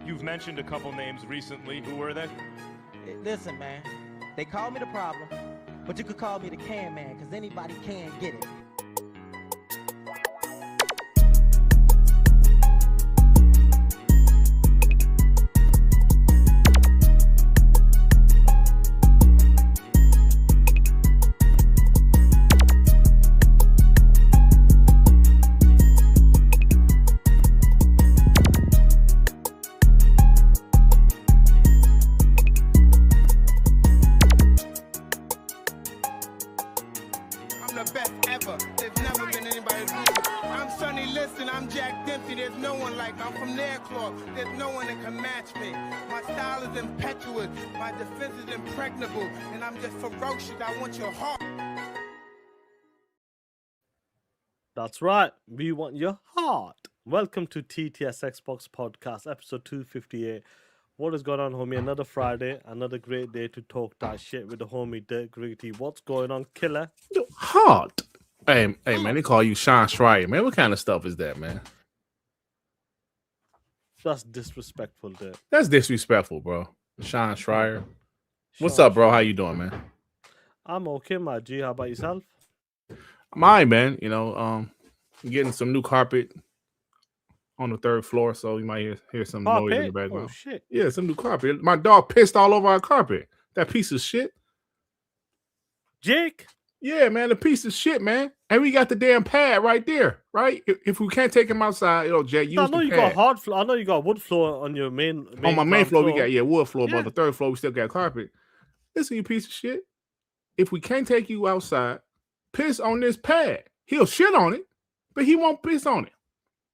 You've mentioned a couple names recently. Who were they? Listen, man. They call me the problem, but you could call me the can man, because anybody can get it. There's no one that can match me. My style is impetuous. My defense is impregnable. And I'm just ferocious. I want your heart. That's right. We want your heart. Welcome to TTS Xbox Podcast, episode 258. What is going on, homie? Another Friday, another great day to talk that shit with the homie Dirt Gritty. What's going on, killer? Yo, heart. Hey, man, they call you Asha Sharma, man. What kind of stuff is that, man? That's disrespectful, Dirt. That's disrespectful, bro. Sean Schreier. What's up, bro? How you doing, man? I'm okay, my G. How about yourself? I'm all right, man. You know, getting some new carpet on the third floor, so you might hear some noise in the background. Oh, shit. Yeah, some new carpet. My dog pissed all over our carpet. That piece of shit. Jake? Yeah, man, the piece of shit, man. And we got the damn pad right there, right? If we can't take him outside, you know, Jay, use the pad. I know you got hard floor. I know you got wood floor on your main on my main floor, we got wood floor, but on the third floor, we still got carpet. Listen, you piece of shit. If we can't take you outside, piss on this pad. He'll shit on it, but he won't piss on it.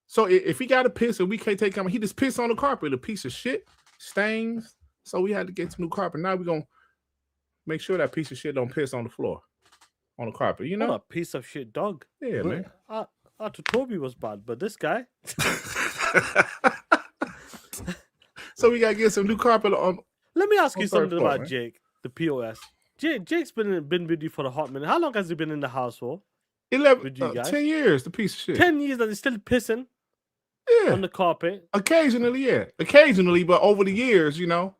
So if he got to piss and we can't take him, he just piss on the carpet. A piece of shit, stains. So we had to get some new carpet. Now we're gonna make sure that piece of shit don't piss on the floor. On the carpet, you know? What a piece of shit dog. Yeah, man. I thought Toby was bad, but this guy. So we gotta get some new carpet on. Let me ask you something about man. Jake, the POS. Jake's been with you for a hot minute. How long has he been in the house for? 10 years, the piece of shit. 10 years and he's still pissing on the carpet. Occasionally, yeah. Occasionally, but over the years, you know,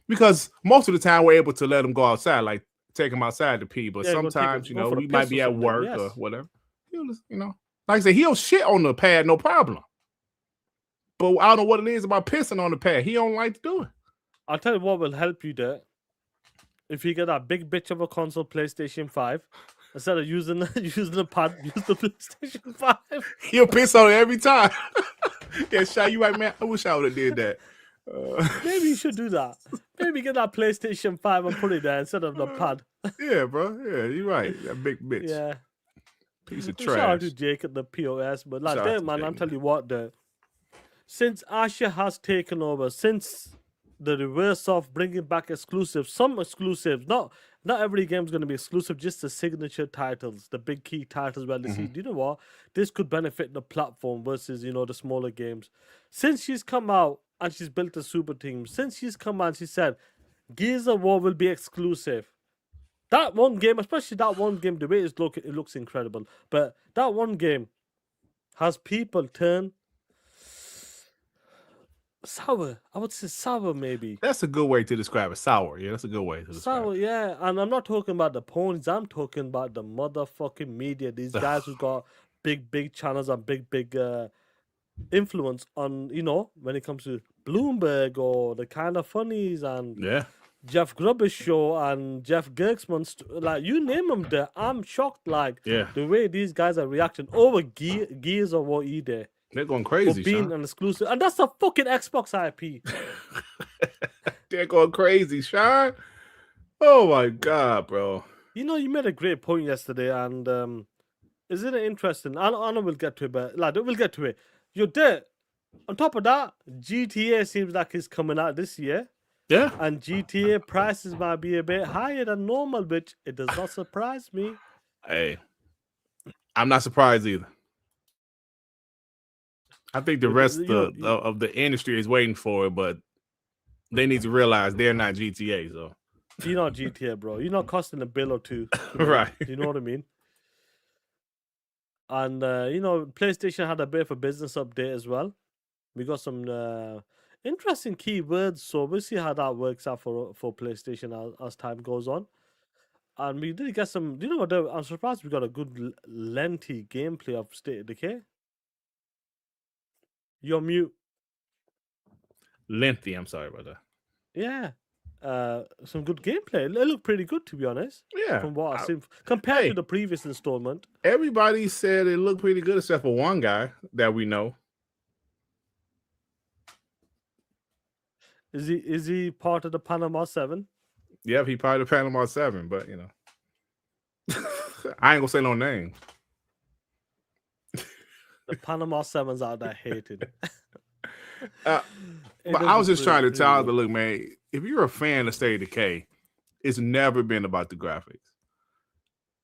because most of the time we're able to let him go outside, like take him outside to pee, but sometimes, you know, we might be at work or whatever. He'll just, you know, like I said, he'll shit on the pad, no problem. But I don't know what it is about pissing on the pad. He don't like to do it. I'll tell you what will help you there. If you get that big bitch of a console, PlayStation 5, instead of using the pad, use the PlayStation 5. He'll piss on it every time. Yeah, Shy, you right, man. I wish I would have did that. Maybe you should do that. Maybe get that PlayStation 5 and put it there instead of the pad. Yeah, bro. Yeah, you're right. That big bitch. Yeah. Piece of Shout out trash. to Jake at the POS. But like that, man, I'm telling you what, since Asha has taken over, since the reverse of bringing back exclusives, some exclusives, not every game's going to be exclusive, just the signature titles, the big key titles where they see, do you know what? This could benefit the platform versus, you know, the smaller games. Since she's come out, and she's built a super team. Since she's come on, she said, Gears of War will be exclusive. That one game, especially that one game, the way it looks incredible. But that one game has people turn sour. I would say sour, maybe. That's a good way to describe it. Sour. Yeah, that's a good way to describe sour, it. Yeah. And I'm not talking about the ponies. I'm talking about the motherfucking media. These guys who got big channels and big influence on, you know, when it comes to Bloomberg or the Kind of Funnies and Jeff Grubb's show and Jeff Gerksman's, like, you name them there. I'm shocked, like, the way these guys are reacting over Gears of War E-Day. They're going crazy, for being an exclusive. And that's a fucking Xbox IP. They're going crazy, Sean. Oh, my God, bro. You know, you made a great point yesterday, and isn't it interesting? I know we'll get to it, but, like, we'll get to it. You're there. On top of that, GTA seems like it's coming out this year. Yeah. And GTA prices might be a bit higher than normal, but it does not surprise me. Hey, I'm not surprised either. I think the rest of the industry is waiting for it, but they need to realize they're not GTA. So you're not GTA, bro. You're not costing a bill or two. Right. You know what I mean? And, you know, PlayStation had a bit of a business update as well. We got some Interesting keywords. So we'll see how that works out for PlayStation as time goes on. And we did get some. You know what? I'm surprised we got a good lengthy gameplay of State of Decay. You're mute. Lengthy. I'm sorry about that. Yeah. Some good gameplay. It looked pretty good, to be honest. Yeah. From what I've seen compared to the previous installment. Everybody said it looked pretty good, except for one guy that we know. Is he part of the Panama 7? Yep, he part of the Panama 7, but you know. I ain't gonna say no name. The Panama 7's out there hated. But I was just trying to tell the look, man, if you're a fan of State of Decay, it's never been about the graphics.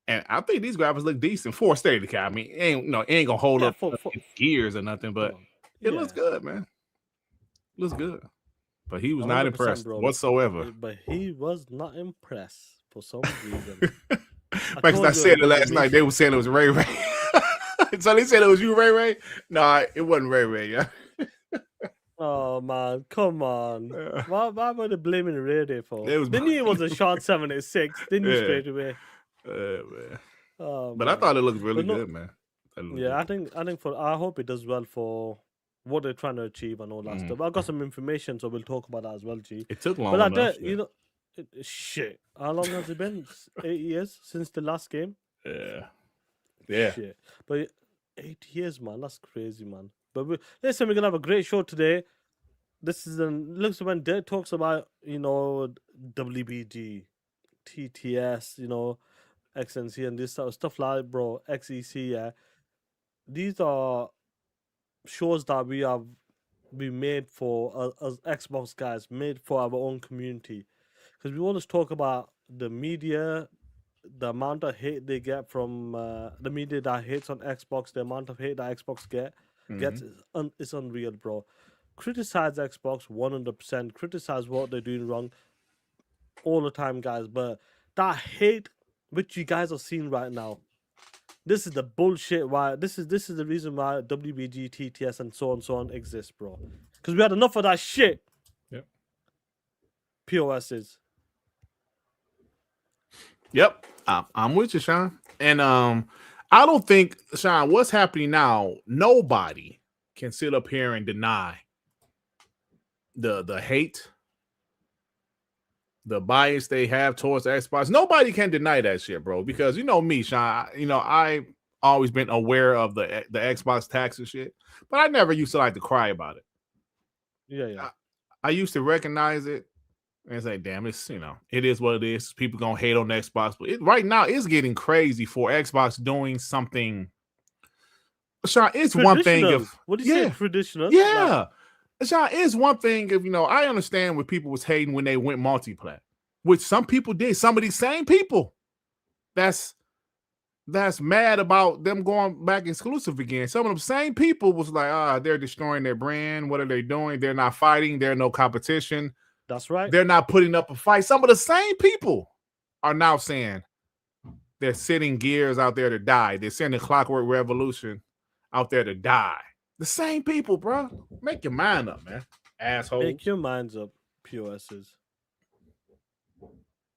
And I think these graphics look decent for State of Decay. I mean, it ain't gonna hold up for gears or nothing, but it looks good, man. Looks good. But he was not impressed whatsoever. But he was not impressed for some reason. Because I said it last night. They were saying it was Ray Ray. So they said it was you, Ray Ray? No, it wasn't Ray Ray, yeah. Oh man, come on. Why were they blaming Ray Ray for? They knew it was a short 76, didn't you, straight away? Man. Oh, but I thought it looked really good, man. Yeah, good. I hope it does well for what they're trying to achieve and all that stuff. I got some information, so we'll talk about that as well, G. It took long enough. But you know, shit. How long has it been? 8 years since the last game? Yeah. Shit. But 8 years, man. That's crazy, man. But listen, we're gonna have a great show today. This is looks when Dirt talks about, you know, WBG, TTS, you know, XNC and this sort of stuff like, bro, XEC, yeah. These are shows that we made for as Xbox guys, made for our own community, because we always talk about the media, the amount of hate they get from the media that hates on Xbox, the amount of hate that Xbox gets is unreal, bro. Criticize Xbox 100%, criticize what they're doing wrong all the time, guys, but that hate which you guys are seeing right now, this is the bullshit. Why this is the reason why WBG, TTS, and so on exists, bro. Because we had enough of that shit. Yep. POSs. Yep. I'm with you, Sean. And I don't think, Sean, what's happening now, nobody can sit up here and deny the hate, the bias they have towards Xbox. Nobody can deny that shit, bro. Because you know me, Sean. You know, I've always been aware of the Xbox tax and shit, but I never used to like to cry about it. Yeah. I used to recognize it and say, "Damn, it's, you know, it is what it is." People gonna hate on Xbox, but right now it's getting crazy for Xbox doing something. Sean, it's one thing if what do you say, traditional? Yeah. Sean, it's one thing if, you know, I understand when people was hating when they went multi-plat, which some people did. Some of these same people that's mad about them going back exclusive again. Some of them same people was like, they're destroying their brand. What are they doing? They're not fighting. They're no competition. That's right. They're not putting up a fight. Some of the same people are now saying they're sending Gears out there to die. They're sending Clockwork Revolution out there to die. The same people, bro. Make your mind up, man. Asshole. Make your minds up, POSs.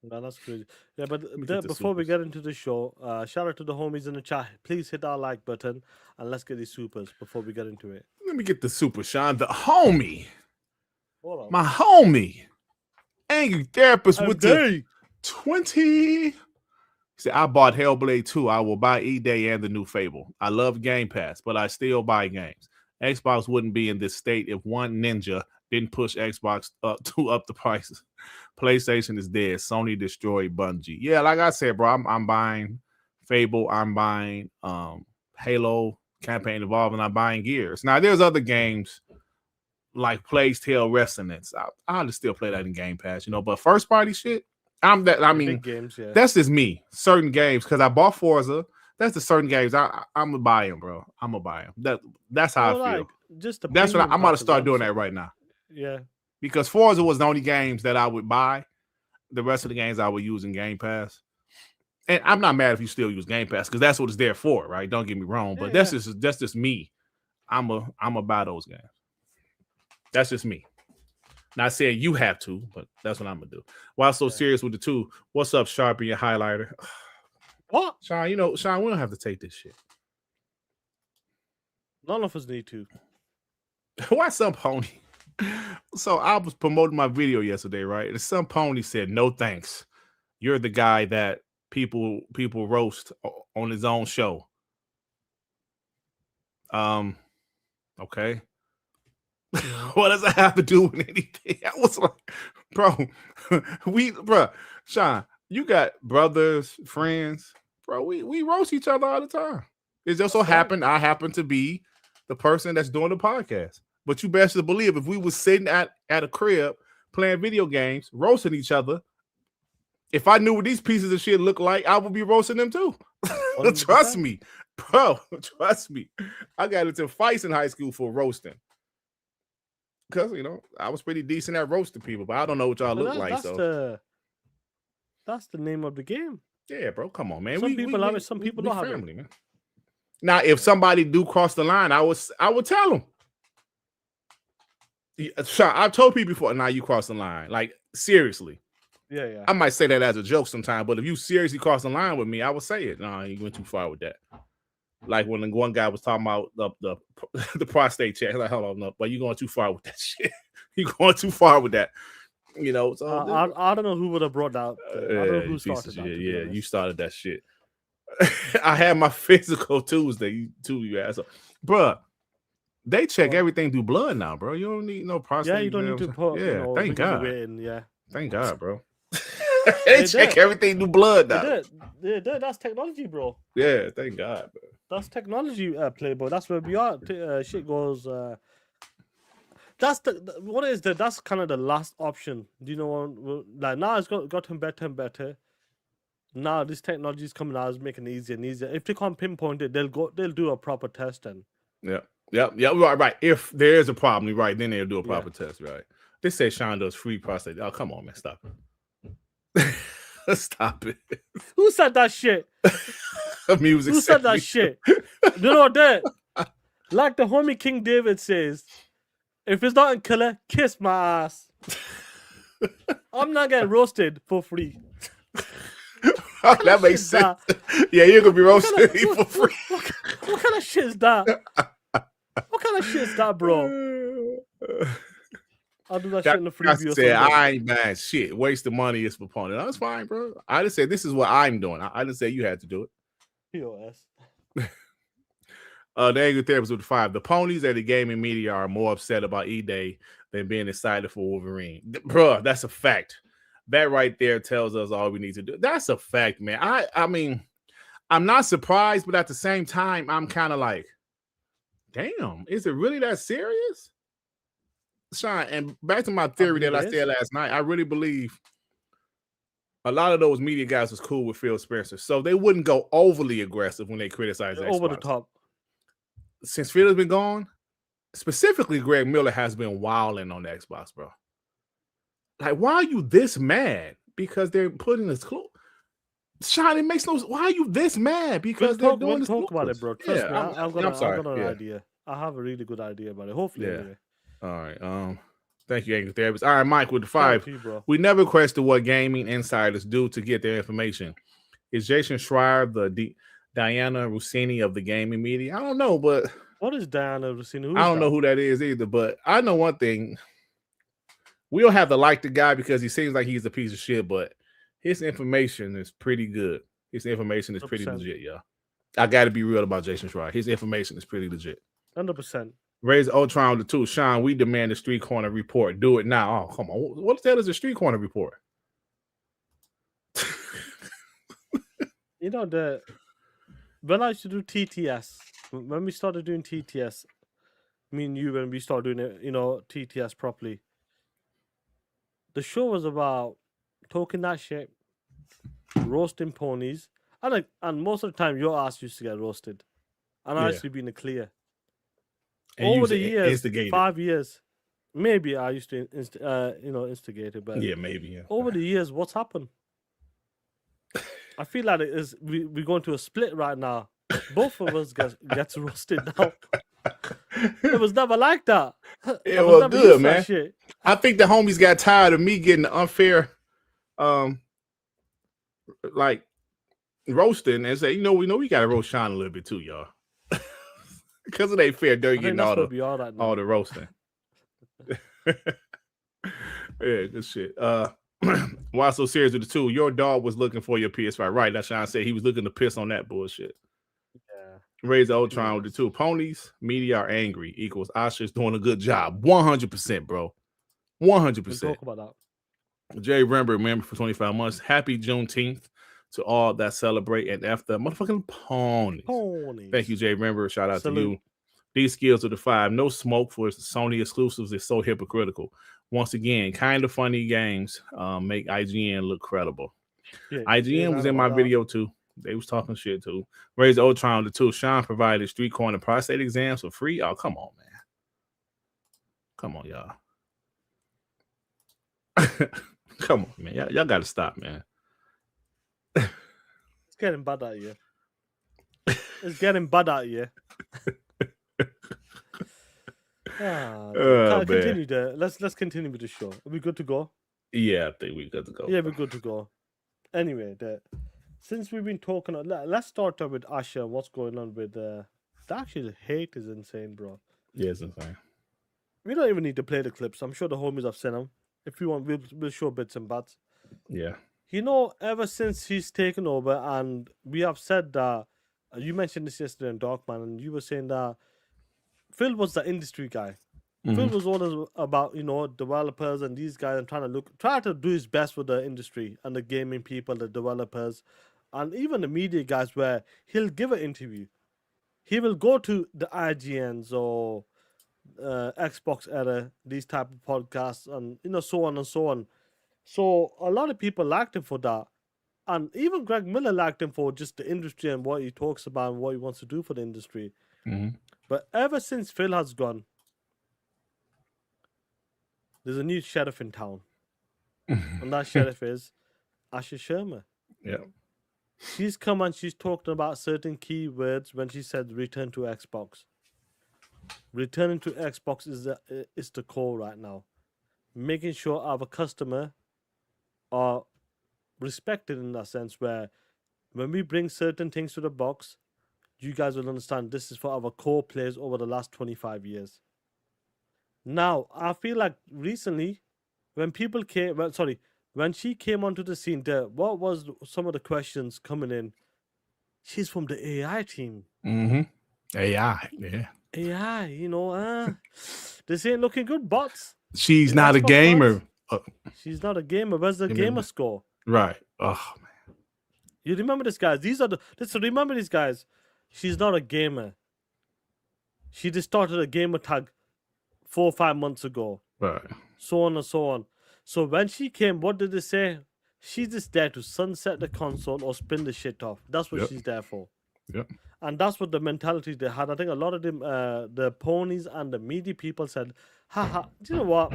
No, that's crazy. Yeah, but before we get into the show, shout out to the homies in the chat. Please hit that like button and let's get these supers before we get into it. Let me get the super, Sean. The homie. Hold on. My homie. Angry Therapist with the 20. See, I bought Hellblade 2. I will buy E-Day and the new Fable. I love Game Pass, but I still buy games. Xbox wouldn't be in this state if one ninja didn't push Xbox up the prices. PlayStation is dead. Sony destroyed Bungie. Yeah, like I said, bro, I'm buying Fable. I'm buying Halo Campaign Evolve, and I'm buying Gears. Now, there's other games like Plague's Tale Resonance. I'll just still play that in Game Pass, you know. But first party shit, games, yeah. That's just me. Certain games, because I bought Forza. That's the certain games I'm gonna buy them, bro. I'm gonna buy them. That's how I feel. That's what I'm about to start doing that right now. Yeah, because Forza was the only games that I would buy. The rest of the games I would use in Game Pass. And I'm not mad if you still use Game Pass because that's what it's there for, right? Don't get me wrong, but that's just me. I'm a buy those games. That's just me. Not saying you have to, but that's what I'm gonna do. Why so serious with the two? What's up, Sharpie, your highlighter? What? Sean, Sean, we don't have to take this shit. None of us need to. Why some pony? So I was promoting my video yesterday, right? And some pony said, "No thanks. You're the guy that people roast on his own show." Okay. What does that have to do with anything? I was like, bro, Sean, you got brothers, friends, bro. We roast each other all the time. It just so happened I happen to be the person that's doing the podcast. But you best to believe if we was sitting at a crib playing video games, roasting each other, if I knew what these pieces of shit look like, I would be roasting them too. Trust me, bro. Trust me. I got into fights in high school for roasting. Because, I was pretty decent at roasting people, but I don't know what y'all look like. That's the name of the game. Yeah, bro. Come on, man. Some people have it, some people don't have it. Man. Now, if somebody do cross the line, I would tell them. I've told people before, now you cross the line. Like, seriously. Yeah. I might say that as a joke sometimes, but if you seriously cross the line with me, I would say it. No, you went too far with that. Like when the one guy was talking about the prostate check, like, hold on, no, but you're going too far with that shit. You're going too far with that. So I don't know who would have brought that. I don't know who started that. Yeah, you started that shit. I had my physical Tuesday, you asshole. Bruh, they check everything through blood now, bro. You don't need no prostate. Yeah, you don't need to put. Thank God. Yeah. Thank God, bro. They check everything through blood now. They did. That's technology, bro. Yeah, thank God, bro. That's technology, Playboy. That's where we are. Shit goes. That's that's kind of the last option. Do you know? Like now, it's gotten better and better. Now this technology is coming out, is making it easier and easier. If they can't pinpoint it, they'll do a proper test and. Yeah. Right. If there is a problem, right, then they'll do a proper test, right? They say Sean does free prostate. Oh, come on, man, stop it. Stop it. Who said that shit? Music. Who said that shit? You know that? Like the homie King David says, if it's not in color, kiss my ass. I'm not getting roasted for free. That makes sense. Yeah, you're gonna be roasted for free. What kind of shit is that? What kind of shit is that, bro? I'll do that shit in the free view. I ain't bad shit. Waste the money is proponent. That's fine, bro. I just said this is what I'm doing. I didn't say you had to do it. POS. The Angry Therapist with the 5. The ponies at the gaming media are more upset about E-Day than being excited for Wolverine. Bro, that's a fact. That right there tells us all we need to do. That's a fact, man. I mean, I'm not surprised, but at the same time, I'm kind of like, damn, is it really that serious? Sean, and back to my theory that I said last night, I really believe a lot of those media guys was cool with Phil Spencer, so they wouldn't go overly aggressive when they criticize Xbox. Over the top. Since Phil has been gone, specifically Greg Miller has been wilding on the Xbox, bro. Like, why are you this mad? Because they're putting this clue. Sean, it makes no. Why are you this mad? Because they're doing this. Talk about it, bro. Trust me, I've got an Yeah. idea. I have a really good idea about it. Hopefully, anyway. All right. Thank you, Angry Therapist. All right, Mike with the 5. You, we never question what gaming insiders do to get their information. Is Jason Schreier the Diana Rossini of the gaming media? I don't know, but what is Diana Rossini? I don't know who that is either. But I know one thing: we don't have to like the guy because he seems like he's a piece of shit, but his information is pretty good. His information is 100%. Pretty legit, y'all. I got to be real about Jason Schreier. His information is pretty legit. 100%. Raise Ultron with the 2. Sean, we demand a Street Corner report. Do it now. Oh, come on. What the hell is a Street Corner report? You know, when I used to do TTS, when we started doing TTS, me and you, when we started doing it, TTS properly, the show was about talking that shit, roasting ponies, and most of the time your ass used to get roasted, and I used to be in the clear. And over the years, instigated. 5 years, maybe I used to, instigate it, but maybe. Over the years, what's happened? I feel like we're going to a split right now. Both of us gets roasted now. It was never like that. It was good, man. I think the homies got tired of me getting the unfair, like roasting and say, we got to roast Sean a little bit too, y'all, because it ain't fair. They're getting all the roasting. Yeah, good shit. Why so serious with the two? Your dog was looking for your PS5, right? That's Sean said he was looking to piss on that bullshit. Yeah. Raise the Ultron with the two ponies. Media are angry equals Asha's doing a good job. 100%, bro. 100%. Talk about that. Jay remember for 25 months. Happy Juneteenth to all that celebrate and after motherfucking ponies. Thank you, Jay. Remember, shout out to you. These skills are the 5. No smoke for Sony exclusives is so hypocritical. Once again, kind of funny games make IGN look credible. Yeah, IGN was in my video too. They was talking shit too. Raise the Ultron to 2. Sean provided street corner prostate exams for free. Oh, come on, man. Come on, y'all. Come on, man. Y'all got to stop, man. It's getting bad out here. It's getting bad out here. Continue there. Let's continue with the show. Are we good to go? Yeah, I think we're good to go. Yeah, we're good to go. Anyway, since we've been talking, let's start with Asha. What's going on with the actual hate is insane, bro. Yeah, it's insane. We don't even need to play the clips. I'm sure the homies have seen them. If you want, we'll show bits and bats. Yeah. Ever since he's taken over, and we have said that, you mentioned this yesterday in Darkman, and you were saying that Phil was the industry guy. Mm-hmm. Phil was always about, developers and these guys and try to do his best with the industry and the gaming people, the developers, and even the media guys, where he'll give an interview. He will go to the IGNs or Xbox Era, these type of podcasts, and so on and so on. So a lot of people liked him for that. And even Greg Miller liked him for just the industry and what he talks about and what he wants to do for the industry. Mm-hmm. But ever since Phil has gone, there's a new sheriff in town. And that sheriff is Asha Sharma. Yeah. She's come and she's talked about certain key words when she said return to Xbox. Returning to Xbox is the core right now. Making sure our customer are respected in that sense, where when we bring certain things to the box, you guys will understand this is for our core players over the last 25 years. Now, I feel like recently, when she came onto the scene, what was some of the questions coming in? She's from the AI team. Mm-hmm. AI, yeah. AI, this ain't looking good, bots. She's not a gamer. She's not a gamer. Where's the gamer score? Right. Oh, man. You remember this, guys? Remember these guys. She's not a gamer. She just started a gamer tag 4 or 5 months ago. Right. So on and so on. So when she came, what did they say? She's just there to sunset the console or spin the shit off. That's what she's there for. Yep. And that's what the mentality they had. I think a lot of them, the ponies and the media people said, haha, do you know what?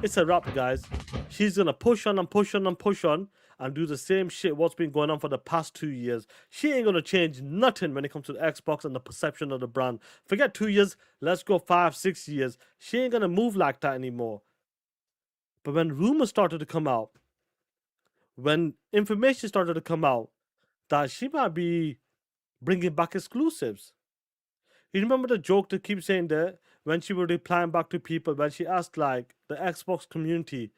It's a wrap, guys. She's going to push on and push on and push on and do the same shit what's been going on for the past 2 years. She ain't going to change nothing when it comes to the Xbox and the perception of the brand. Forget 2 years, let's go 5, 6 years. She ain't going to move like that anymore. But when rumors started to come out, when information started to come out that she might be bringing back exclusives. You remember the joke to keep saying there when she was replying back to people when she asked like the Xbox community,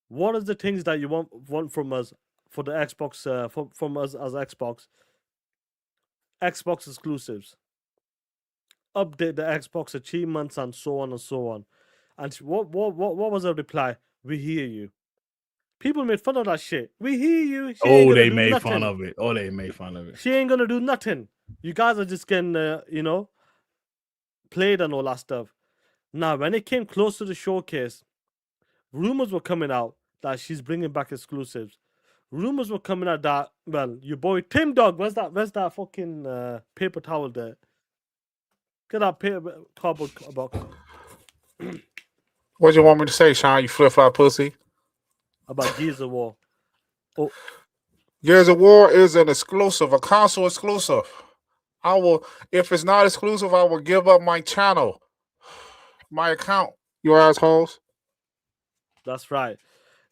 what is the things that you want from us for the Xbox from us as Xbox exclusives? Update the Xbox achievements and so on and so on. And what was her reply? We hear you. People made fun of that shit. We hear you. They made fun of it. They made fun of it. She ain't gonna do nothing. You guys are just getting, played and all that stuff. Now, when it came close to the showcase, rumors were coming out that she's bringing back exclusives. Rumors were coming out that, well, your boy Tim Dog, where's that fucking paper towel there? Get that paper cardboard box. What do you want me to say, Sean? You flip-flop pussy? About Gears of War. Oh. Gears of War is an exclusive, a console exclusive. If it's not exclusive, I will give up my channel. my account, you assholes. That's right.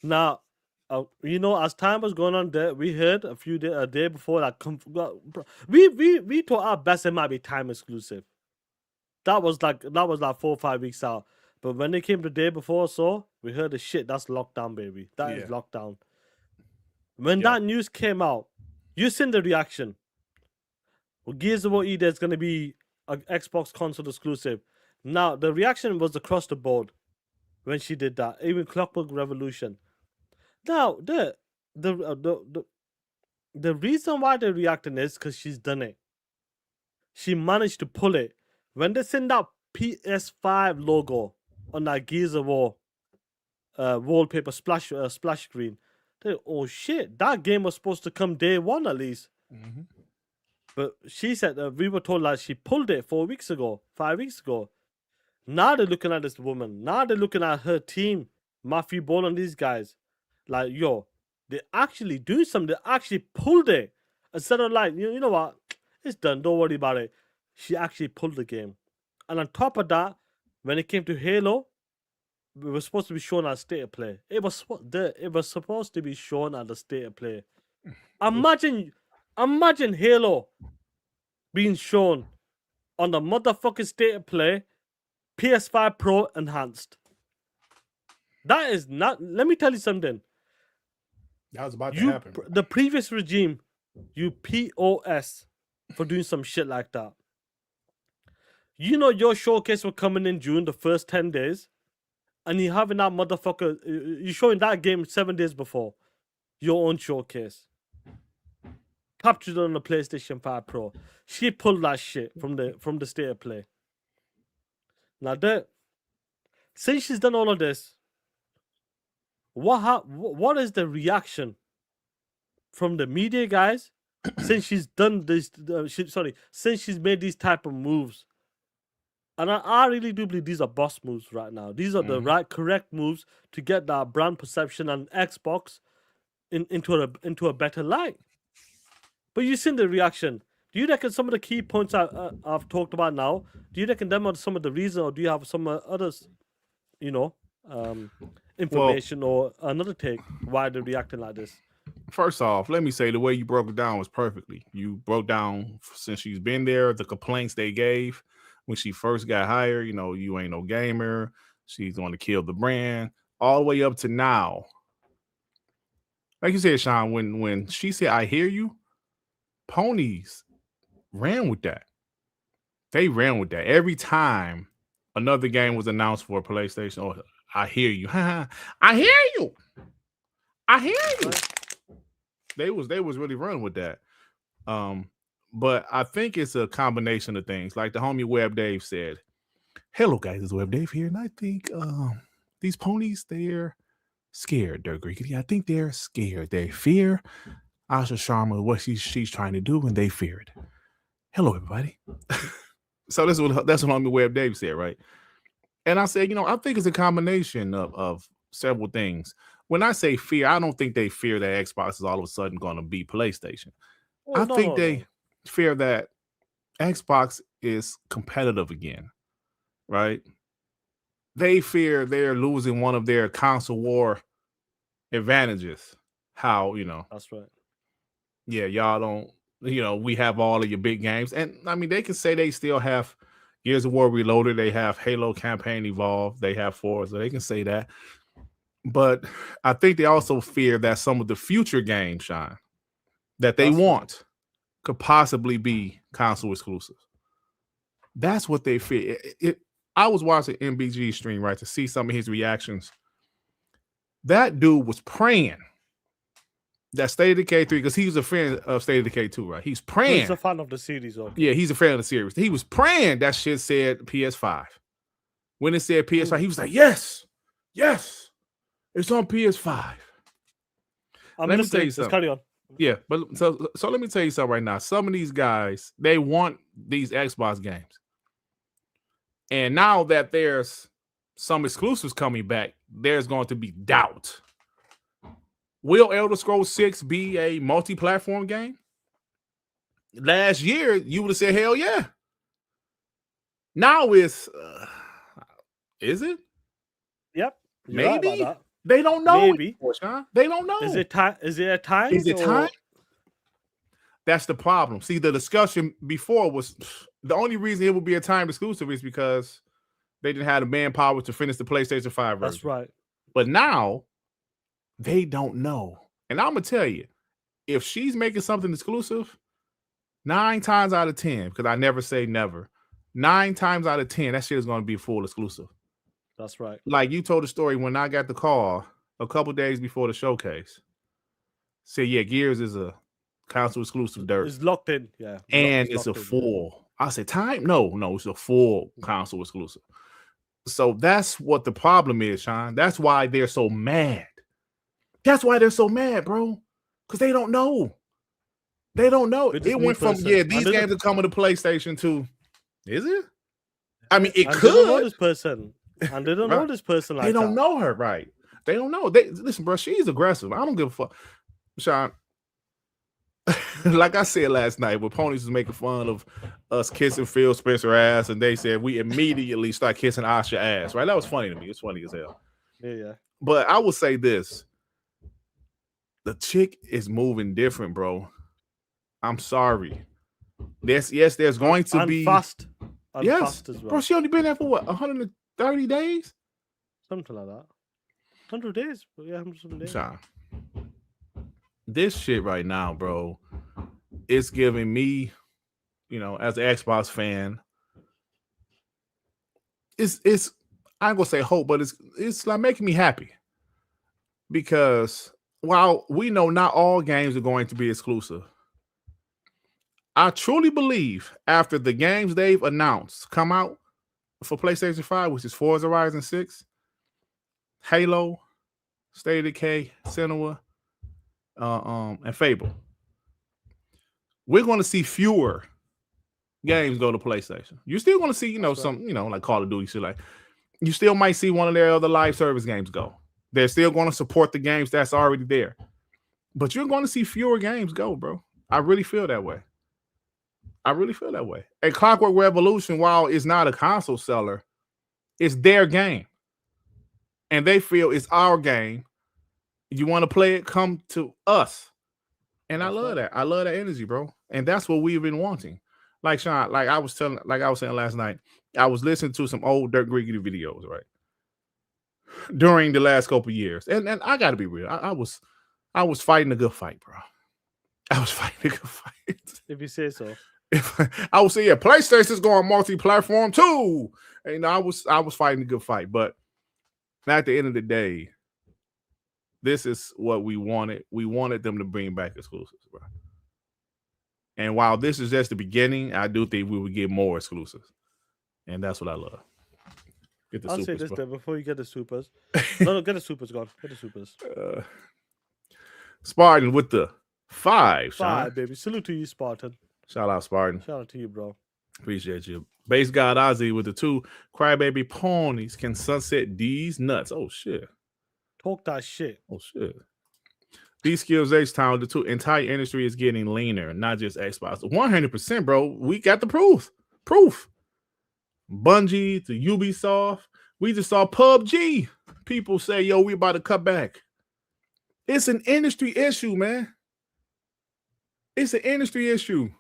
Now, as time was going on, there we heard a day before that we thought our best it might be time exclusive. That was like 4 or 5 weeks out. But when it came the day before, so we heard the shit. That's lockdown, baby. That is lockdown. When that news came out, you seen the reaction. Well, Gears of War either is going to be an Xbox console exclusive. Now the reaction was across the board when she did that. Even Clockwork Revolution. Now the reason why they're reacting is because she's done it. She managed to pull it. When they send that PS5 logo on that Gears of War wallpaper splash screen, oh shit, that game was supposed to come day one at least. Mm-hmm. But she said we were told that she pulled it 5 weeks ago. Now they're looking at this woman. Now they're looking at her team, Matthew Ball and these guys. Like, yo, they actually do something. They actually pulled it. Instead of like, you know what? It's done. Don't worry about it. She actually pulled the game. And on top of that, when it came to Halo, it was supposed to be shown at State of Play. It was supposed to be shown at the State of Play. Imagine Halo being shown on the motherfucking State of Play, PS5 Pro enhanced. That is not. Let me tell you something. That was about to happen. The previous regime, you POS for doing some shit like that. You know your showcase will come in June, the first 10 days, and you having that motherfucker. You're showing that game 7 days before your own showcase. Captured on the PlayStation 5 Pro. She pulled that shit from the State of Play. Now since she's done all of this, what is the reaction from the media guys since she's done this? Since she's made these type of moves, and I really do believe these are boss moves right now. These are the correct moves to get that brand perception and Xbox into a better light. But you've seen the reaction. Do you reckon some of the key points I've talked about now, do you reckon them are some of the reasons, or do you have some others, information or another take why they're reacting like this? First off, let me say the way you broke it down was perfectly. You broke down since she's been there, the complaints they gave when she first got hired. You ain't no gamer. She's going to kill the brand. All the way up to now. Like you said, Sean, when she said, "I hear you," ponies ran with that. They ran with that. Every time another game was announced for a PlayStation, oh, I hear you. I hear you. I hear you. They was really running with that. But I think it's a combination of things. Like the homie Web Dave said, "Hello guys, it's Web Dave here, and I think these ponies, they're scared, Dirk Greekity. I think they're scared. They fear Asha Sharma, what she's trying to do, and they fear it. Hello, everybody." So that's what homie Web Dave said, right? And I said, I think it's a combination of several things. When I say fear, I don't think they fear that Xbox is all of a sudden going to be PlayStation. I think they fear that Xbox is competitive again, right? They fear they're losing one of their console war advantages. How, That's right. Yeah, y'all don't, we have all of your big games. And I mean, they can say they still have Gears of War Reloaded, they have Halo Campaign Evolved, they have Forza, they can say that. But I think they also fear that some of the future games, Sean, that they want could possibly be console exclusive. That's what they fear. I was watching MBG stream, right, to see some of his reactions. That dude was praying that State of Decay 3, because he was a fan of State of Decay 2, right? He's praying. He's a fan of the series. Okay. Yeah, he's a fan of the series. He was praying that shit said PS5. When it said PS5, he was like, yes, it's on PS5. Let me tell you something. Carry on. Yeah, but so let me tell you something right now. Some of these guys, they want these Xbox games. And now that there's some exclusives coming back, there's going to be doubt. Will Elder Scrolls 6 be a multi-platform game? Last year, you would have said, hell yeah. Now it's, Is it? Yep. Maybe. They don't know. Maybe. Sean. They don't know. Is it time? Is it a time? Is it time? That's the problem. See, the discussion before was the only reason it would be a time exclusive is because they didn't have the manpower to finish the PlayStation 5 version. That's right. But now they don't know. And I'm gonna tell you, if she's making something exclusive, 9 times out of 10, because I never say never, 9 times out of 10, that shit is gonna be full exclusive. That's right. Like you told the story when I got the call a couple days before the showcase. Said, yeah, Gears is a console exclusive dirt. It's locked in, yeah. And it's a full. I said, time? No, it's a full console exclusive. So that's what the problem is, Sean. That's why they're so mad. That's why they're so mad, bro. Because they don't know. They don't know. It went from, these games are coming to PlayStation 2. Is it? I mean, it could. They don't know this person. And they don't know this person like that. They don't know her, right? They don't know. Listen, bro, she's aggressive. I don't give a fuck. Sean, like I said last night, when Ponies was making fun of us kissing Phil Spencer ass, and they said we immediately start kissing Asha ass, right? That was funny to me. It's funny as hell. Yeah. But I will say this. The chick is moving different, bro. I'm sorry. There's going to be fast. Yes, as well. Bro, she only been there for what, 130 days? Something like that. 100 days. Yeah, 100 days. Sean, this shit right now, bro, it's giving me, as an Xbox fan, it's I ain't gonna say hope, but it's like making me happy. Because while we know not all games are going to be exclusive, I truly believe after the games they've announced come out for PlayStation 5, which is Forza Horizon 6, Halo, State of Decay, Senua, and Fable, we're going to see fewer games go to PlayStation. You're still going to see, some, like Call of Duty shit. Like, you still might see one of their other live service games go. They're still going to support the games that's already there. But you're going to see fewer games go, bro. I really feel that way. And Clockwork Revolution, while it's not a console seller, it's their game. And they feel it's our game. You want to play it, come to us. And I love that. I love that energy, bro. And that's what we've been wanting. Like Sean, like I was saying last night, I was listening to some old Dirt Griggity videos, right? During the last couple of years. And I gotta be real. I was fighting a good fight, bro. I was fighting a good fight. If you say so. I would say, yeah, PlayStation's going multi-platform too. And I was fighting a good fight. But at the end of the day, this is what we wanted. We wanted them to bring back exclusives, bro. And while this is just the beginning, I do think we would get more exclusives. And that's what I love. Get the I'll supers, say this bro. there before you get the supers. No, get the supers, God. Get the supers. Spartan with the 5. 5, baby. Salute to you, Spartan. Shout out, Spartan. Shout out to you, bro. Appreciate you. Base God Ozzy with the 2. Crybaby Ponies can sunset these nuts. Oh, shit. Talk that shit. Oh, shit. These skills H-Town, the 2 entire industry is getting leaner, not just Xbox. 100%, bro. We got the proof. Bungie to Ubisoft. We just saw PUBG. People say, yo, we about to cut back. It's an industry issue, man. It's an industry issue.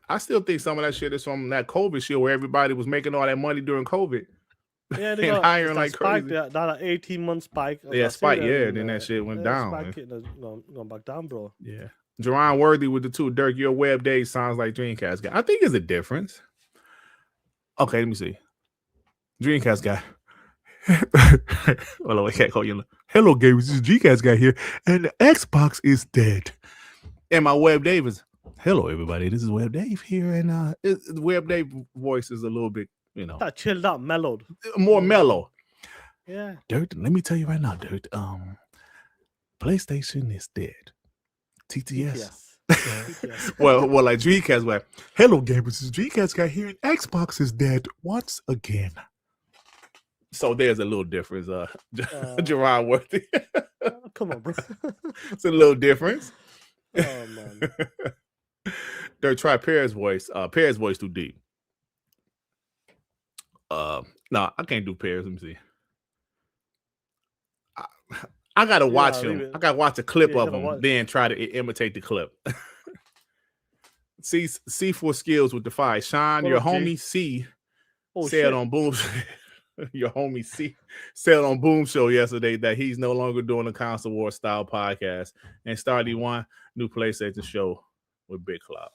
I still think some of that shit is from that COVID shit where everybody was making all that money during COVID. Yeah, they and hiring like spike, crazy. That 18-month spike. Yeah, spike. Yeah, then that shit went down. Going back down, bro. Yeah. Jerron Worthy with the 2. Dirk, your web day sounds like Dreamcast guy. I think there's a difference. Okay, let me see. Dreamcast guy. Well, I can't call you. Hello, gamers. This is Dreamcast guy here, and the Xbox is dead. And my web Dave is, hello, everybody. This is Web Dave here, and Web Dave voice is a little bit, that chilled out, mellowed, more mellow. Yeah. Dirt, let me tell you right now, Dirt. PlayStation is dead. TTS. TTS. well, like Dreamcast, like, hello, gamers. This is Dreamcast guy here, and Xbox is dead once again. So there's a little difference, Jerron Worthy. Come on, bro. It's a little difference. Oh man. Try Perry's voice. Perry's voice too deep. No, I can't do Perry's. Let me see. I gotta watch him. I gotta watch a clip of him, then try to imitate the clip. C for skills with Defy. Sean, your homie C said on Boom. Your homie C said on Boom Show yesterday that he's no longer doing a console war style podcast and started one new PlayStation show with Big Cloud.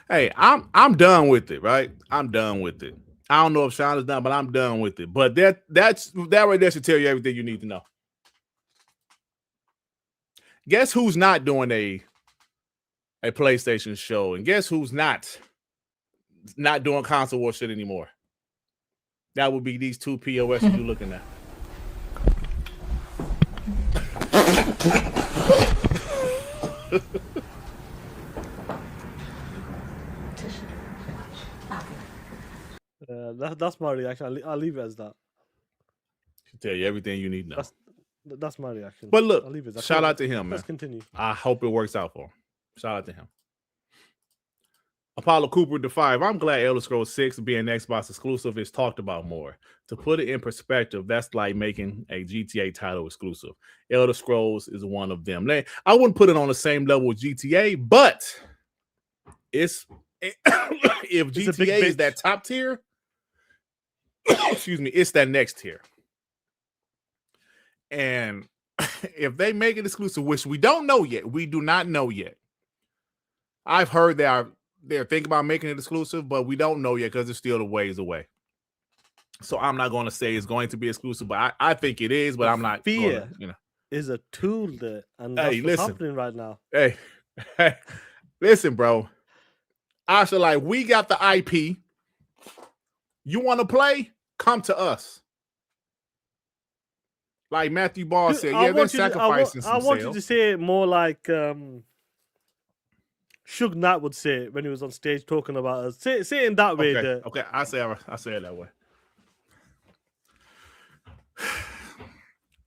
Hey, I'm done with it, right? I'm done with it. I don't know if Sean is done, but I'm done with it. But that right there should tell you everything you need to know. Guess who's not doing a PlayStation show, and guess who's not doing console war shit anymore? That would be these two POSs you're looking at. That's my reaction. I'll leave it as that. Should tell you everything you need to know. That's my reaction. But look, shout out to him, man. Let's continue. I hope it works out for him. Shout out to him. Apollo Cooper the 5. I'm glad Elder Scrolls 6 being Xbox exclusive is talked about more. To put it in perspective, that's like making a GTA title exclusive. Elder Scrolls is one of them. I wouldn't put it on the same level with GTA, but if GTA is that top tier, excuse me, it's that next tier. And if they make it exclusive, which we don't know yet, we do not know yet. I've heard they're thinking about making it exclusive, but we don't know yet because it's still a ways away. So I'm not going to say it's going to be exclusive, but I think it is, but I'm not. Fear is a tool that, and that's what's happening right now. Hey, listen, bro. Asha, like, we got the IP. You want to play? Come to us. Like Matthew Ball said, they're sacrificing some sales. I want you to say it more like Suge Knight would say it when he was on stage talking about us. Say it in that way. Okay, I say it that way.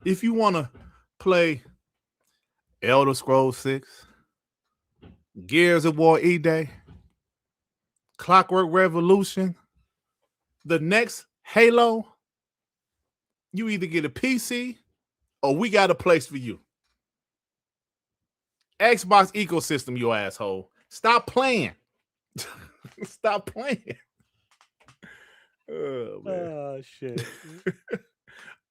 If you want to play Elder Scrolls 6, Gears of War E-Day, Clockwork Revolution, the next Halo, you either get a PC or we got a place for you. Xbox ecosystem, you asshole. Stop playing. Stop playing. Oh, man. Oh, shit.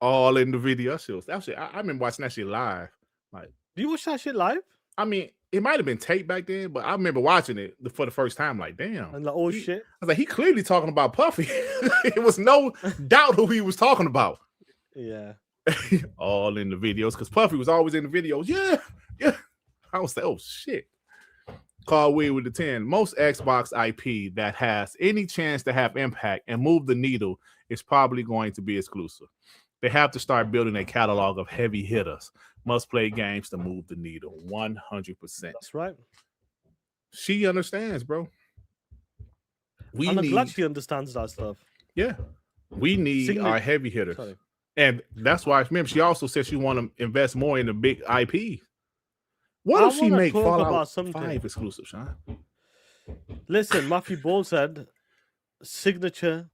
All in the video. That shit, I remember watching that shit live. Like, do you watch that shit live? I mean, it might have been taped back then, but I remember watching it for the first time. Like, damn. And like, shit. I was like, he clearly talking about Puffy. It was no doubt who he was talking about. Yeah. All in the videos, because Puffy was always in the videos. Yeah. I was like, oh shit. Carl Weed with the 10. Most Xbox IP that has any chance to have impact and move the needle is probably going to be exclusive. They have to start building a catalog of heavy hitters, must-play games to move the needle. 100%. That's right. She understands, bro. I'm glad she understands that stuff. Yeah. We need our heavy hitters. Sorry. And that's why, remember, she also said she want to invest more in the big IP. What if she make Fallout 5 exclusive, Sean? Listen, Matthew Ball said signature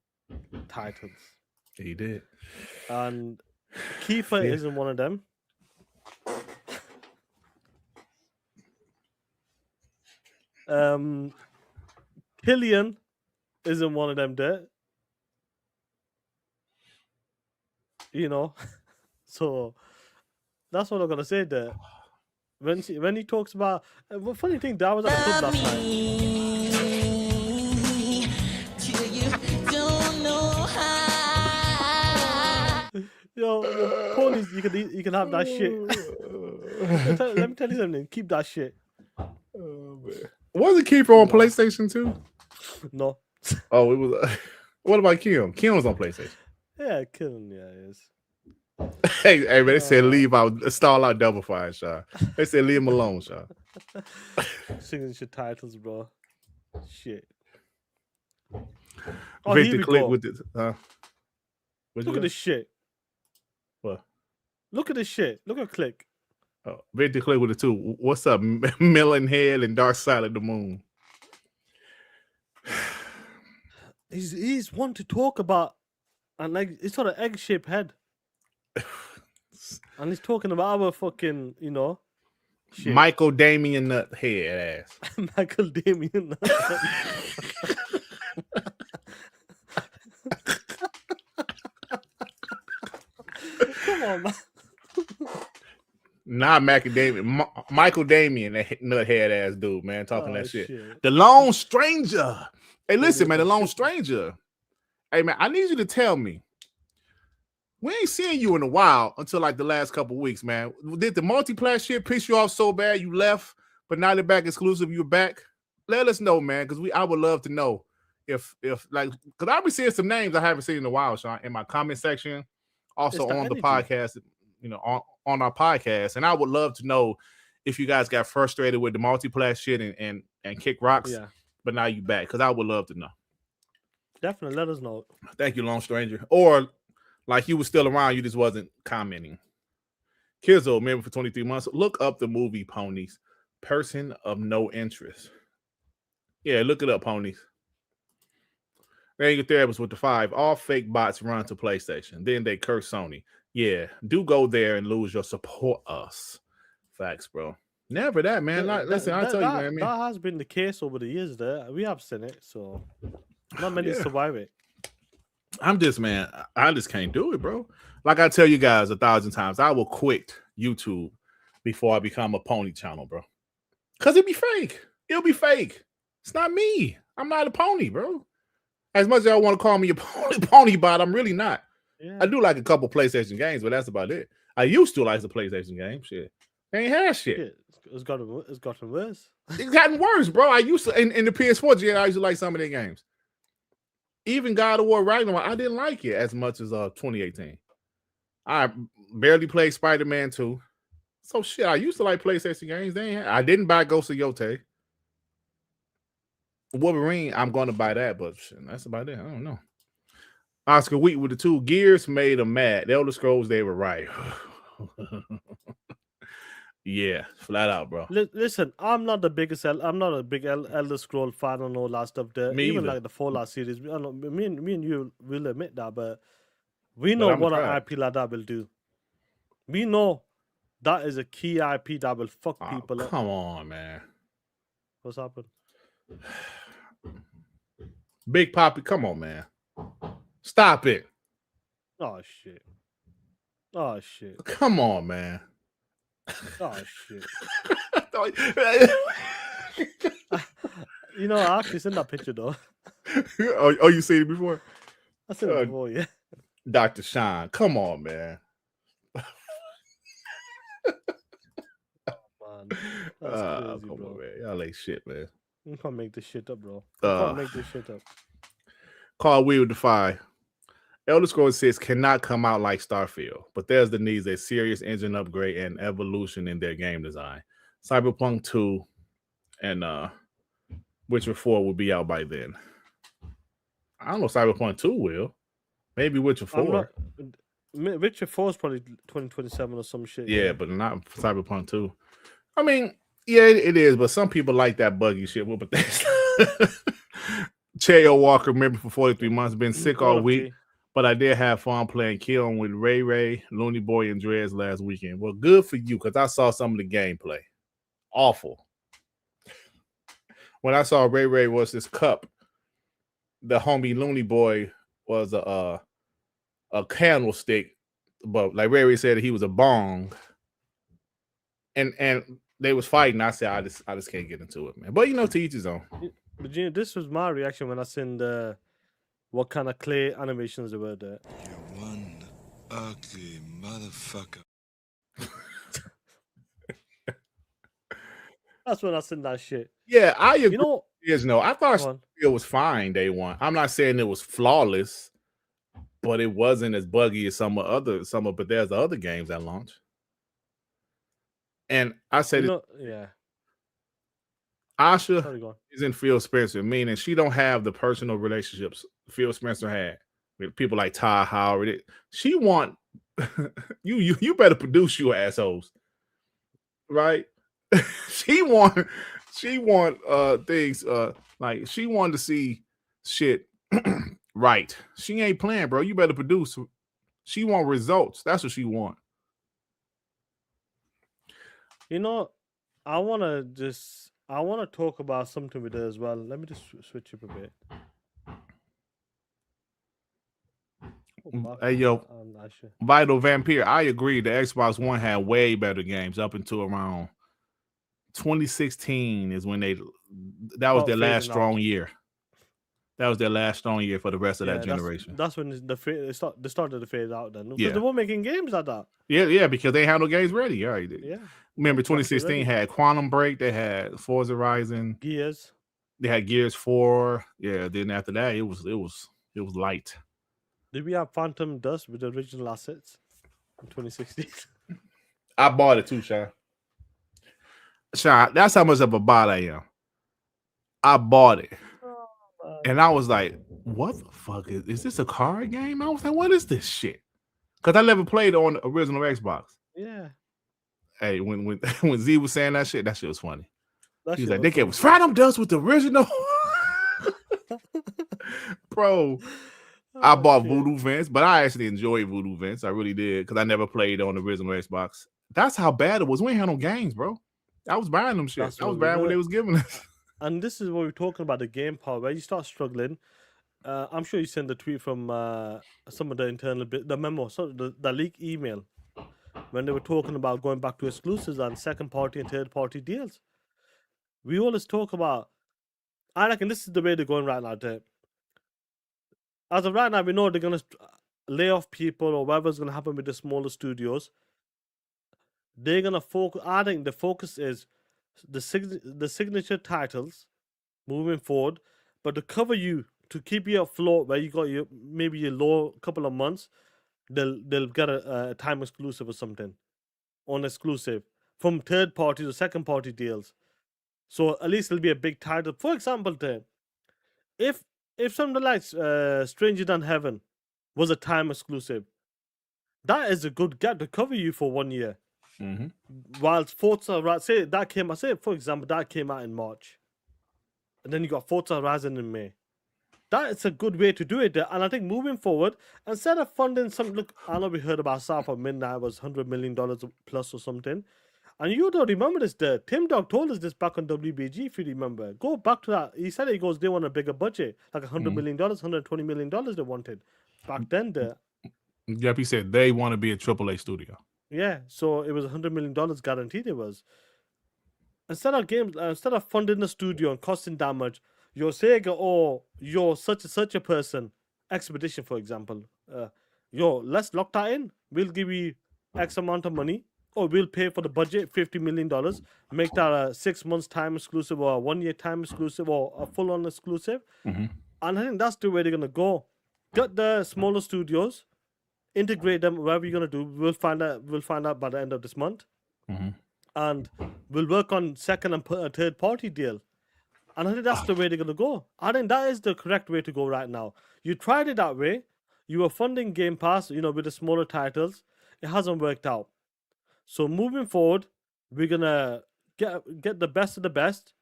titles. He did. And Kiefer isn't one of them. Killian isn't one of them there. You know, so that's what I'm gonna say there. When he talks about, funny thing, that was at the club last night. Yo, ponies, you can have that shit. Let me tell you something. Keep that shit. Oh, man. Wasn't Keeper on PlayStation 2? No. Oh, it was. What about Kim? Kim was on PlayStation. Yeah, Kim. Yeah, it is. Hey, man, they said leave out, stall out Double Fire, Sean. They said leave him alone, Sean. Signature titles, bro. Shit. Victor Click with this. Look at this shit. What? Look at this shit. Look at Click. Victor Clay with a 2. What's up, Melon Head and Dark Side of the Moon? He's one to talk about, and like it's got an egg-shaped head, and he's talking about our fucking, shit. Michael Damian Nut Head ass. Michael Damian. Come on, man. Not Macadamian, Michael Damian, that nuthead ass dude, man, talking that shit. The Lone Stranger. Hey, listen, man, the Lone Stranger. Hey, man, I need you to tell me. We ain't seen you in a while until like the last couple weeks, man. Did the multiplayer shit piss you off so bad you left, but now they're back exclusive, you're back? Let us know, man, because I would love to know if like, because I've been seeing some names I haven't seen in a while, Sean, in my comment section, also on the podcast, on our podcast, and I would love to know if you guys got frustrated with the multiplayer shit and kick rocks, but now you back, because I would love to know. Definitely let us know. Thank you, Lone Stranger. Or like you were still around, you just wasn't commenting. Kizzo, member for 23 months. Look up the movie Ponies. Person of no interest. Yeah, look it up, Ponies. Anger Therapist with the 5. All fake bots run to PlayStation. Then they curse Sony. Yeah, do go there and lose your support us. Facts, bro. Never that, man. Listen, I tell you, man. That has been the case over the years. There, we have seen it, so not many survive it. I'm just, man, I just can't do it, bro. Like I tell you guys 1,000 times, I will quit YouTube before I become a pony channel, bro. Because it'll be fake. It'll be fake. It's not me. I'm not a pony, bro. As much as I want to call me a pony bot, I'm really not. Yeah. I do like a couple PlayStation games, but that's about it. I used to like the PlayStation game. Shit. They ain't had shit. It's gotten worse. It's gotten worse, bro. I used to, in the PS4, I used to like some of their games. Even God of War Ragnarok, I didn't like it as much as 2018. I barely played Spider-Man 2. So shit, I used to like PlayStation games. I didn't buy Ghost of Yote. Wolverine, I'm going to buy that, but shit, that's about it. I don't know. Oscar Wheat with the 2. Gears made them mad. The Elder Scrolls, they were right. Yeah, flat out, bro. Listen, I'm not a big Elder Scroll fan and all that stuff. Even like the Fallout series. Me and you will admit that, but we know what an IP like that will do. We know that is a key IP that will fuck people up. Come on, man. What's happened? Big Poppy, come on, man. Stop it. Oh shit. Come on, man. Oh shit. I actually seen that picture though. Oh, you seen it before? I seen it before, yeah. Dr. Sean, come on, man. Man, that's crazy, come bro. on, man. Y'all ain't shit, man. You can't make this shit up, bro. You can't make this shit up. Call Wheel Defy. Elder Scrolls 6 cannot come out like Starfield, but there's the needs a serious engine upgrade and evolution in their game design. Cyberpunk 2 and Witcher 4 will be out by then. I don't know if Cyberpunk 2 will. Maybe Witcher 4. Witcher 4 is probably 2027 or some shit. Yeah, but not Cyberpunk 2. I mean, yeah, it is, but some people like that buggy shit. But Cheo Walker, member for 43 months, been sick all week. But I did have fun playing Kill with Ray, Looney Boy, and Dreads last weekend. Well, good for you, because I saw some of the gameplay. Awful. When I saw Ray was this cup, the homie Looney Boy was a candlestick, but like Ray said, he was a bong. And they was fighting. I said, I just can't get into it, man. But to each his own. But this was my reaction when I seen what kind of clay animations they were there. You're one ugly motherfucker. That's when I seen that shit. Yeah, I agree. I thought it was fine day one. I'm not saying it was flawless, but it wasn't as buggy as some of Bethesda other games that launched. And I said, Asha isn't Phil Spencer, meaning she don't have the personal relationships Phil Spencer had with people like Ty Howard. She want you better produce, you assholes. right? she want things like she wanted to see shit right. She ain't playing, bro. You better produce. She want results. That's what she want. You know, I wanna talk about something with her as well. Let me just switch up a bit. Hey yo, Vital Vampire. I agree. The Xbox One had way better games up until around 2016 is when that was their last strong year. That was their last strong year for the rest of that generation. That's when they started to fade out then. Because they were making games like that. Yeah, because they had no games ready. All right. Yeah. Remember 2016 had Quantum Break, they had Forza Horizon, Gears. They had Gears 4. Yeah, then after that it was light. Did we have Phantom Dust with the original assets in 2016? I bought it too, Sean. Sean, that's how much of a bot I am. I bought it. And I was like, what the fuck is this a card game? I was like, what is this shit? Because I never played on the original Xbox. Yeah. Hey, when Z was saying that shit was funny. He was like, they gave us Phantom Dust with the original. Bro, I bought Voodoo Vince, but I actually enjoyed Voodoo Vince. I really did, because I never played on the original Xbox. That's how bad it was. We ain't had no games, bro. I was buying them shit. I was buying what they was giving us. And this is what we're talking about, the game part, where you start struggling. I'm sure you sent the tweet from some of the internal the memo, the leak email, when they were talking about going back to exclusives and second party and third party deals. We always talk about, I reckon this is the way they're going right now. As of right now, we know they're going to lay off people or whatever's going to happen with the smaller studios. They're going to focus, I think the focus is the signature titles moving forward, but to cover you, to keep you afloat where you got maybe your low couple of months, they'll get a time exclusive or something on exclusive from third party to second party deals. So at least it'll be a big title. For example, if something like Stranger Than Heaven was a time exclusive, that is a good gap to cover you for 1 year. Mm-hmm. Whilst Forza, for example, that came out in March, and then you got Forza Horizon in May. That is a good way to do it. And I think moving forward, instead of funding some, look, I know we heard about South of Midnight was $100 million plus or something. And you don't remember this, Tim Dog told us this back on WBG, if you remember. Go back to that. He said they want a bigger budget, like $100 million, $120 million they wanted. Back then, Yep, he said they want to be a AAA studio. Yeah, so it was $100 million guaranteed it was. Instead of funding the studio and costing that much, you're Sega or you're such a person, Expedition, for example. Let's lock that in. We'll give you X amount of money, or we'll pay for the budget, $50 million, make that a 6 months time exclusive or a 1 year time exclusive or a full on exclusive. Mm-hmm. And I think that's the way they're gonna go. Get the smaller studios, integrate them, whatever you're gonna do. We'll find out by the end of this month. Mm-hmm. And we'll work on second and third party deal. And I think that's the way they're gonna go. I think that is the correct way to go right now. You tried it that way. You were funding Game Pass, with the smaller titles. It hasn't worked out. So moving forward, we're gonna get the best of the best.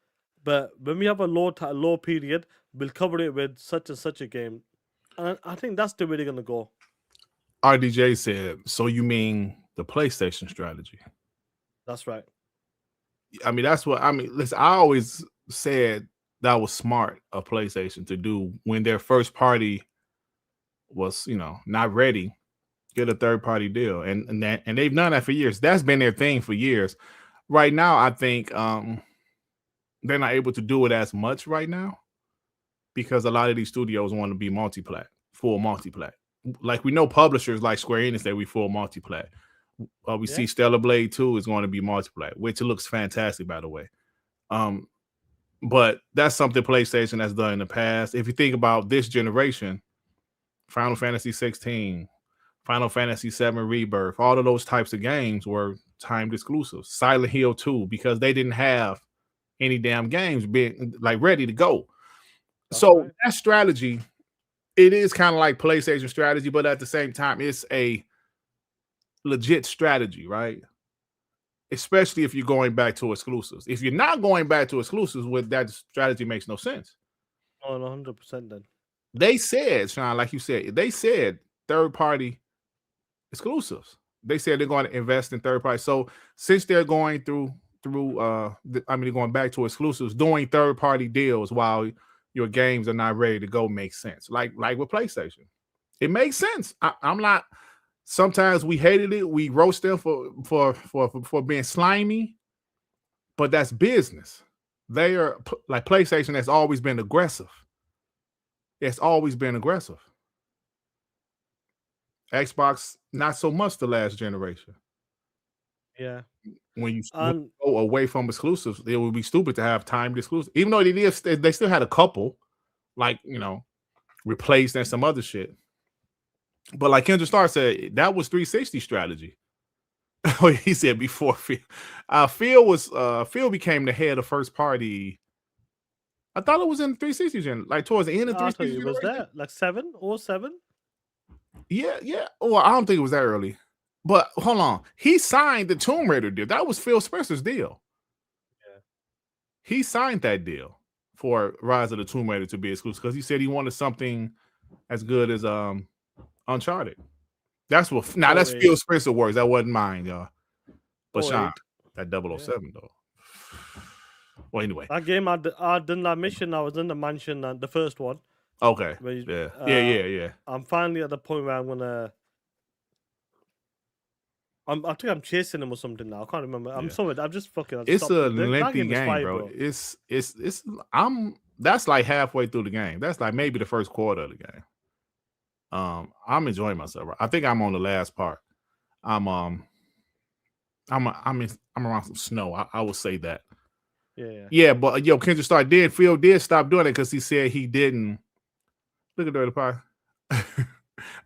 But when we have a low period, we'll cover it with such and such a game. And I think that's the way they're gonna go. RDJ said, so you mean the PlayStation strategy? That's right. I mean, that's what I mean. Listen, I always said that was smart of PlayStation to do when their first party was, not ready. Get a third party deal, and they've done that for years. That's been their thing for years. Right now, I think they're not able to do it as much right now because a lot of these studios want to be full multiplat. Like we know publishers like Square Enix that we full multiplat. We see Stellar Blade 2 is going to be multiplat, which looks fantastic, by the way. But that's something PlayStation has done in the past. If you think about this generation, Final Fantasy 16, Final Fantasy 7 Rebirth, all of those types of games were timed exclusives. Silent Hill 2, because they didn't have any damn games being ready to go. That's so right. That strategy, it is kind of like PlayStation strategy, but at the same time, it's a legit strategy, right? especially if you're going back to exclusives. If you're not going back to exclusives, with that strategy makes no sense. Oh, 100% then. They said, Sean, like you said, they said third-party exclusives. They said they're going to invest in third party. So since they're going through going back to exclusives, doing third-party deals while your games are not ready to go makes sense. Like with PlayStation. It makes sense. I'm not. Sometimes we hated it. We roast them for being slimy, but that's business. They are like PlayStation has always been aggressive. It's always been aggressive. Xbox, not so much the last generation. Yeah. When you go away from exclusives, it would be stupid to have timed exclusive. Even though they still had a couple, like, replaced and some other shit. But like Kendra Starr said, that was 360 strategy. He said before Phil. Phil became the head of first party. I thought it was in 360 gen, like towards the end of 360. Was that like 7 or 7? Yeah. Well, I don't think it was that early. But hold on. He signed the Tomb Raider deal. That was Phil Spencer's deal. Yeah. He signed that deal for Rise of the Tomb Raider to be exclusive because he said he wanted something as good as Uncharted. That's what that's Phil Spencer words. That wasn't mine, y'all. But Sean, that 007 though. Well, anyway. That game I done that mission. I was in the mansion, the first one. Okay. Yeah. I'm finally at the point where I'm gonna. I think I'm chasing him or something now. I can't remember. I'm sorry. I'm just fucking. It's a lengthy game, bro. It's. That's like halfway through the game. That's like maybe the first quarter of the game. I'm enjoying myself. I think I'm on the last part. I'm around some snow. I will say that. Yeah, but Kendra Starr Phil did stop doing it because he said he didn't. Look at Dirty Pie.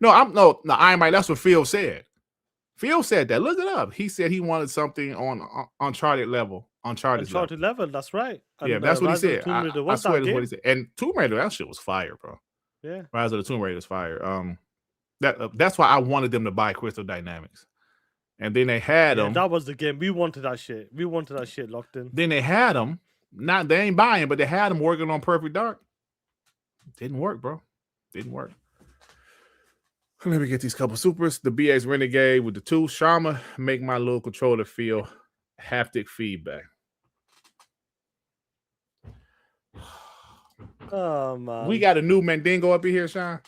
No, I ain't right. That's what Phil said. Phil said that. Look it up. He said he wanted something on Uncharted level. Uncharted level. That's right. And, that's what he said. I swear that's what he said. And Tomb Raider, that shit was fire, bro. Yeah. Rise of the Tomb Raider is fire. That's why I wanted them to buy Crystal Dynamics. And then they had them. That was the game. We wanted that shit. Locked in. Then they had them. They ain't buying, but they had them working on Perfect Dark. Didn't work, bro. Didn't work. Let me get these couple supers. The BX Renegade with the 2. Sharma, make my little controller feel haptic feedback. Oh, man. We got a new Mandingo up in here, Sean.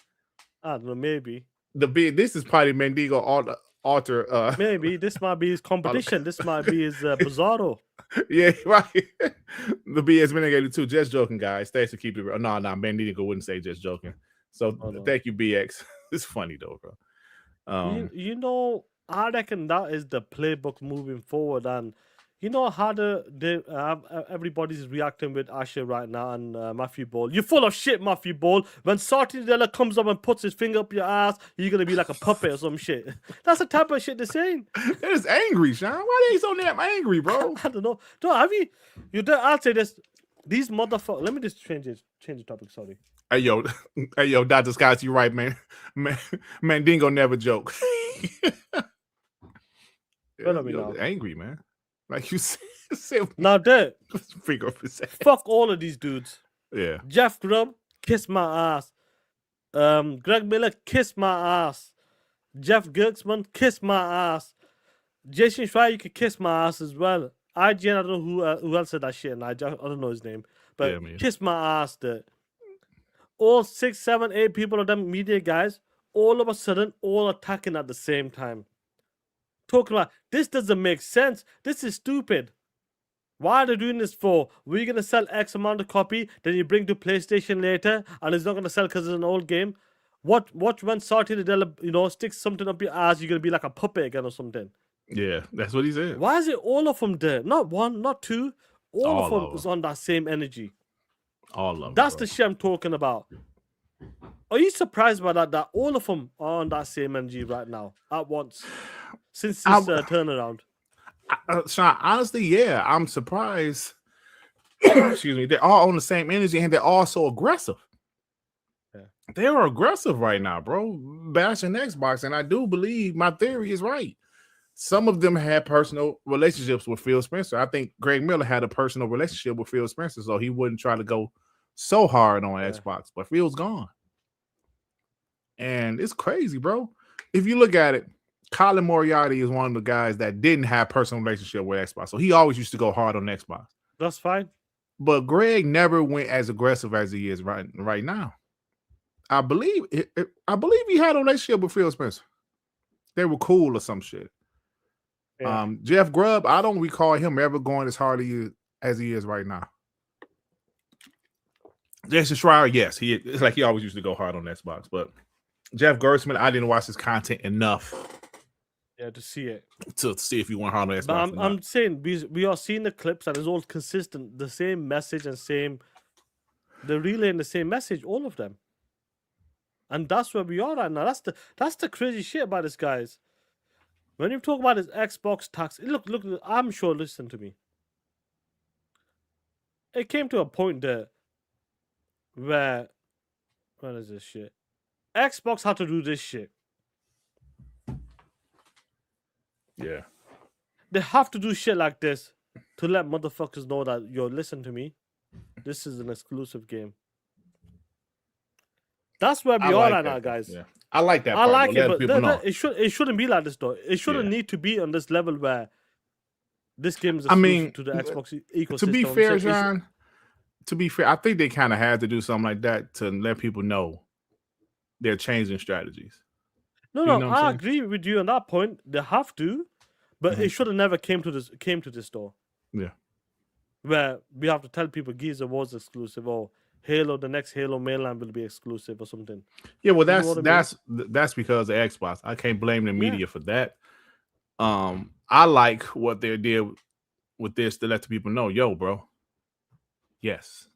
I don't know, maybe. This is probably Mandingo alter. Maybe this might be his competition. This might be his Bizarro. Yeah, right. The BS Renegade 2. Just joking, guys. Thanks to keep it real. No, Mandingo wouldn't say just joking. So thank you, BX. It's funny though, bro. I reckon that is the playbook moving forward, and how everybody's reacting with Asha right now and Matthew Ball. You're full of shit, Matthew Ball. When Sartidella comes up and puts his finger up your ass, you're gonna be like a puppet or some shit. That's the type of shit they're saying. That is angry, Sean. Why they so damn angry, bro? I don't know. Have you? I'll say this. These motherfuckers. Let me just change the topic. Sorry. Hey yo, Dr. Scott, you right, man. Mandingo never joke. Angry, man. Like you said. Now, that figure up his ass. Fuck all of these dudes. Yeah. Jeff Grubb, kiss my ass. Greg Miller, kiss my ass. Jeff Gertzman, kiss my ass. Jason Schreier, you can kiss my ass as well. IGN, I don't know who else said that shit. I don't know his name, but kiss my ass. All 6, 7, 8 people of them media guys, all of a sudden, all attacking at the same time. Talking about, this doesn't make sense. This is stupid. Why are they doing this for? We're going to sell X amount of copy, then you bring to PlayStation later, and it's not going to sell because it's an old game. Watch when Sartidella, sticks something up your ass, you're going to be like a puppet again or something. Yeah, that's what he said. Why is it all of them there? Not one, not two. All of them is on that same energy. All of them. That's the shit I'm talking about. Are you surprised by that all of them are on that same energy right now at once since this turnaround? Sean, honestly, yeah, I'm surprised. Excuse me. They're all on the same energy and they're all so aggressive. Yeah. They are aggressive right now, bro. Bashing Xbox, and I do believe my theory is right. some of them had personal relationships with Phil Spencer. I think Greg Miller had a personal relationship with Phil Spencer, so he wouldn't try to go so hard on Xbox. But Phil's gone. And it's crazy, bro. If you look at it, Colin Moriarty is one of the guys that didn't have personal relationship with Xbox. So he always used to go hard on Xbox. That's fine. But Greg never went as aggressive as he is right now. I believe he had a relationship with Phil Spencer. They were cool or some shit. Yeah. Jeff Grubb, I don't recall him ever going as hard as he is right now. Jason Schreier, yes, it's like he always used to go hard on Xbox. But Jeff Gerstmann, I didn't watch his content enough. Yeah, to see it. To see if he went hard on Xbox. But I'm saying we are seeing the clips and it's all consistent, the same message and they're relaying the same message, all of them. And that's where we are right now. That's the crazy shit about this, guys. When you talk about his Xbox tax, look, I'm sure, listen to me. It came to a point there where, what is this shit? Xbox had to do this shit. Yeah. They have to do shit like this to let motherfuckers know that, yo, listen to me. This is an exclusive game. That's where we are right now, guys. Yeah. I like that. I like it, but it shouldn't be like this, though. It shouldn't need to be on this level where this game is exclusive to the Xbox ecosystem. To be fair, John, I think they kind of had to do something like that to let people know they're changing strategies. No, I agree with you on that point. They have to, but it should have never came to this door. Yeah, where we have to tell people Gears was exclusive, or Halo, the next Halo mainline will be exclusive or something. Yeah, well, that's because of Xbox. I can't blame the media for that. I like what they did with this to let the people know, yo, bro. Yes,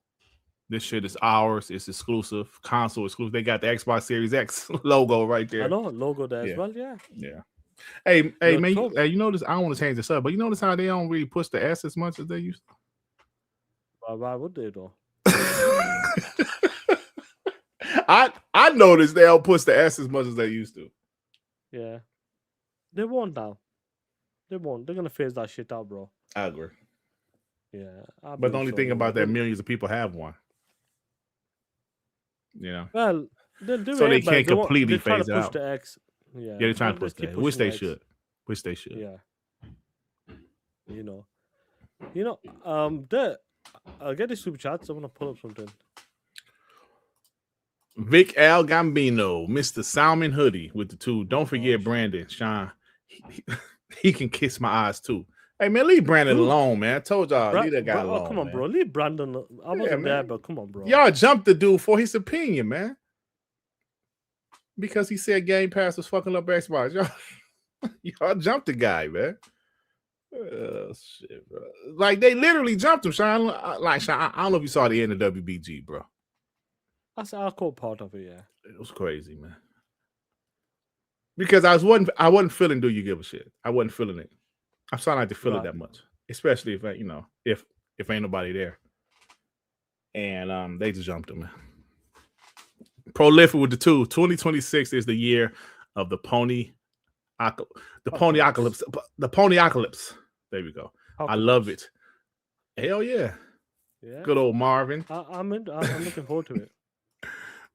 this shit is ours. It's exclusive, console exclusive. They got the Xbox Series X logo right there. I know logo there as well. Yeah. Yeah. Hey, man. You notice? I don't want to change this up, but you notice how they don't really push the S as much as they used to. Why would they though? I noticed they don't push the S as much as they used to. Yeah. They won't now. They won't. They're gonna phase that shit out, bro. I agree. Yeah. But the only thing about that, millions of people have one. You know. Well, they'll do so it, they can't completely phase it out. The X. Yeah, they're trying to push that. Which they should. Yeah. You know. I'll get the super chats. I'm gonna pull up something. Vic Al Gambino, Mr. Salmon Hoodie with the 2. Don't forget Brandon, Sean. He can kiss my eyes too. Hey man, leave Brandon alone, man. I told y'all, leave that guy alone. Come on, bro. Leave Brandon. I wasn't there, but come on, bro. Y'all jumped the dude for his opinion, man. Because he said Game Pass was fucking up Xbox. Y'all jumped the guy, man. Oh, shit, bro. Like, they literally jumped him, Sean. Like, Sean, I don't know if you saw the end of WBG, bro. I caught part of it, yeah. It was crazy, man. Because I wasn't feeling Do You Give a Shit. I wasn't feeling it. I'm starting not to feel it that much. Especially if if ain't nobody there. And they just jumped him, man. Prolific with the 2. 2026 is the year of the pony apocalypse. The pony apocalypse. There we go. I love it. Hell yeah. Yeah. Good old Marvin. I'm looking forward to it.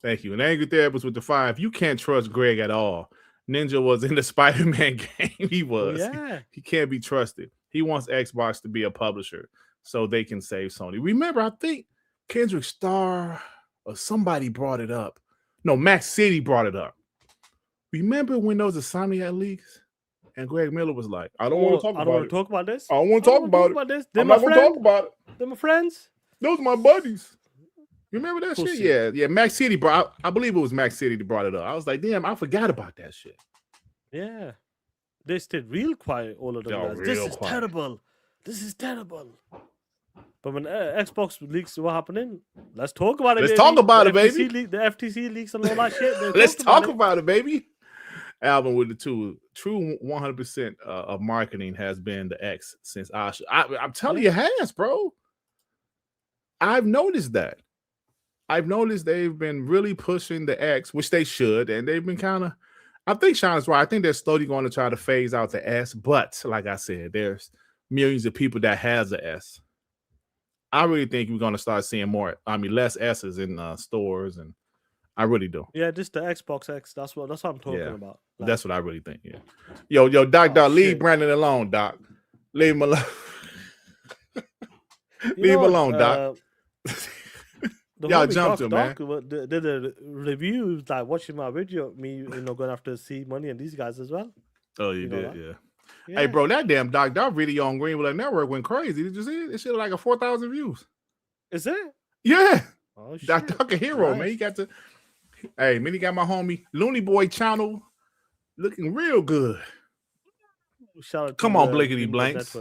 Thank you. And Angry Therapist with the 5. You can't trust Greg at all. Ninja was in the Spider-Man game. He was. Yeah. He can't be trusted. He wants Xbox to be a publisher so they can save Sony. Remember, I think Kendrick Starr or somebody brought it up. No, Max City brought it up. Remember when those Insomniac leaks? And Greg Miller was like, I don't want to talk about it. I don't want to talk about this. I don't want to talk about it. I'm not going to talk about it. They're my friends. Those are my buddies. Remember that shit? Yeah. Max City I believe it was Max City that brought it up. I was like, damn, I forgot about that shit. Yeah. They stayed real quiet, all of them guys. This is terrible. This is terrible. But when Xbox leaks were happening, let's talk about it. Let's talk about it, baby. The FTC leaks and all that shit. Let's talk about it, baby. Alvin with the 2. True 100% of marketing has been the X since Asha. I'm telling you, it has, bro. I've noticed that. I've noticed they've been really pushing the X, which they should, and they've been kind of. I think Sean's right. I think they're slowly going to try to phase out the S, but like I said, there's millions of people that has a S. I really think we're going to start seeing more. I mean, less S's in stores, and I really do. Yeah, just the Xbox X. That's what I'm talking about. Like, that's what I really think. Yeah. Yo, Doc, leave Brandon alone, Doc. Leave him alone. Leave him alone, Doc. Y'all jumped him, man. Did the reviews like watching my video, me, going after C Money and these guys as well. Oh, you did, yeah. Hey, bro, that damn Doc video on Greenville Network went crazy. Did you see it? It shit like 4,000 views. Is it? Yeah. Oh shit. Doc a hero, man. He got to. Hey, man, he got my homie Looney Boy channel looking real good. Shout out Come on, Blickety Blanks.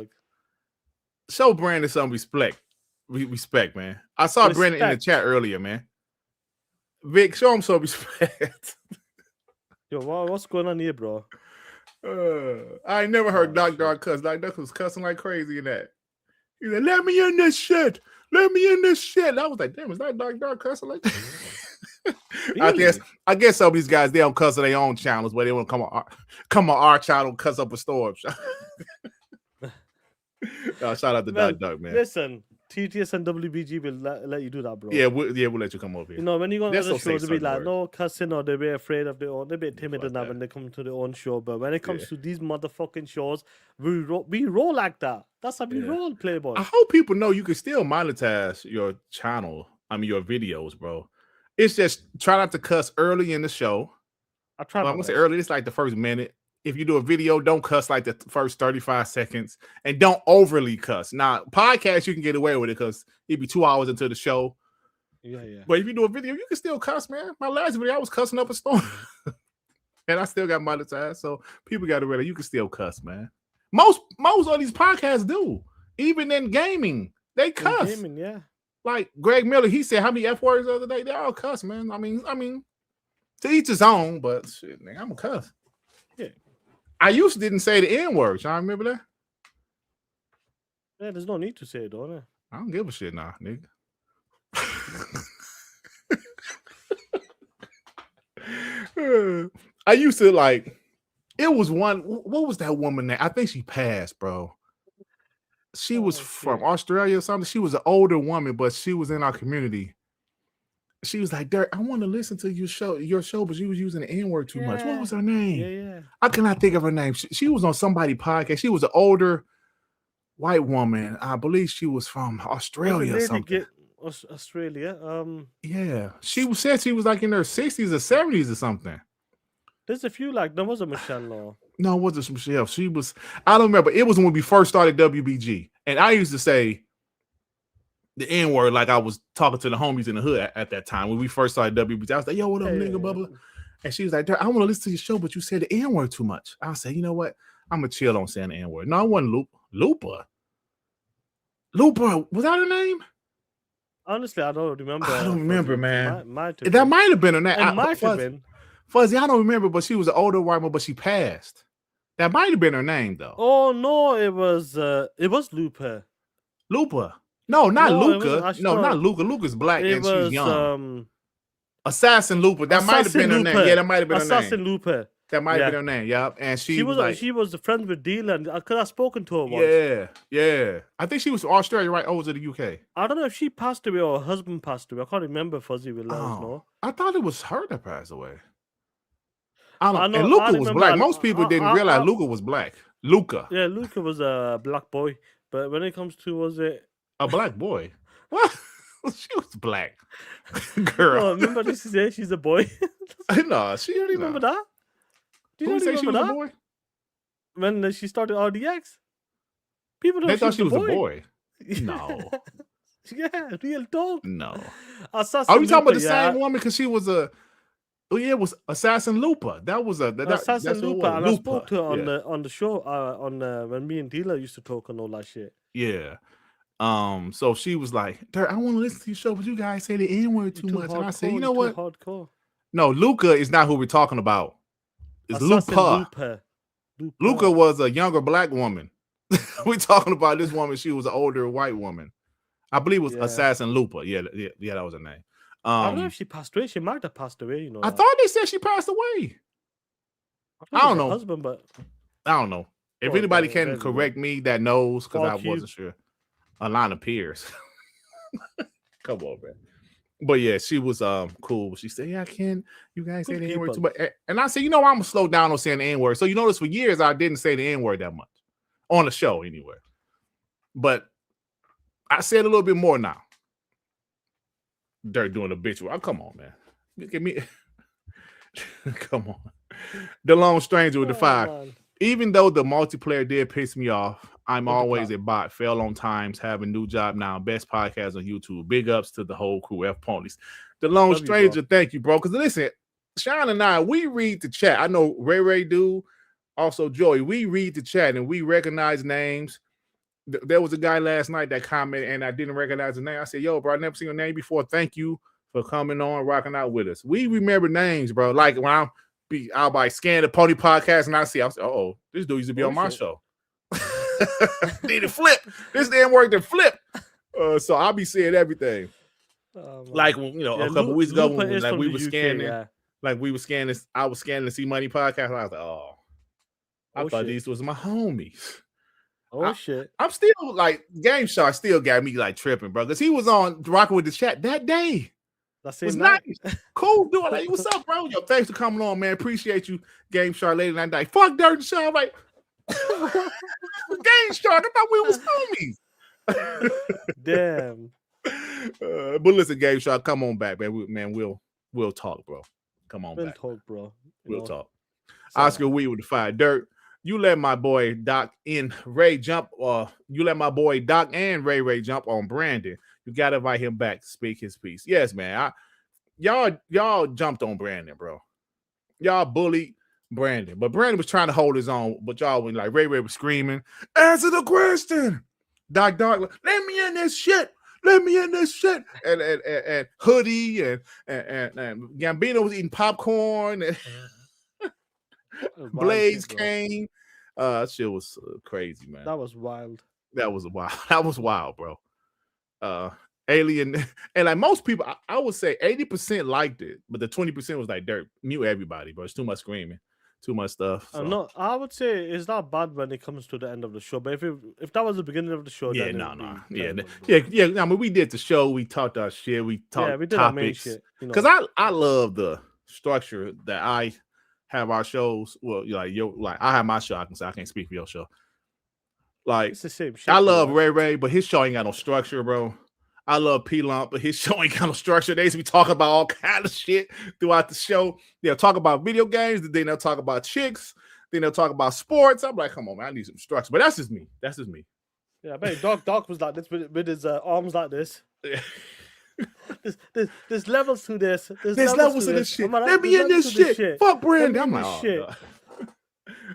Show Brandon some respect. Respect, man. I saw Brandon in the chat earlier, man. Vic, show him some respect. Yo, what's going on here, bro? I ain't never heard Doc cuss. Doc was cussing like crazy in that. He said, "Let me in this shit. Let me in this shit." I was like, "Damn, is that Doc cussing like that?" Really? I guess some of these guys, they don't cuss on their own channels, but they want to come on our channel and cuss up a storm. Shout out to Doc, man. Listen, TTS and WBG will let you do that, bro. Yeah, we'll let you come over here. When you go on other shows, they'll be like, no cussing, or they'll be afraid of their own. They're a bit timid and that when they come to their own show. But when it comes to these motherfucking shows, we roll like that. That's how we roll, Playboy. I hope people know you can still monetize your channel. I mean, your videos, bro. It's just try not to cuss early in the show. I'm going to say early. It's like the first minute. If you do a video, don't cuss like the first 35 seconds and don't overly cuss. Now, podcast, you can get away with it because it'd be 2 hours into the show. Yeah. But if you do a video, you can still cuss, man. My last video, I was cussing up a storm. And I still got monetized. So people got to realize you can still cuss, man. Most of these podcasts do. Even in gaming, they cuss. In gaming, yeah. Like Greg Miller, he said how many F words the other day? They all cuss, man. I mean, to each his own, but shit, man, I'm a cuss. Yeah. I used to didn't say the N word. Y'all remember that? Yeah, there's no need to say it, don't there? I don't give a shit now, nigga. I used to like. It was one. What was that woman name? I think she passed, bro. She was from Australia or something. She was an older woman, but she was in our community. She was like, Derek, I want to listen to your show, but she was using the N-word too much. What was her name? Yeah. I cannot think of her name. She was on somebody's podcast. She was an older white woman. I believe she was from Australia or something. Australia. Yeah. She said she was like in her 60s or 70s or something. There's a few like there was a Michelle Law. No, it wasn't Michelle. She was, I don't remember. It was when we first started WBG. And I used to say the N-word like I was talking to the homies in the hood at that time when we first started WBG. I was like, yo, what up, nigga, blah, blah. And she was like, I want to listen to your show, but you said the N-word too much. I said, you know what? I'm going to chill on saying the N-word. No, I wasn't Lupa. Lupa, was that her name? Honestly, I don't remember. I don't remember, man. That might have been her name. It might have been. Fuzzy, I don't remember, but she was an older white woman, but she passed. That might have been her name, though. Oh no, it was Lupa. Lupa. No, not Luca. No, not Luca. Luca's black and she's young. Assassin Lupa. That might have been her name. Yeah, that might have been her name. Assassin Lupa. That might have been her name. Yep. And she was friends with Dylan because I've spoken to her once. Yeah. I think she was from Australia, right? Over to the UK. I don't know if she passed away or her husband passed away. I can't remember. Fuzzy will let us know. I thought it was her that passed away. And Luca was black. Most people didn't realize Luca was black. Luca. Yeah, Luca was a black boy. But when it comes to, was it a black boy? What? She was black. Girl. Oh, remember this is it? She's a boy. No, you don't remember that? Do you not remember that? A boy? When she started RDX? People don't. They thought she was a boy. No. Yeah, real talk. No. Are we talking about the same woman? Because she was a. Oh yeah, it was Assassin Lupa. That was Assassin Lupa. And I spoke to her on the show when me and Dila used to talk and all that shit. Yeah. So she was like, I want to listen to your show, but you guys say the N-word too much. And I said, you know what? Hardcore. No, Luca is not who we're talking about. It's Lupa. Luca was a younger black woman. We're talking about this woman. She was an older white woman. I believe it was Assassin Lupa. Yeah, that was her name. I don't know if she passed away. She might have passed away, I thought they said she passed away. I don't know. Husband, but I don't know. If anybody can correct me that knows, because I wasn't sure. Alana Pierce. Come on, man. But yeah, she was cool. She said, "Yeah, I can. You guys say the N-word too much." And I said, "You know, I'm gonna slow down on saying the N-word." So you notice for years I didn't say the N-word that much on the show anyway. But I said a little bit more now. Dirt doing a bitch. Oh, come on, man. Look at me. Come on. The Lone Stranger with the 5. Man. Even though the multiplayer did piss me off, I'm always a bot. Fail on times. Have a new job now. Best podcast on YouTube. Big ups to the whole crew. F Ponies. The Lone Stranger, thank you, bro. Because listen, Sean and I, we read the chat. I know Ray do. Also, Joey, we read the chat and we recognize names. There was a guy last night that commented and I didn't recognize the name. I said, yo, bro, I never seen your name before. Thank you for coming on, rocking out with us. We remember names, bro. Like when I'll by scan the Pony podcast and I say, oh, this dude used to be on my show. Did it flip? This didn't work to flip. So I'll be seeing everything. Like when, a couple weeks ago when like we were scanning, like we were scanning, I was scanning the See Money podcast. And I was like, I thought these was my homies. Shit. I'm still like Game Shark still got me like tripping, bro. Because he was on rocking with the chat that day. That's was nice. Cool dude. Like, what's up, bro? Yo, thanks for coming on, man. Appreciate you, Game Shark lady that night. Fuck Dirt and Sean. Like Game Shark. I thought we was homies. Damn. But listen, Game Shark, come on back, man. We'll talk, bro. Come on back. Talk, bro. We'll talk. Oscar Wee with the 5. Dirt. You let my boy Doc and Ray jump, you let my boy Doc and Ray jump on Brandon. You gotta invite him back to speak his piece. Yes, man. Y'all jumped on Brandon, bro. Y'all bullied Brandon, but Brandon was trying to hold his own. But y'all were like Ray was screaming, "Answer the question, Doc. Let me in this shit. Let me in this shit." And Hoodie and Gambino was eating popcorn. And Blaze came. Shit was crazy, man. That was wild. That was wild, bro. Alien and like most people, I would say 80% liked it, but the 20% was like dirt. Mute everybody, bro. It's too much screaming, too much stuff. So. No, I would say it's not bad when it comes to the end of the show. But if that was the beginning of the show, yeah, then yeah. I mean, we did the show. We talked our shit. We talked we did topics. Our main shit. Because I love the structure that I have our shows. Well, like I have my show. I can say I can't speak for your show. Like it's the same shit. I love Ray, but his show ain't got no structure, bro. I love P-Lump, but his show ain't got no structure. They used to be talking about all kind of shit throughout the show. They'll talk about video games, then they'll talk about chicks, then they'll talk about sports. I'm like, come on, man, I need some structure. But that's just me. Yeah, I bet Doc was like this with his arms like this. Yeah. There's levels to this. There's levels to this shit. Let me in this shit. Fuck Brandon. I'm like, shit.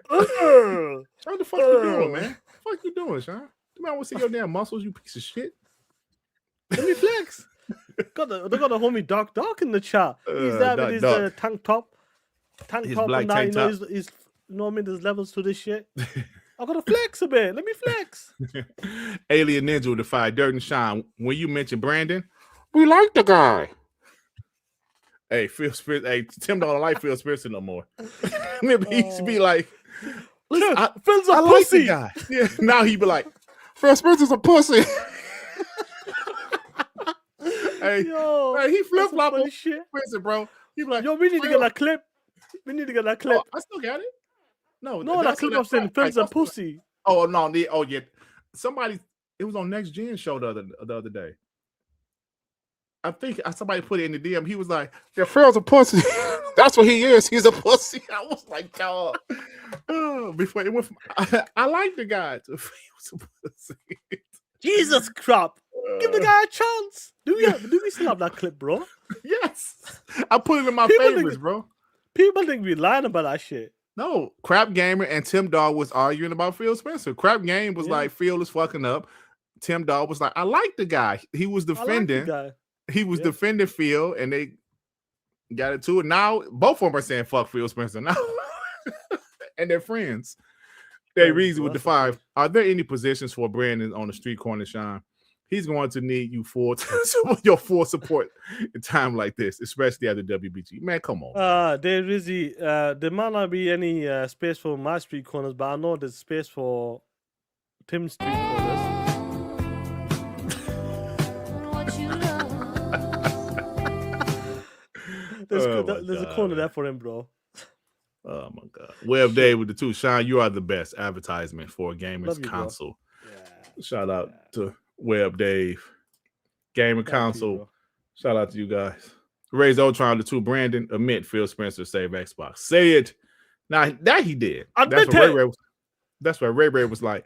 What the fuck you doing, man? What the fuck you doing, Sean? You might want to see your damn muscles, you piece of shit. Let me flex. They got a homie Doc in the chat. He's there with his tank top. His black and tank top. He's you know what I mean? There's levels to this shit. I gotta flex a bit. Let me flex. Alien Ninja with the 5. Dirt and Shine. When you mentioned Brandon, we like the guy. Hey, Phil Spears. Hey, Tim don't like Phil Spears no more. Remember, he used to be like, listen, Phil's a I pussy. Like the guy. Yeah. Now he be like, Phil Spears is a pussy. Hey, he flip flop on shit, bro. He be like, yo, we need to get that clip. Oh, I still got it. No, that clip of saying Phil's a pussy. Oh no, yeah. Somebody, it was on Next Gen show the other day. I think somebody put it in the DM. He was like, "Yeah, Phil's a pussy." That's what he is. He's a pussy. I was like, "Dog." Before it went from, I like the guy to he was a pussy. Jesus crap! Give the guy a chance. Do we still have that clip, bro? Yes, I put it in my favorites, bro. People think we lying about that shit. No, Crap Gamer and Tim Dog was arguing about Phil Spencer. Crap Game was like, Phil is fucking up. Tim Dog was like, I like the guy. He was defending. He was defending Phil, and they got it to it. Now both of them are saying fuck Phil Spencer now, and they're friends. They reason with the 5. Are there any positions for Brandon on the street corner, Sean? He's going to need you your full support in time like this, especially at the WBG. Man, come on. There might not be any space for my street corners, but I know there's space for Tim's street corners. There's a corner there for him, bro. Oh my God. Web Dave with the 2. Sean, you are the best advertisement for a gamer's console. Yeah. Shout out to Web Dave. Gamer console. Shout out to you guys. Raise Ultron the 2. Brandon, admit Phil Spencer saved Xbox. Say it. Now that he did. That's where Ray was like,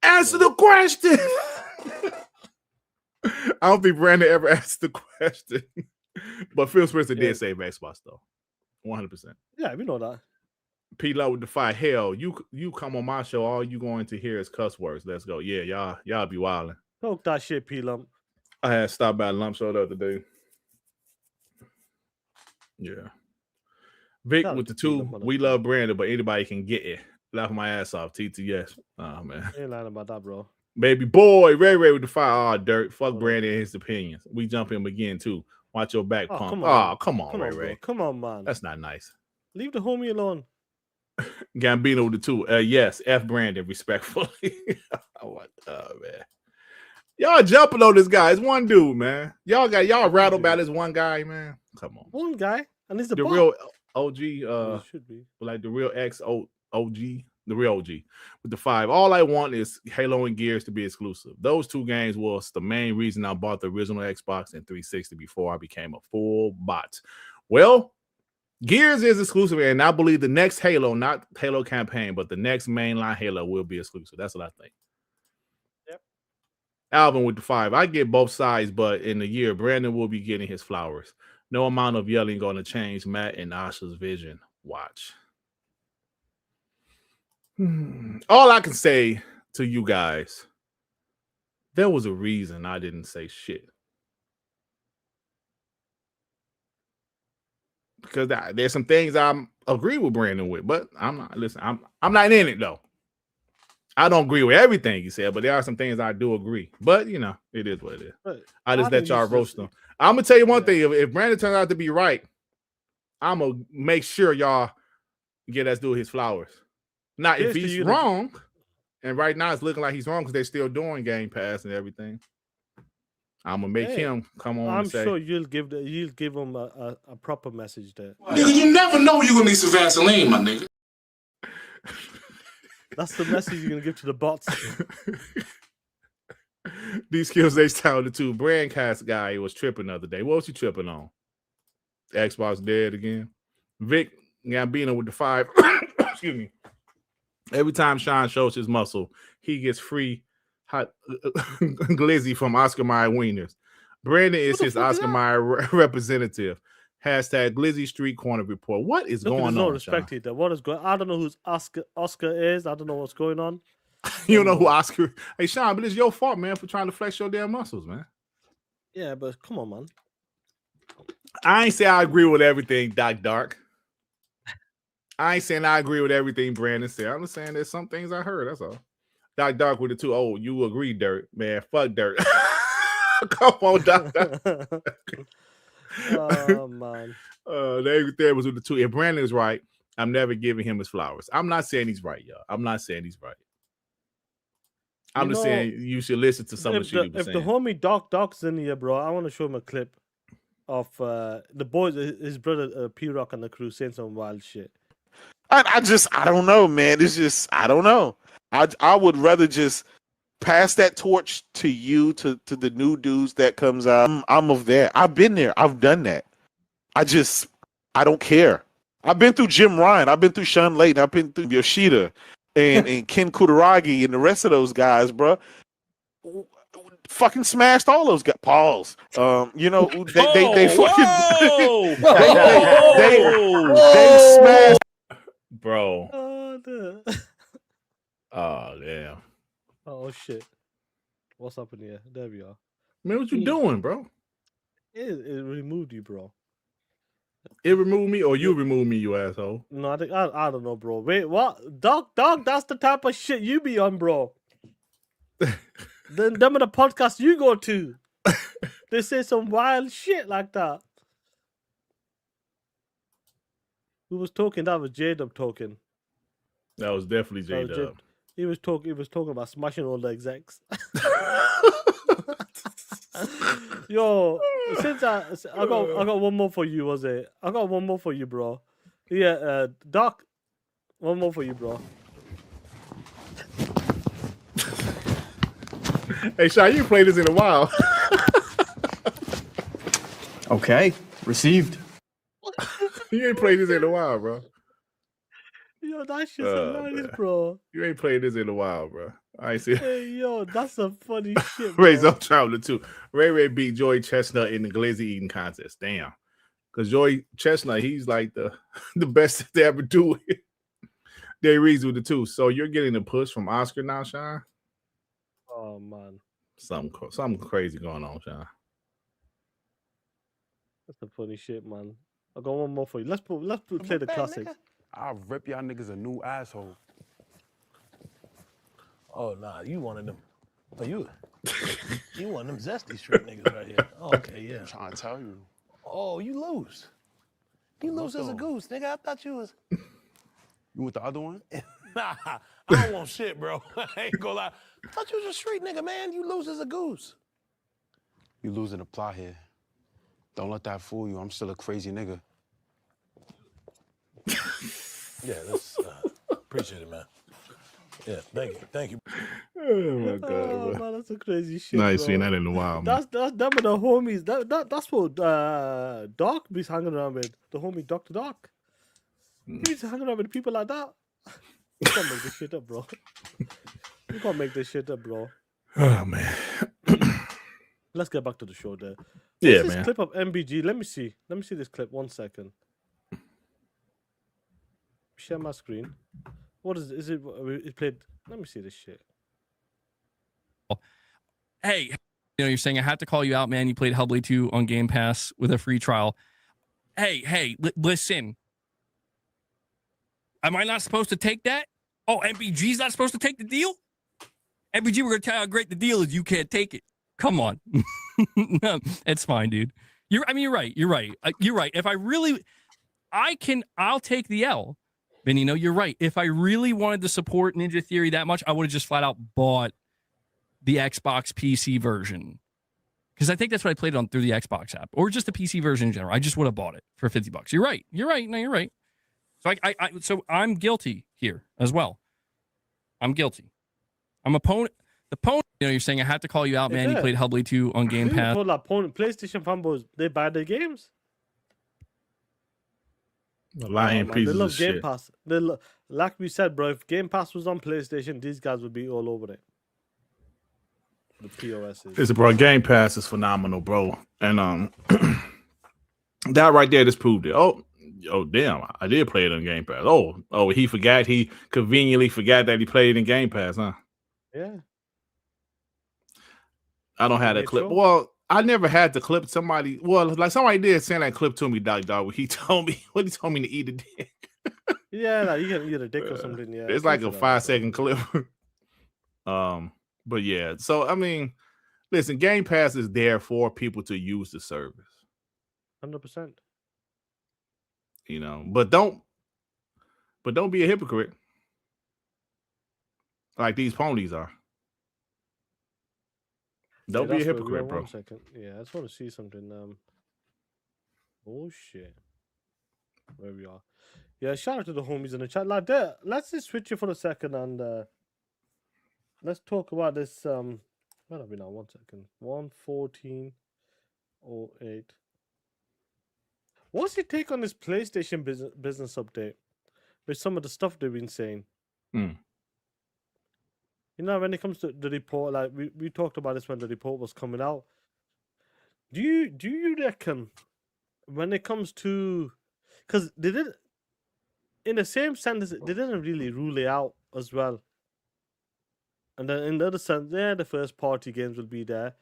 answer the question. I don't think Brandon ever asked the question. But Phil Spencer did save Xbox though. 100%. Yeah, we know that. P Love with the fire. Hell, you come on my show, all you going to hear is cuss words. Let's go. Yeah, y'all be wilding. Talk that shit, P Lump. I had stopped by Lump Show the other day. Yeah. Vic with the 2. We love Brandon, but anybody can get it. Laugh my ass off. TTS. Oh man. Ain't lying about that, bro. Baby boy, Ray with the fire. Oh, dirt. Fuck Brandon and his opinions. We jump him again too. Watch your back, punk. Come on, Ray. Come on, man. That's not nice. Leave the homie alone. Gambino with the 2. Yes, F Brandon, respectfully. Oh, man. Y'all jumping on this guy. It's one dude, man. Y'all rattled about this one guy, man. Come on. One guy. And he's the real OG, should be. Like the real OG, the real OG with the 5. All I want is Halo and Gears to be exclusive. Those 2 games was the main reason I bought the original Xbox and 360 before I became a full bot. Well, Gears is exclusive, and I believe the next Halo, not Halo campaign, but the next mainline Halo will be exclusive. That's what I think. Yep. Alvin with the 5. I get both sides, but in a year, Brandon will be getting his flowers. No amount of yelling going to change Matt and Asha's vision. Watch. All I can say to you guys, there was a reason I didn't say shit. Because there's some things I agree with Brandon with, but I'm not in it though. I don't agree with everything he said, but there are some things I do agree. But you know, it is what it is. But I just let y'all roast them. I'm gonna tell you one thing: if Brandon turns out to be right, I'm gonna make sure y'all get us do his flowers. Now, if he's wrong, and right now it's looking like he's wrong because they're still doing Game Pass and everything, I'm gonna make him come on. I'm sure you'll give him a proper message there. Nigga, you never know you're gonna need some Vaseline, my nigga. That's the message you're gonna give to the bots. These skills they sounded too. Brandcast guy was tripping the other day. What was he tripping on? Xbox dead again. Vic Gambino with the 5. Excuse me. Every time Sean shows his muscle, he gets free hot glizzy from Oscar Mayer Wieners. Brandon is his Oscar Mayer representative. Hashtag Glizzy Street Corner Report. What is going on? No respect here. What is going? I don't know who's Oscar is. I don't know what's going on. You don't know who Oscar? Hey Sean, but it's your fault, man, for trying to flex your damn muscles, man. Yeah, but come on, man. I ain't say I agree with everything, Doc Dark. I ain't saying I agree with everything Brandon said. I'm just saying there's some things I heard. That's all. Doc Dark with the 2. Oh, you agree, Dirt, man? Fuck Dirt. Come on, Doc. Oh man. There was with the 2. If Brandon is right, I'm never giving him his flowers. I'm not saying he's right, y'all. I'm not saying he's right. I'm just saying you should listen to some of the shit he was saying. If the homie Doc's in here, bro, I want to show him a clip of the boys, his brother P-Rock and the crew saying some wild shit. I don't know, man. It's just, I don't know. I would rather just pass that torch to you, to the new dudes that comes out. I'm of that. I've been there. I've done that. I don't care. I've been through Jim Ryan. I've been through Sean Layton. I've been through Yoshida and Ken Kutaragi and the rest of those guys, bro. Fucking smashed all those guys. Pause. You know, they fucking they smashed. Bro. Oh, damn. Oh shit. What's up in here? There we are. Man, what you doing, bro? It removed you, bro. It removed me, or you removed me, you asshole? No, I don't know, bro. Wait, what? Dog, that's the type of shit you be on, bro. Then them are the podcasts you go to. They say some wild shit like that. Who was talking? That was J-Dub talking. That was definitely J-Dub. He was talking about smashing all the execs. Yo, since I got one more for you, was it? I got one more for you, bro. Yeah, Doc, one more for you, bro. Hey, Shy, you played this in a while. Okay, received. You ain't played this in a while, bro. Yo, that shit's hilarious, bro. You ain't played this in a while, bro. I ain't see. Hey, yo, that's some funny shit, bro. Ray's up traveling too. Ray beat Joy Chestnut in the glizzy eating contest. Damn. Because Joy Chestnut, he's like the best they ever do it. They reads with the two. So you're getting a push from Oscar now, Sean? Oh man. Something crazy going on, Sean. That's some funny shit, man. I got one more for you. Let's play the classics. I'll rip y'all niggas a new asshole. Oh nah, you one of them. Oh, you one of them zesty street niggas right here. Oh, okay, yeah. I'm trying to tell you. Oh, you lose. You lose as a goose, nigga. I thought you was. You want the other one? Nah, I don't want shit, bro. I ain't gonna lie. I thought you was a street nigga, man. You lose as a goose. You losing the plot here. Don't let that fool you. I'm still a crazy nigga. Yeah, that's appreciate it, man. Yeah, thank you. Oh my god, Oh bro. man, that's a crazy shit. I ain't bro. seen that in a while, man. That's them and the homies. That's what Doc be hanging around with. The homie Dr. Doc. He's hanging around with people like that. You can't make this shit up, bro. You can't make this shit up, bro. Oh man. Let's get back to the show there. Yeah, What's this man. clip of MBG? Let me see this clip. 1 second. Share my screen. What is it? Is it played? Let me see this shit. Hey, you're saying I have to call you out, man. You played Hellblade 2 on Game Pass with a free trial. Hey, listen. Am I not supposed to take that? Oh, MBG's not supposed to take the deal? MBG, we're going to tell you how great the deal is. You can't take it. Come on. No, it's fine, dude. You're right. You're right. If I really, I'll take the L. Benino, you're right. If I really wanted to support Ninja Theory that much, I would have just flat out bought the Xbox PC version. Because I think that's what I played on through the Xbox app. Or just the PC version in general. I just would have bought it for $50. You're right. No, you're right. So so I'm guilty here as well. I'm guilty. I'm a pony. The pony, you're saying I have to call you out, man. You played Hellblade 2 on Game Pass. PlayStation fanboys, they buy their games. Lying pieces they love of Game shit. Pass. Like we said, bro, if Game Pass was on PlayStation, these guys would be all over it. The POS is. Listen, bro, Game Pass is phenomenal, bro. And that right there just proved it. Oh, damn, I did play it on Game Pass. Oh, he forgot. He conveniently forgot that he played it in Game Pass, huh? Yeah. I don't have that clip. Well, I never had the clip. Somebody did send that clip to me, dog. He told me to eat a dick. Yeah, like you can eat a dick or something. Yeah, It's like a 5-second clip. But yeah. So I mean, listen, Game Pass is there for people to use the service. 100%. You know, but don't be a hypocrite like these ponies are. Don't be a hypocrite, bro. 1 second. Yeah, I just want to see something. Oh shit. Where we are. Yeah, shout out to the homies in the chat. Like that. Let's just switch it for a second and let's talk about this. Where are we now? 1 second. 1:14:08. What's your take on this PlayStation business update with some of the stuff they've been saying? You know, when it comes to the report, like we talked about this when the report was coming out. Do you reckon when it comes to, because they did, in the same sense, they didn't really rule it out as well. And then in the other sense, yeah, the first party games will be there.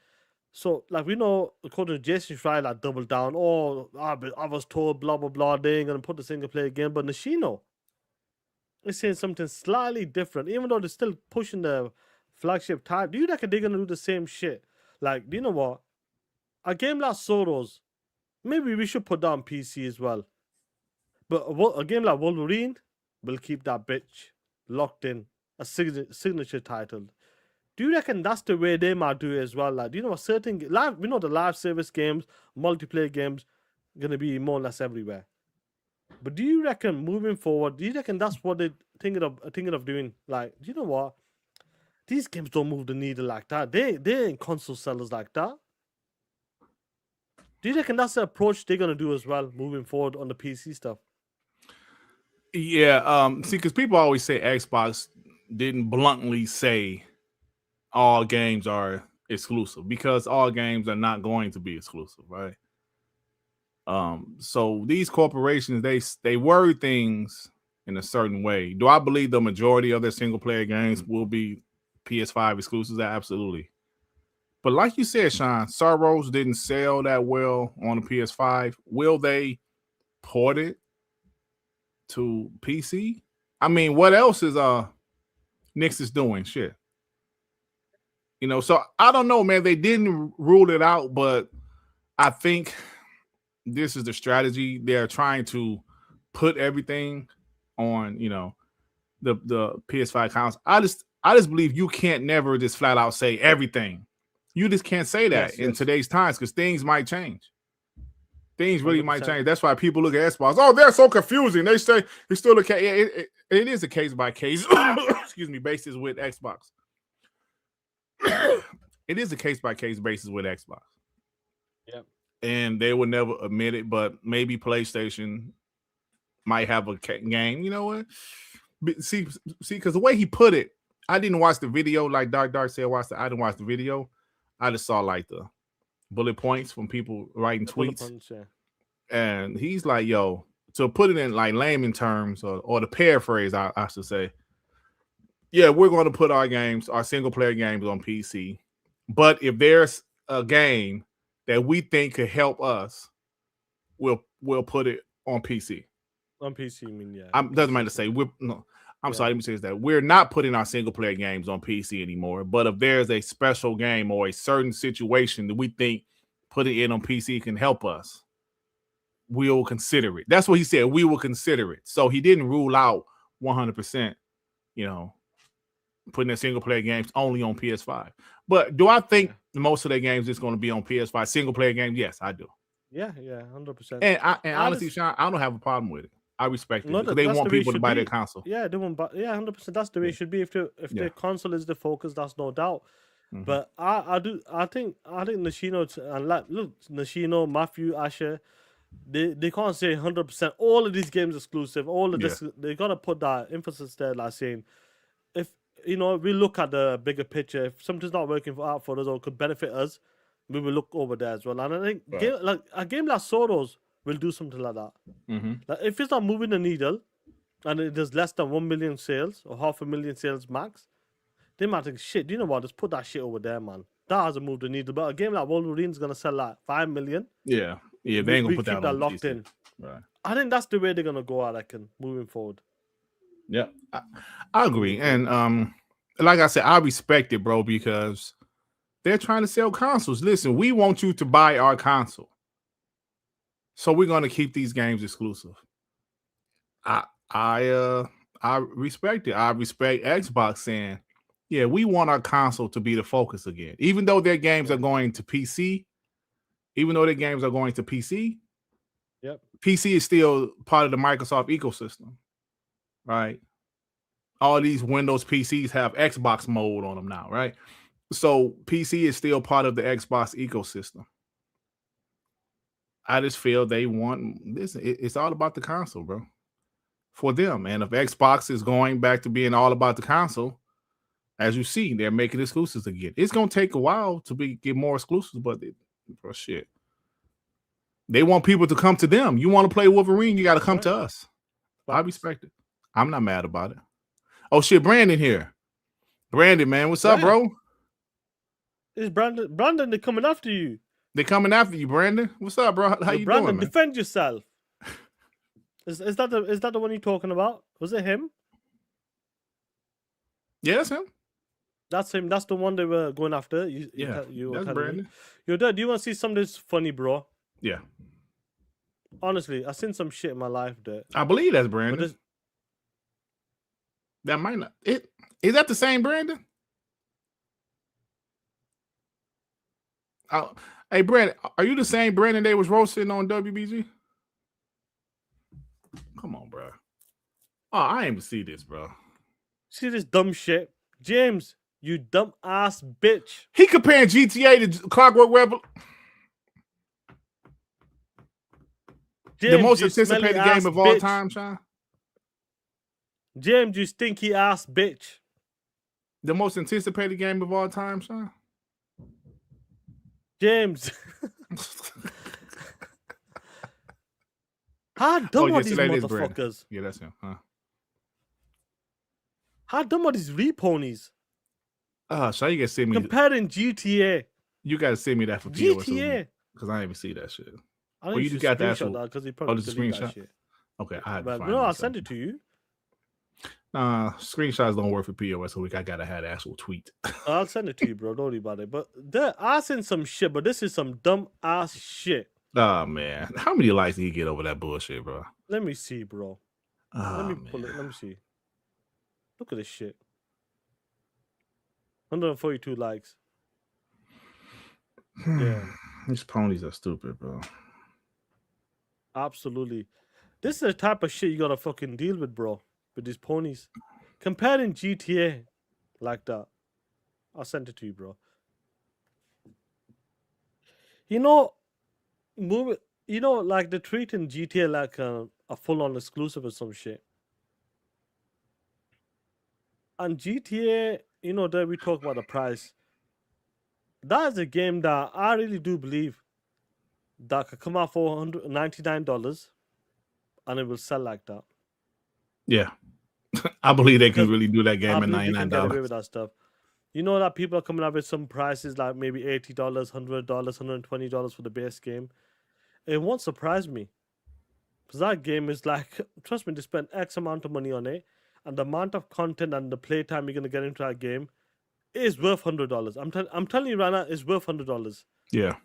So, like, we know, according to Jason Schreier, like, double down. Oh, I was told, blah, blah, blah, they ain't going to put the single-player game. But Nishino is saying something slightly different. Even though they're still pushing the flagship title. Do you reckon they're gonna do the same shit? Like, do you know what? A game like Soros, maybe we should put that on PC as well. But a game like Wolverine will keep that bitch locked in, a signature title. Do you reckon that's the way they might do it as well? Like, do you know, certain live, we know the live service games, multiplayer games, gonna be more or less everywhere. But do you reckon moving forward, do you reckon that's what they're thinking of doing? Like, do you know what? These games don't move the needle like that. They ain't console sellers like that. Do you reckon that's the approach they're gonna do as well, moving forward on the PC stuff? Yeah, see, because people always say Xbox didn't bluntly say all games are exclusive, because all games are not going to be exclusive, right? So these corporations, they word things in a certain way. Do I believe the majority of their single player games will be PS5 exclusives? Absolutely. But like you said, Sean, Soros didn't sell that well on the PS5. Will they port it to PC? I mean, what else is Nix's doing? Shit. You know, so I don't know, man. They didn't rule it out, but I think this is the strategy. They're trying to put everything on, you know, the PS5 console. I just believe you can't never just flat out say everything. You just can't say that in today's times, because things might change. Things really 100%. Might change. That's why people look at Xbox. Oh, they're so confusing. They say it's still a case. It is a case by case. Excuse me, basis with Xbox. It is a case by case basis with Xbox. Yep. And they would never admit it, but maybe PlayStation might have a game. You know what? See, because the way he put it, I didn't watch the video like Dark said. I didn't watch the video. I just saw like the bullet points from people writing tweets. Points, yeah. And he's like, yo, to put it in like layman terms, or the paraphrase, I should say, yeah, we're going to put our games, our single player games on PC. But if there's a game that we think could help us, we'll put it on PC. On PC, I mean, yeah. Doesn't matter to say I'm sorry, let me say that we're not putting our single player games on PC anymore. But if there's a special game or a certain situation that we think putting it on PC can help us, we'll consider it. That's what he said. We will consider it. So he didn't rule out 100%, you know, putting their single player games only on PS5. But do I think most of their games is going to be on PS5 single player games? Yes, I do. Yeah, 100%. And honestly, Sean, I don't have a problem with it. I respect it, because they want people to buy their console. Yeah, they want, 100%. That's the way it should be. If their console is the focus, that's no doubt. Mm-hmm. But I think Nishino and Nishino, Matthew, Asha, they can't say 100% all of these games exclusive. All of this, they gotta put that emphasis there, like saying, if you know, we look at the bigger picture. If something's not working out for us or could benefit us, we will look over there as well. And I think a game like Soros will do something like that. Mm-hmm. Like, if it's not moving the needle and it does less than 1 million sales or 500,000 sales max, they might think, shit, you know what? Just put that shit over there, man. That hasn't moved the needle. But a game like Wolverine's gonna sell like 5 million. Yeah, they ain't gonna put that on locked PC. in. Right. I think that's the way they're gonna go, I reckon, moving forward. Yeah, I agree. And like I said, I respect it, bro, because they're trying to sell consoles. Listen, we want you to buy our console, so we're gonna keep these games exclusive. I respect it. I respect Xbox saying, yeah, we want our console to be the focus again. Even though their games are going to PC, Yep. PC is still part of the Microsoft ecosystem, right? All these Windows PCs have Xbox mode on them now, right? So PC is still part of the Xbox ecosystem. I just feel they want this. It's all about the console, bro, for them. And if Xbox is going back to being all about the console, as you see, they're making exclusives again. It's gonna take a while to get more exclusives, but bro, shit, they want people to come to them. You want to play Wolverine, you got to come to us. I respect it. I'm not mad about it. Oh shit, Brandon here. Brandon, man, what's up, bro? It's Brandon. Brandon, they're coming after you. They're coming after you, Brandon. What's up, bro? How you Brandon, doing, man? defend yourself. Is that the one you're talking about? Was it him? Yeah, that's him. That's him. That's the one they were going after. You that's were telling me. Brandon. Yo, Dad, do you want to see something that's funny, bro? Yeah. Honestly, I've seen some shit in my life that I believe that's Brandon. That might not. Is that the same Brandon? Hey, Brandon, are you the same Brandon they was roasting on WBG? Come on, bro. Oh, I ain't even see this, bro. See this dumb shit, James. You dumb ass bitch. He comparing GTA to Clockwork Revolution. The most anticipated game of all time, Sean. James, you stinky ass bitch. The most anticipated game of all time, Sean. James. How dumb are these motherfuckers? Yeah, that's him, huh? How dumb are these reponies? So you gotta send me comparing GTA. You gotta send me that for GTA because I didn't even see that shit. Well, you just got the actual because he probably the screenshot. Shit. Okay, I'll send it to you. Screenshots don't work for POS, so I gotta have the actual tweet. I'll send it to you, bro. Don't worry about it. But I sent some shit, but this is some dumb ass shit. Oh man, how many likes did he get over that bullshit, bro? Let me see, bro. Let me pull it. Let me see. Look at this shit. 142 likes. Yeah. These ponies are stupid, bro. Absolutely. This is the type of shit you gotta fucking deal with, bro. With these ponies. Comparing GTA like that. I'll send it to you, bro. You know, like they're treating GTA like a full-on exclusive or some shit. And GTA, that we talk about the price. That is a game that I really do believe that could come out for $199 and it will sell like that. Yeah. I believe they can really do that game at $99. They can get away with that stuff. You know that people are coming up with some prices like maybe $80, $100, $120 for the base game. It won't surprise me. Because that game is like, trust me, they spend X amount of money on it. And the amount of content and the playtime you're going to get into that game is worth $100. I'm telling you right now, it's worth $100. Yeah.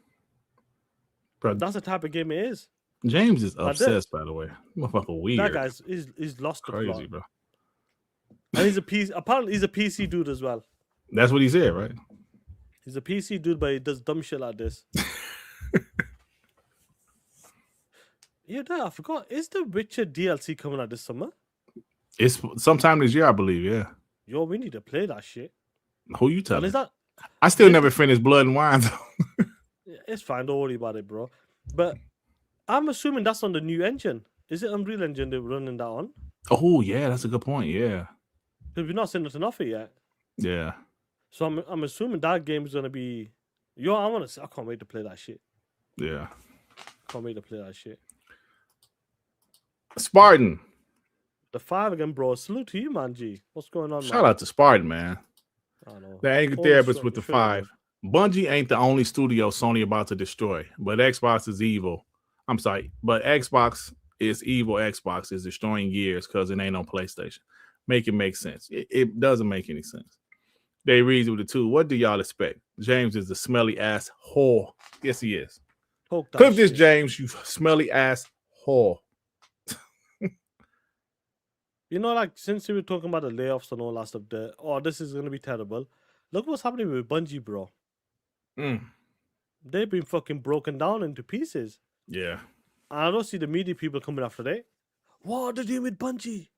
Bro, that's the type of game it is. James is obsessed, by the way. Motherfucker weird. That guy's he's lost the crazy, plot. Bro. And apparently he's a PC dude as well. That's what he said, right? He's a PC dude, but he does dumb shit like this. Yeah, I forgot. Is the Witcher DLC coming out this summer? It's sometime this year, I believe, yeah. Yo, we need to play that shit. Who you telling? Is that... I still never finished Blood and Wine, though. It's fine. Don't worry about it, bro. But I'm assuming that's on the new engine. Is it Unreal Engine they're running that on? Oh, yeah. That's a good point. Yeah. Because we've not seen nothing off it yet. Yeah. So I'm assuming that game is going to be... Yo, I can't wait to play that shit. Yeah. Can't wait to play that shit. Spartan. The 5 again, bro. Salute to you, man, G. What's going on, Shout out to Spartan, man. I know. The angry therapist with the 5. Bungie ain't the only studio Sony about to destroy, but Xbox is evil. I'm sorry, but Xbox is evil. Xbox is destroying years because it ain't on PlayStation. Make it make sense. It doesn't make any sense. They reason with the 2. What do y'all expect? James is a smelly ass whore. Yes, he is. Clip this, James, you smelly ass whore. Like since we were talking about the layoffs and all that stuff, this is gonna be terrible. Look what's happening with Bungie, bro. They've been fucking broken down into pieces. Yeah. And I don't see the media people coming after that. What are they doing with Bungie?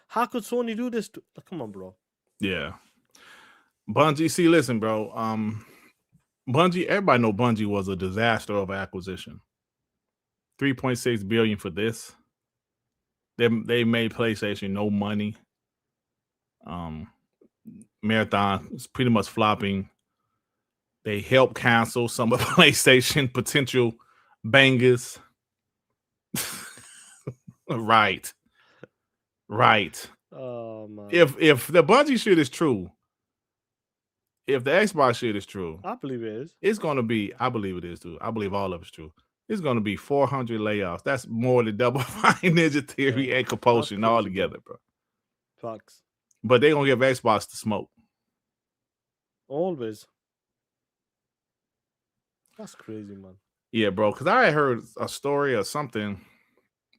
How could Sony do this? Come on, bro. Yeah. Bungie, see, listen, bro. Bungie, everybody know Bungie was a disaster of acquisition. $3.6 billion for this. They made PlayStation no money. Marathon is pretty much flopping. They helped cancel some of PlayStation potential bangers. Right. Oh man. If the Bungie shit is true, if the Xbox shit is true, I believe it is. It's gonna be. I believe it is too. I believe all of it's true. It's gonna be 400 layoffs. That's more than double Ninja Theory and Compulsion all together, bro. Facts. But they're gonna give Xbox the smoke. Always. That's crazy, man. Yeah, bro. Because I had heard a story or something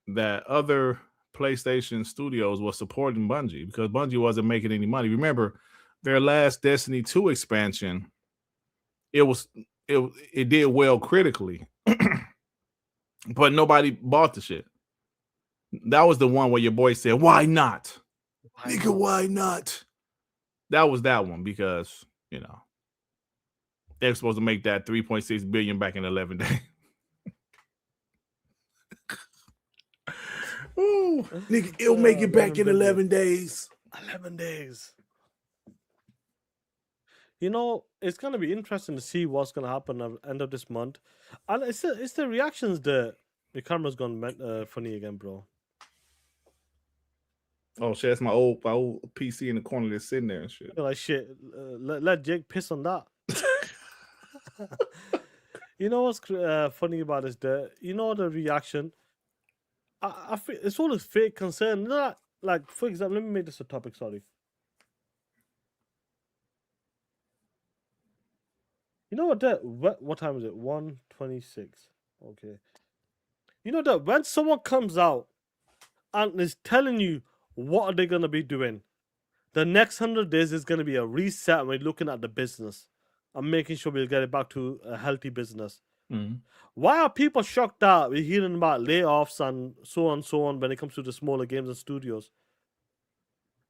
that other PlayStation studios was supporting Bungie because Bungie wasn't making any money. Remember, their last Destiny 2 expansion, it did well critically, but nobody bought the shit. That was the one where your boy said, "Why not, nigga? Why not?" That was that one because they're supposed to make that 3.6 billion back in 11 days. Ooh, nigga, it'll make it back in 11 days. 11 days. It's gonna be interesting to see what's gonna happen at the end of this month, and it's the reactions that the camera's gone funny again, bro. Oh shit, that's my old PC in the corner that's sitting there and shit. Like shit, let Jake piss on that. You know what's funny about this? The reaction. I feel it's all a fake concern. Like for example, let me make this a topic. Sorry. You know what time is it? 1:26. Okay. You know that when someone comes out and is telling you what are they gonna be doing, the next 100 days is gonna be a reset. And we're looking at the business and making sure we'll get it back to a healthy business. Mm-hmm. Why are people shocked that we're hearing about layoffs and so on when it comes to the smaller games and studios?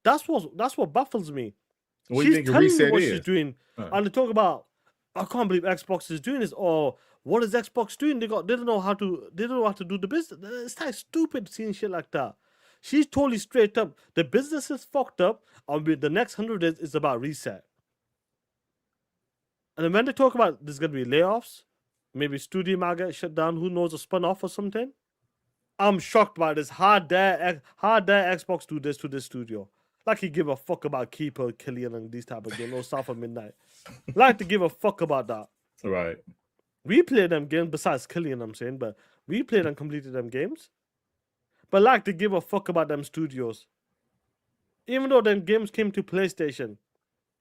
That's what baffles me. What She's do you think a telling me reset what is? she's doing, and they talk about, I can't believe Xbox is doing this, or what is Xbox doing? They don't know how to do the business. It's like stupid seeing shit like that. She's totally straight up. The business is fucked up, and the next 100 days is about reset. And then when they talk about there's gonna be layoffs, maybe studio might get shut down, who knows, a spun off or something. I'm shocked by this. How dare Xbox do this to this studio? Like he give a fuck about Keeper, Killian, and these type of games, or South of Midnight. Like to give a fuck about that. Right. We play them games, besides Killian, I'm saying, but we played and completed them games. But like to give a fuck about them studios. Even though them games came to PlayStation,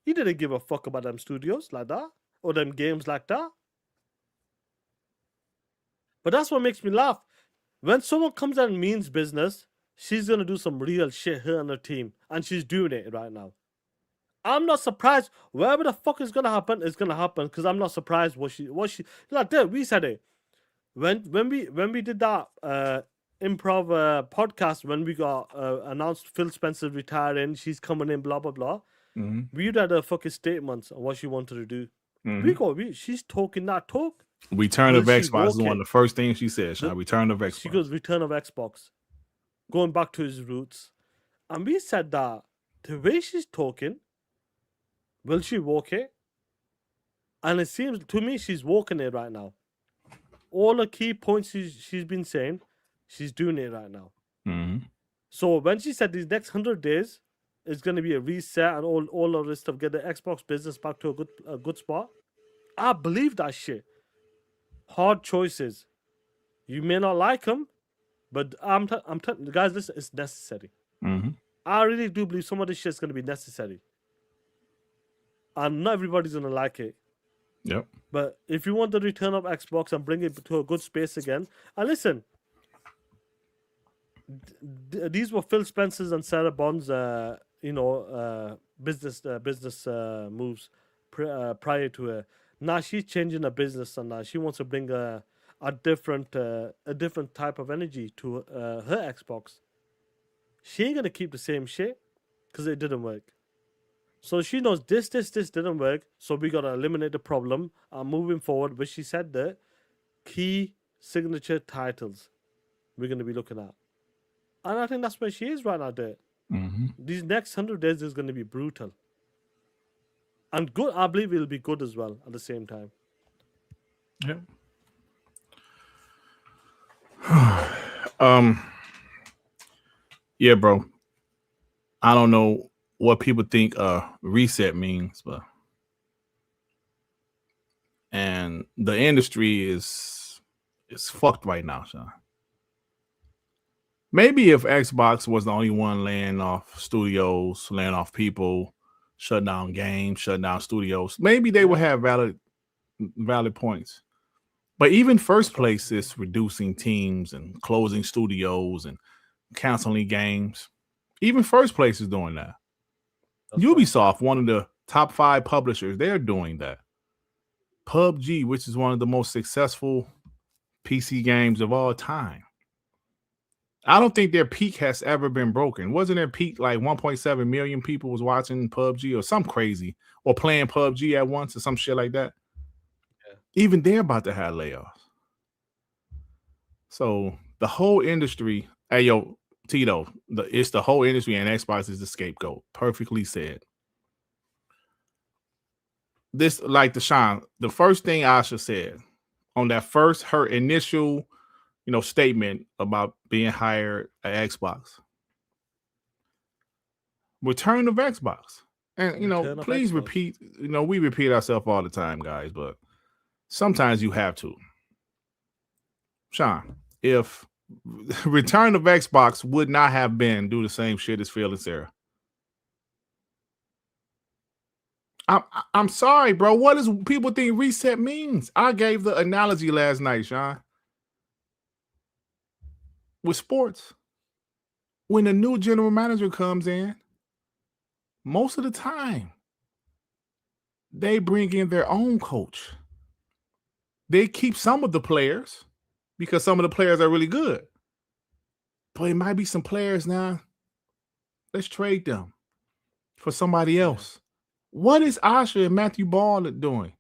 he didn't give a fuck about them studios like that, or them games like that. But that's what makes me laugh. When someone comes and means business, she's gonna do some real shit, her and her team, and she's doing it right now. I'm not surprised. Whatever the fuck is gonna happen is gonna happen, because I'm not surprised what she like. There, we said it when we did that improv podcast, when we got announced Phil Spencer retiring, she's coming in, blah blah blah. Mm-hmm. We read her fucking statements on what she wanted to do. Mm-hmm. She's talking that talk. Return of Xbox is one of the first things she said. Return of Xbox. She goes, return of Xbox, going back to his roots. And we said that the way she's talking, will she walk it? And it seems to me she's walking it right now. All the key points she's been saying, she's doing it right now. Mm-hmm. So when she said these next 100 days is going to be a reset and all of this stuff, get the Xbox business back to a good spot, I believe that shit. Hard choices. You may not like them, but I'm telling you guys, listen, it's necessary. Mm-hmm. I really do believe some of this shit is going to be necessary. And not everybody's going to like it. Yep. But if you want the return of Xbox and bring it to a good space again, and listen, these were Phil Spencer's and Sarah Bond's, business moves prior to her. Now she's changing her business, and now she wants to bring a different type of energy to her Xbox. She ain't gonna keep the same shit because it didn't work. So she knows this didn't work. So we gotta eliminate the problem. Moving forward, which she said the key signature titles we're gonna be looking at, and I think that's where she is right now. There, these next 100 days is gonna be brutal. And good, I believe it'll be good as well at the same time. Yep. Yeah, bro. I don't know what people think reset means, but and the industry is fucked right now, Sean. Maybe if Xbox was the only one laying off studios, laying off people, shut down games, shut down studios. Maybe they will have valid points. But even first place is reducing teams and closing studios and canceling games. Even first place is doing that. Ubisoft, one of the top 5 publishers, they're doing that. PUBG, which is one of the most successful PC games of all time. I don't think their peak has ever been broken. Wasn't their peak like 1.7 million people was watching PUBG or some crazy or playing PUBG at once or some shit like that? Yeah. Even they're about to have layoffs. So the whole industry, hey yo, Tito, it's the whole industry and Xbox is the scapegoat. Perfectly said. This, like Deshaun, the first thing Asha said on that first, her initial, statement about being hired at Xbox. Return of Xbox. And, please repeat, we repeat ourselves all the time, guys, but sometimes you have to. Sean, if Return of Xbox would not have been do the same shit as Phil and Sarah. I'm sorry, bro. What does people think reset means? I gave the analogy last night, Sean. With sports. When a new general manager comes in, most of the time, they bring in their own coach. They keep some of the players because some of the players are really good. But it might be some players now. Let's trade them for somebody else. What is Asha and Matthew Ball doing?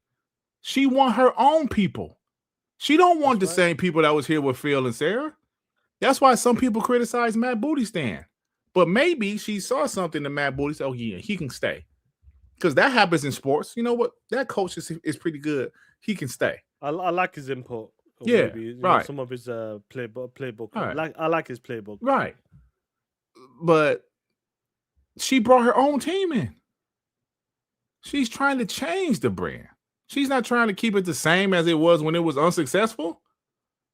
She want her own people. She don't want the same people that was here with Phil and Sarah. That's why some people criticize Matt Bootystan. But maybe she saw something in Matt Booty. Oh, yeah, he can stay. Because that happens in sports. You know what? That coach is pretty good. He can stay. I like his input. Yeah, maybe, right. Some of his playbook. Right. I like his playbook. Right. But she brought her own team in. She's trying to change the brand. She's not trying to keep it the same as it was when it was unsuccessful.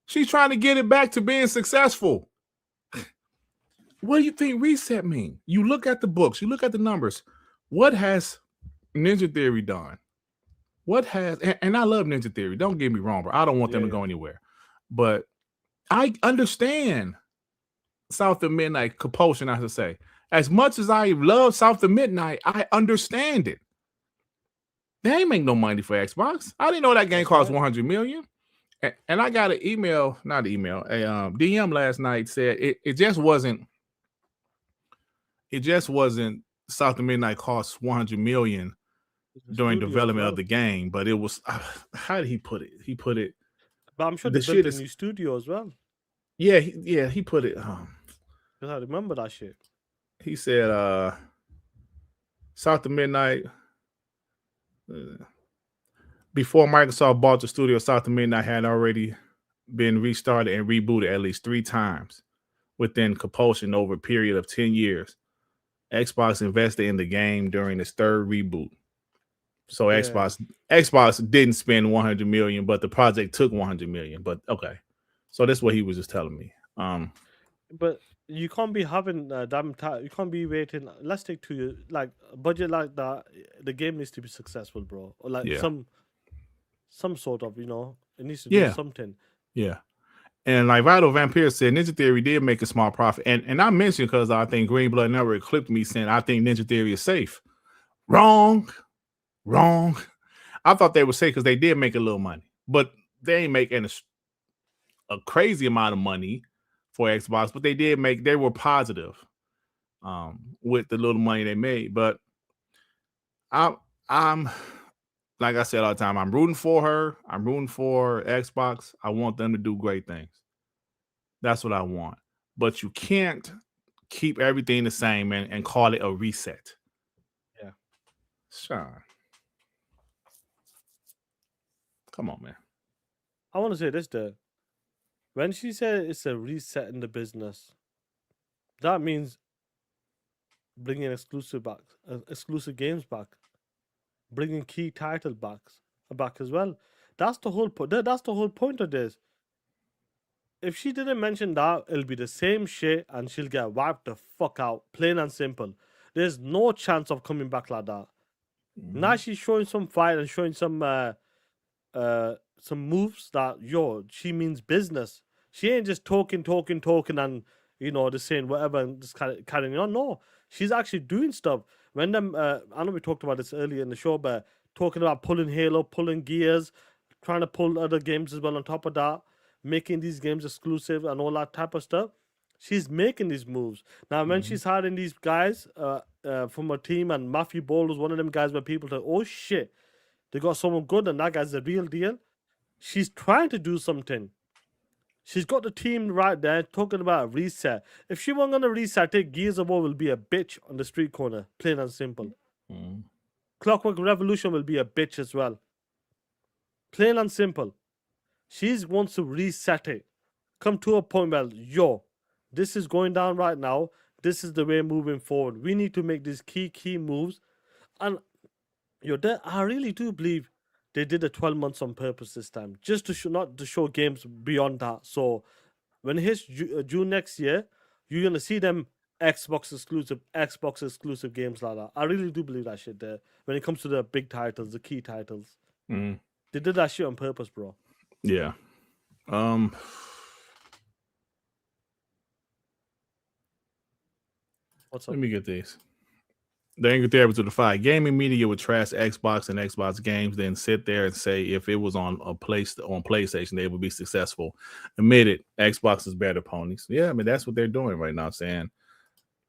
She's trying to get it back to being successful. What do you think reset mean? You look at the books, you look at the numbers. What has Ninja Theory done? What has, and I love Ninja Theory. Don't get me wrong, bro. I don't want them to go anywhere. But I understand South of Midnight compulsion, I should say. As much as I love South of Midnight, I understand it. They ain't make no money for Xbox. I didn't know that game cost $100 million. And I got an email, not an email, a DM last night said it just wasn't South of Midnight cost $100 million during development of the game, but it was how did he put it? He put it. But I'm sure they built a new studio as well. Yeah, he put it. Because I remember that shit. He said, South of Midnight. Before Microsoft bought the studio, South of Midnight had already been restarted and rebooted at least 3 times within compulsion over a period of 10 years. Xbox invested in the game during its 3rd reboot. So Xbox didn't spend $100 million, but the project took $100 million. But okay, so that's what he was just telling me. But you can't be having you can't be waiting. Let's take 2 years. Like a budget like that, the game needs to be successful, bro. Or like some sort of, it needs to do something. Yeah. And like Vital Vampire said, Ninja Theory did make a small profit. And I mentioned because I think Green Blood Network clipped me saying I think Ninja Theory is safe. Wrong. I thought they were safe because they did make a little money. But they ain't making a crazy amount of money for Xbox. But they were positive with the little money they made. But I'm like I said all the time, I'm rooting for her. I'm rooting for Xbox. I want them to do great things. That's what I want. But you can't keep everything the same and call it a reset. Yeah. Sean. Come on, man. I want to say this, though. When she said it's a reset in the business, that means bringing exclusive games back. Bringing key title back as well. That's the whole point. That's the whole point of this. If she didn't mention that, it'll be the same shit, and she'll get wiped the fuck out. Plain and simple. There's no chance of coming back like that. Now she's showing some fight and showing some moves that she means business. She ain't just talking and just saying whatever and just carrying on. No, she's actually doing stuff. When I know we talked about this earlier in the show, but talking about pulling Halo, pulling Gears, trying to pull other games as well on top of that, making these games exclusive and all that type of stuff. She's making these moves. Now, when she's hiring these guys from her team, and Matthew Ball was one of them guys where people say, oh shit, they got someone good and that guy's the real deal. She's trying to do something. She's got the team right there talking about a reset. If she wasn't going to reset it, Gears of War will be a bitch on the street corner, plain and simple. Clockwork Revolution will be a bitch as well. Plain and simple. She wants to reset it. Come to a point where, this is going down right now. This is the way moving forward. We need to make these key moves. And I really do believe they did the 12 months on purpose this time, just to not to show games beyond that. So when it hits June next year, you're gonna see them Xbox exclusive games like that. I really do believe that shit there. When it comes to the big titles, the key titles, they did that shit on purpose, bro. Yeah. What's up? Let me get this. The anger therapy to the fight. Gaming media would trash Xbox and Xbox games, then sit there and say if it was on PlayStation, they would be successful. Admit it, Xbox is better ponies. Yeah, I mean that's what they're doing right now, saying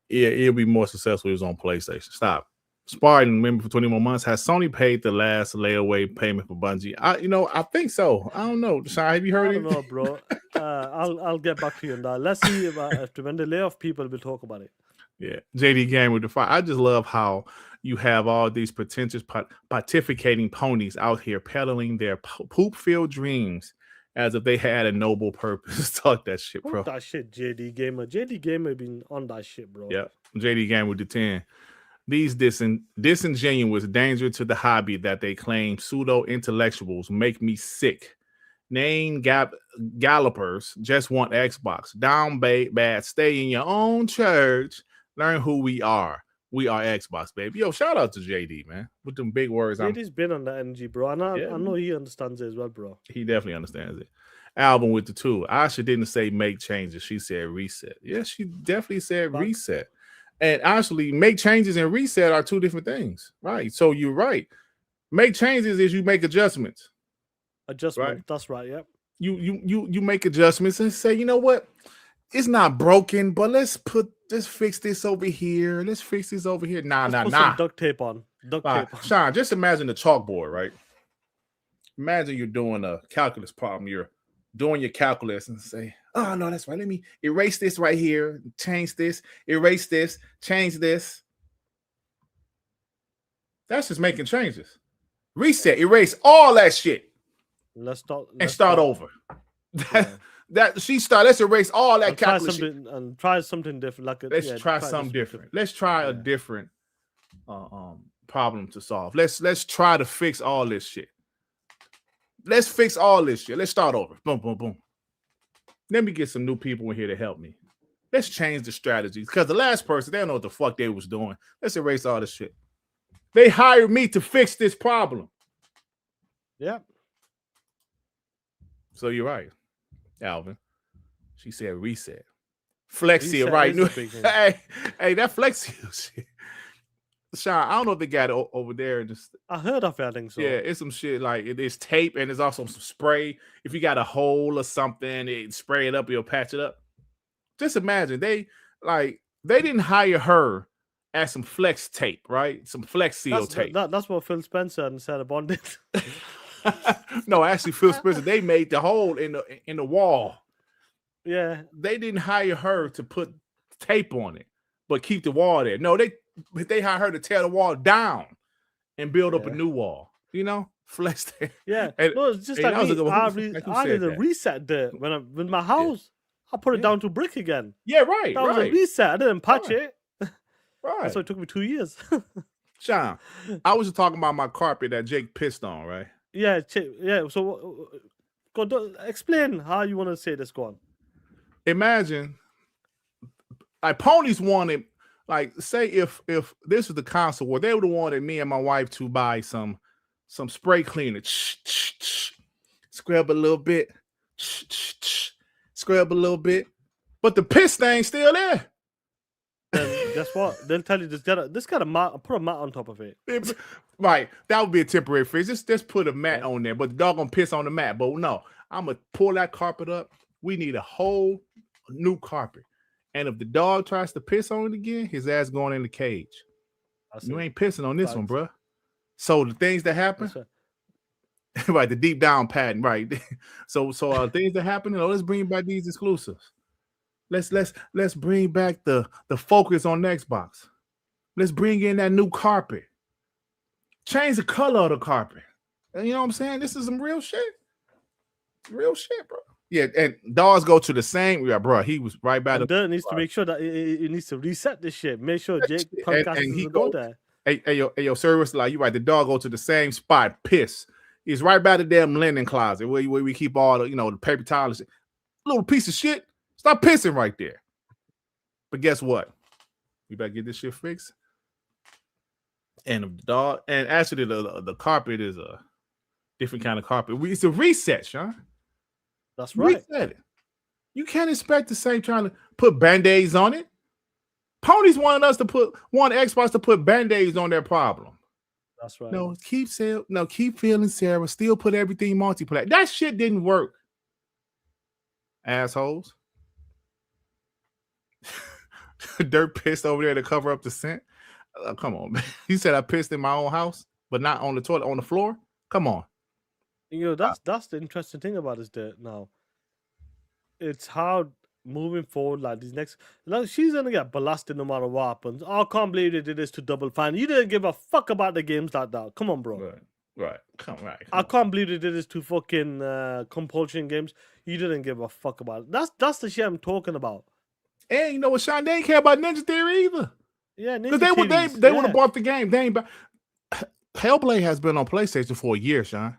it'll be more successful if it was on PlayStation. Stop. Spartan, remember for 20 more months. Has Sony paid the last layaway payment for Bungie? I think so. I don't know. Shai, have you heard it? I don't know, bro. I'll get back to you on that. Let's see if when they lay off people, we'll talk about it. Yeah, JD Game with the fight. I just love how you have all these pretentious pontificating ponies out here peddling their poop-filled dreams as if they had a noble purpose. Talk that shit, bro. That shit, JD Gamer. JD Gamer been on that shit, bro. Yeah, JD Game with the 10. These disingenuous danger to the hobby that they claim pseudo-intellectuals make me sick. Name gallopers just want Xbox. Down bad. Stay in your own church. Learn who we are. We are Xbox, baby. Yo, shout out to JD, man. With them big words. JD's been on the energy, bro. And I know he understands it as well, bro. He definitely understands it. Album with the 2. Asha didn't say make changes. She said reset. Yeah, she definitely said reset. And actually, make changes and reset are two different things, right? So you're right. Make changes is you make adjustments. Right? That's right. Yep. You make adjustments and say, you know what? It's not broken, but let's fix this over here. Let's fix this over here. Nah. Some duct tape on. Sean, just imagine the chalkboard, right? Imagine you're doing a calculus problem. You're doing your calculus and say, oh, no, that's right. Let me erase this right here. Change this. Erase this. Change this. That's just making changes. Reset. Erase all that shit. Let's start over. Let's erase all that calculation and try something different. Let's try something different. Let's try a different problem to solve. Let's try to fix all this shit. Let's fix all this shit. Let's start over. Boom, boom, boom. Let me get some new people in here to help me. Let's change the strategies because the last person, they don't know what the fuck they was doing. Let's erase all this shit. They hired me to fix this problem. Yeah. So you're right, Alvin. She said reset. Flexi, right? Hey, that Flexi shit. Sean, I don't know if they got it over there. I heard of it, I think so. Yeah, it's some shit like it's tape and there's also some spray. If you got a hole or something, it spray it up, you'll patch it up. Just imagine they didn't hire her as some flex tape, right? Some Flex Seal tape. That's what Phil Spencer said about it. No, actually, Phil Spencer, they made the hole in the wall. Yeah. They didn't hire her to put tape on it, but keep the wall there. No, they hired her to tear the wall down and build up a new wall. You know, flex tape. Yeah. No, it's just like I did a reset there when my house. I put it down to brick again. Yeah, right. That was a reset. I didn't patch it. Right. So it took me 2 years. Sean, I was just talking about my carpet that Jake pissed on, right? Yeah. So explain how you want to say this. Go on. Imagine, like ponies wanted like say if this was the console where they would have wanted me and my wife to buy some spray cleaner, scrub a little bit, scrub a little bit, but the piss stain's still there. Then guess what? They'll tell you this got a mat, put a mat on top of it. Right, that would be a temporary fix. Just put a mat on there, but the dog gonna piss on the mat. But no, I'm gonna pull that carpet up. We need a whole new carpet. And if the dog tries to piss on it again, his ass going in the cage. You ain't pissing on this one, bro. So the things that happen, right? The deep down pattern, right? so things that happen. Let's bring back these exclusives. Let's bring back the focus on Xbox. Let's bring in that new carpet. Change the color of the carpet. And you know what I'm saying? This is some real shit. Real shit, bro. Yeah, and dogs go to the same. Yeah, bro. He was right by Dirt needs to make sure that it needs to reset this shit. Make sure Jake podcast and he go there. Hey, yo, service like you right. The dog go to the same spot. Piss. He's right by the damn linen closet where we keep all the the paper towels. Little piece of shit. Stop pissing right there. But guess what? We better get this shit fixed. And the dog, and actually the carpet is a different kind of carpet. It's a reset, Sean. That's right. Reset it. You can't expect the same trying to put band-aids on it. Ponies wanted Xbox to put band-aids on their problem. That's right. No, keep feeling Sarah. Still put everything multiplayer. That shit didn't work. Assholes. Dirt pissed over there to cover up the scent. Come on, man. He said I pissed in my own house, but not on the toilet, on the floor. Come on. That's the interesting thing about this Dirt now. It's how moving forward, like these next, like she's gonna get blasted no matter what happens. Oh, I can't believe they did this to Double Fine. You didn't give a fuck about the games like that. Come on, bro. Right. I can't believe they did this to fucking compulsion games. You didn't give a fuck about it. That's the shit I'm talking about. And you know what, Sean? They ain't care about Ninja Theory either. Yeah, because they would have bought the game. They ain't. Hellblade has been on PlayStation for a year, Sean.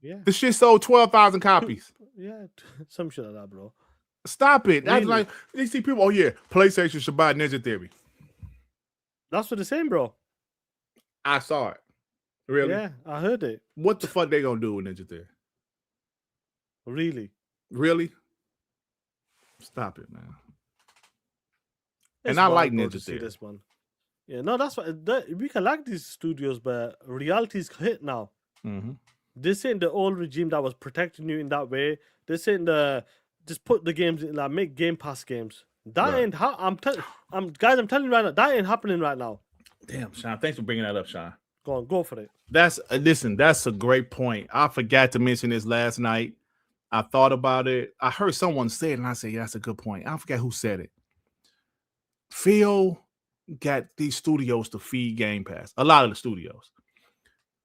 Yeah, the shit sold 12,000 copies. Yeah, some shit like that, bro. Stop it. That's Really? like you see people. Oh yeah, PlayStation should buy Ninja Theory. That's what they're saying, bro. I saw it. Really? Yeah, I heard it. What the fuck they gonna do with Ninja Theory? Really? Stop it, man. It's And I wild, like bro, Ninja to see Theory. this one. Yeah, no, that's what we can like these studios, but reality's hit now. Mm-hmm. This ain't the old regime that was protecting you in that way. This ain't the just put the games in, like make Game Pass games. That ain't how I'm telling you right now. That ain't happening right now. Damn, Sean. Thanks for bringing that up, Sean. Go on, go for it. That's a great point. I forgot to mention this last night. I thought about it. I heard someone say it, and I said, "Yeah, that's a good point." I forget who said it. Phil got these studios to feed Game Pass. A lot of the studios.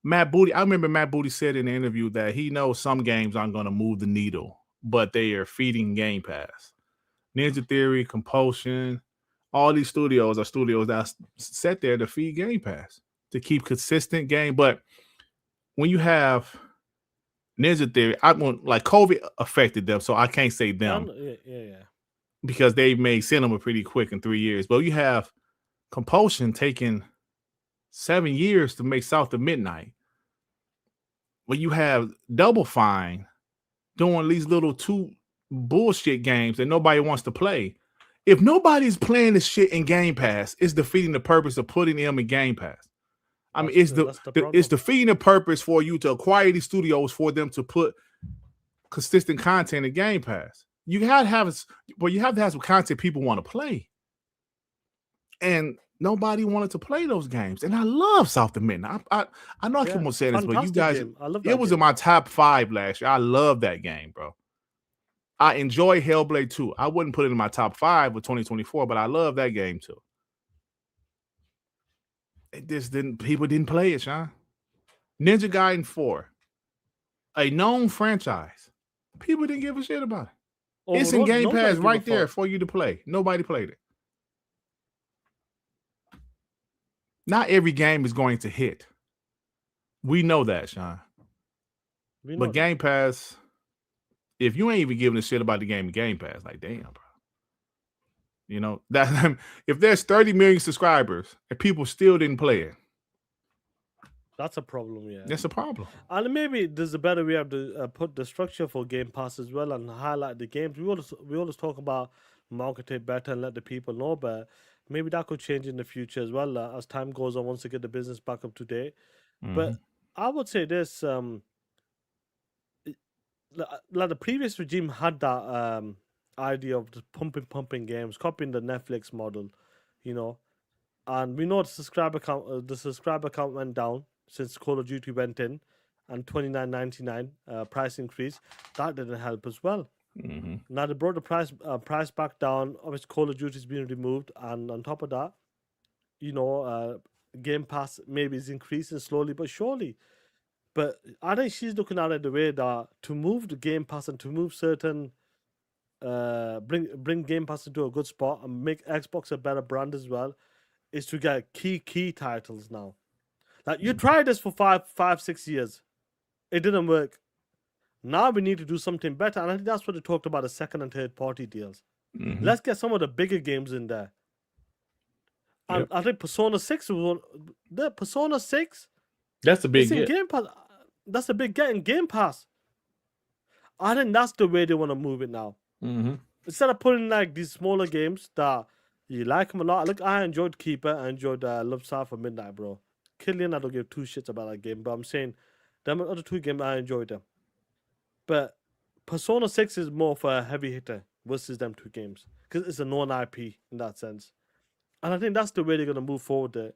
Matt Booty, I remember Matt Booty said in the interview that he knows some games aren't going to move the needle, but they are feeding Game Pass. Ninja Theory, Compulsion, all these studios are studios that set there to feed Game Pass, to keep consistent game. But when you have Ninja Theory, like COVID affected them, so I can't say them. Yeah. Because they made cinema pretty quick in 3 years. But you have Compulsion taking 7 years to make South of Midnight. Well, you have Double Fine doing these little 2 bullshit games that nobody wants to play. If nobody's playing this shit in Game Pass, it's defeating the purpose of putting them in Game Pass. I mean, it's defeating the purpose for you to acquire these studios for them to put consistent content in Game Pass. You have to have some content people want to play. And nobody wanted to play those games. And I love South of Midnight. I know I keep on saying this, but you guys, it was in my top 5 last year. I love that game, bro. I enjoy Hellblade 2. I wouldn't put it in my top 5 of 2024, but I love that game too. People didn't play it, Sean. Ninja Gaiden 4, a known franchise. People didn't give a shit about it. It's in Game Pass right there for you to play. Nobody played it. Not every game is going to hit. We know that, Sean. But Game Pass, if you ain't even giving a shit about the game in Game Pass, like, damn, bro. You know, that if there's 30 million subscribers and people still didn't play it, that's a problem. Yeah, that's a problem. And maybe there's a better way of to put the structure for Game Pass as well and highlight the games. We always talk about market it better and let the people know, but maybe that could change in the future as well as time goes on. Once they get the business back up to date, but I would say this: like the previous regime had that idea of just pumping games, copying the Netflix model, you know. And we know the subscriber count went down since Call of Duty went in, and $29.99 price increase that didn't help as well. Now they brought the price back down. Obviously, Call of Duty's been removed, and on top of that, you know, Game Pass maybe is increasing slowly but surely. But I think she's looking at it the way that to move the Game Pass and to move certain bring Game Pass into a good spot and make Xbox a better brand as well is to get key titles now. Like you tried this for 5-6 years. It didn't work. Now we need to do something better. And I think that's what they talked about, the second and third party deals. Let's get some of the bigger games in there. And I think Persona 6 was one. The Persona 6. That's a big get. Game Pass. That's a big get in Game Pass. I think that's the way they want to move it now. Instead of putting like these smaller games that you like them a lot. Look, I enjoyed Keeper. I enjoyed Love South for Midnight, bro. Killian, I don't give two shits about that game, but I'm saying them other two games, I enjoyed them. But Persona 6 is more for a heavy hitter versus them two games because it's a non-IP in that sense. And I think that's the way they're going to move forward there.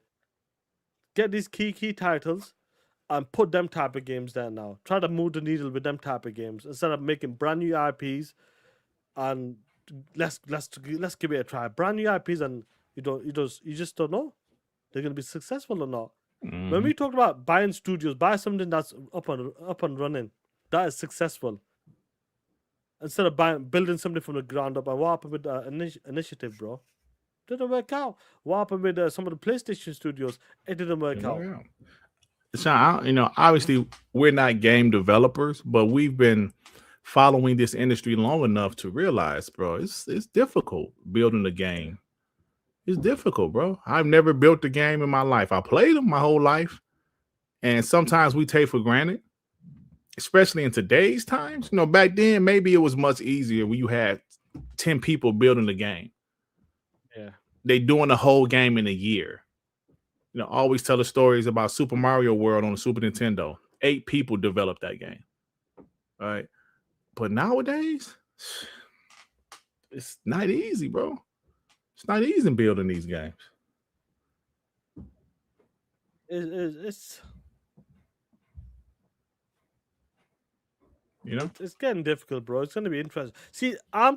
Get these key titles and put them type of games there now. Try to move the needle with them type of games instead of making brand new IPs and let's give it a try. Brand new IPs and you just don't know they're going to be successful or not. When we talk about buying studios, buy something that's up and running, that is successful. Instead of building something from the ground up. And what happened with Initiative, bro? Didn't work out. What happened with some of the PlayStation studios? It didn't work out. Sean, you know, obviously we're not game developers, but we've been following this industry long enough to realize, bro, it's difficult building a game. It's difficult, bro. I've never built a game in my life. I played them my whole life, and sometimes we take for granted, especially in today's times. You know, back then maybe it was much easier when you had 10 people building the game. Yeah, they doing the whole game in a year. You know, always tell the stories about Super Mario World on the Super Nintendo. 8 people developed that game. All right. But nowadays, it's not easy, bro. It's not easy building these games. It's you know, it's getting difficult, bro. It's going to be interesting. See, I'm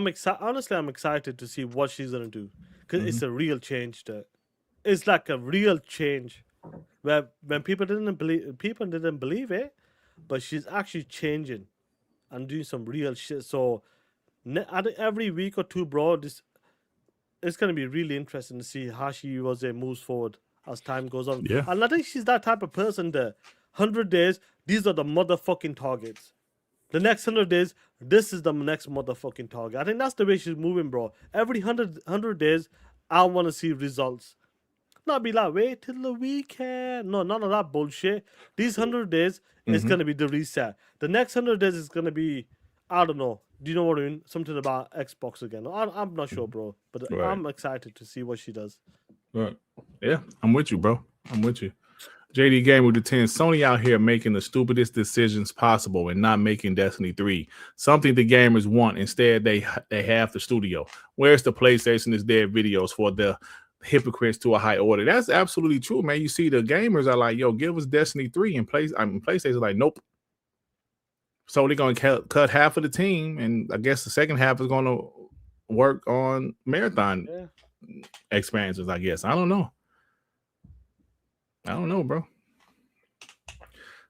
excited. Honestly, I'm excited to see what she's going to do because it's a real change. It's like a real change where when people didn't believe it, but she's actually changing and doing some real shit. So I think every week or two, bro, it's going to be really interesting to see how she moves forward as time goes on. Yeah. And I think she's that type of person that 100 days, these are the motherfucking targets. The next 100 days, this is the next motherfucking target. I think that's the way she's moving, bro. Every 100 days, I want to see results. Not be like, wait till the weekend. No, none of that bullshit. These 100 days is going to be the reset. The next 100 days is going to be, I don't know. Do you know what I mean? Something about Xbox again. I'm not sure, bro. But right. I'm excited to see what she does. Right. Yeah, I'm with you, bro. I'm with you. JD Gamer with the 10. Sony out here making the stupidest decisions possible and not making Destiny 3. Something the gamers want. Instead, they have the studio. Where's the PlayStation is dead videos for the hypocrites to a high order? That's absolutely true, man. You see the gamers are like, yo, give us Destiny 3 and PlayStation's like, nope. So they're going to cut half of the team, and I guess the second half is going to work on marathon expansions, I guess. I don't know, bro.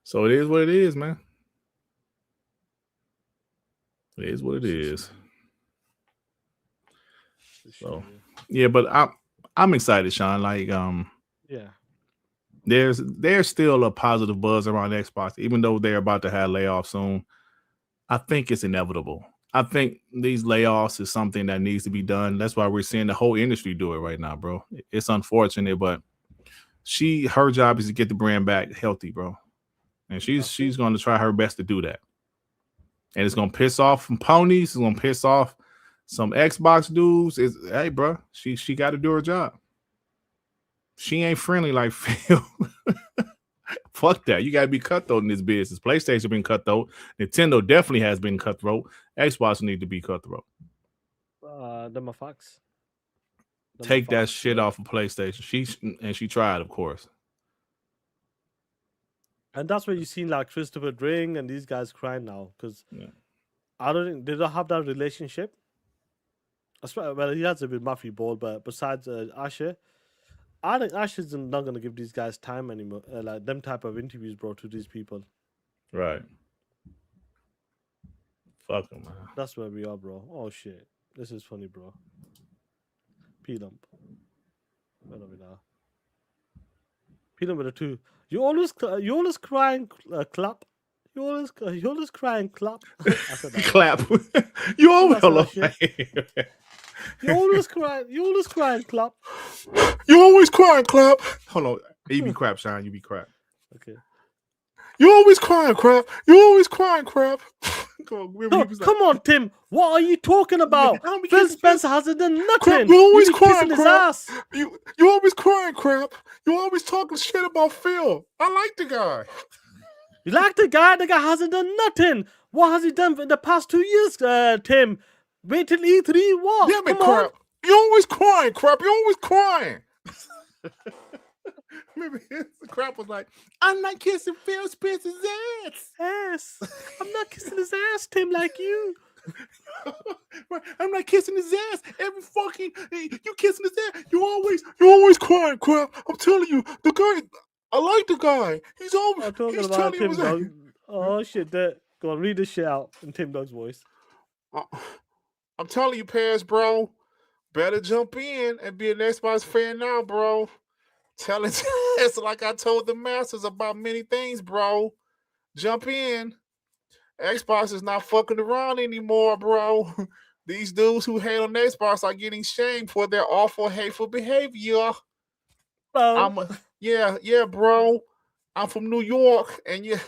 So it is what it is, man. It is what it is. So yeah, but I'm excited, Sean. Like yeah. There's still a positive buzz around Xbox, even though they're about to have layoffs soon. I think it's inevitable. I think these layoffs is something that needs to be done. That's why we're seeing the whole industry do it right now, bro. It's unfortunate, but her job is to get the brand back healthy, bro. And she's going to try her best to do that. And it's going to piss off some ponies. It's going to piss off some Xbox dudes. Hey, bro, she got to do her job. She ain't friendly like Phil. Fuck that. You got to be cutthroat in this business. PlayStation been cutthroat. Nintendo definitely has been cutthroat. Xbox need to be cutthroat. Them are facts. Take that shit off of PlayStation. She tried, of course. And that's where you seen like Christopher Dring and these guys crying now because I don't think they don't have that relationship. I swear, well, he has it with Matthew Ball, but besides Asha, I think Asha's not gonna give these guys time anymore. Like them type of interviews, bro, to these people. Right. Fuck them, man. That's where we are, bro. Oh shit, this is funny, bro. P-lump. Where are we now? P-lump with a 2. You always cry and clap. You always cry and clap. I said that. Clap. You always You always cry. You always cry and clap. You always cry and clap. Hold on. You be crap, Shine. You be crap. Okay. You always cry and crap. You always cry and crap. Come on, Tim. What are you talking about? Phil Spencer hasn't done nothing. Crap, you always be crying kissing crap. his ass. You always crying crap. You always talking shit about Phil. I like the guy. You like the guy? The guy hasn't done nothing. What has he done in the past 2 years, Tim? Wait till E3. What? Yeah, man, Come crap. on. You always crying crap. You always crying. Remember, the crap was like, I'm not kissing Phil Spencer's ass. I'm not kissing his ass, Tim, like you. I'm not kissing his ass. Every fucking you kissing his ass. You always crying crap. I'm telling you, the guy. I like the guy. He's always. I'm talking he's about telling Tim Dog. Oh shit! Go on, read this shit out in Tim Dog's voice. I'm telling you, Paz, bro. Better jump in and be an Xbox fan now, bro. Tell it it's like I told the masters about many things, bro. Jump in. Xbox is not fucking around anymore, bro. These dudes who hate on Xbox are getting shamed for their awful, hateful behavior. Yeah, bro. I'm from New York, and you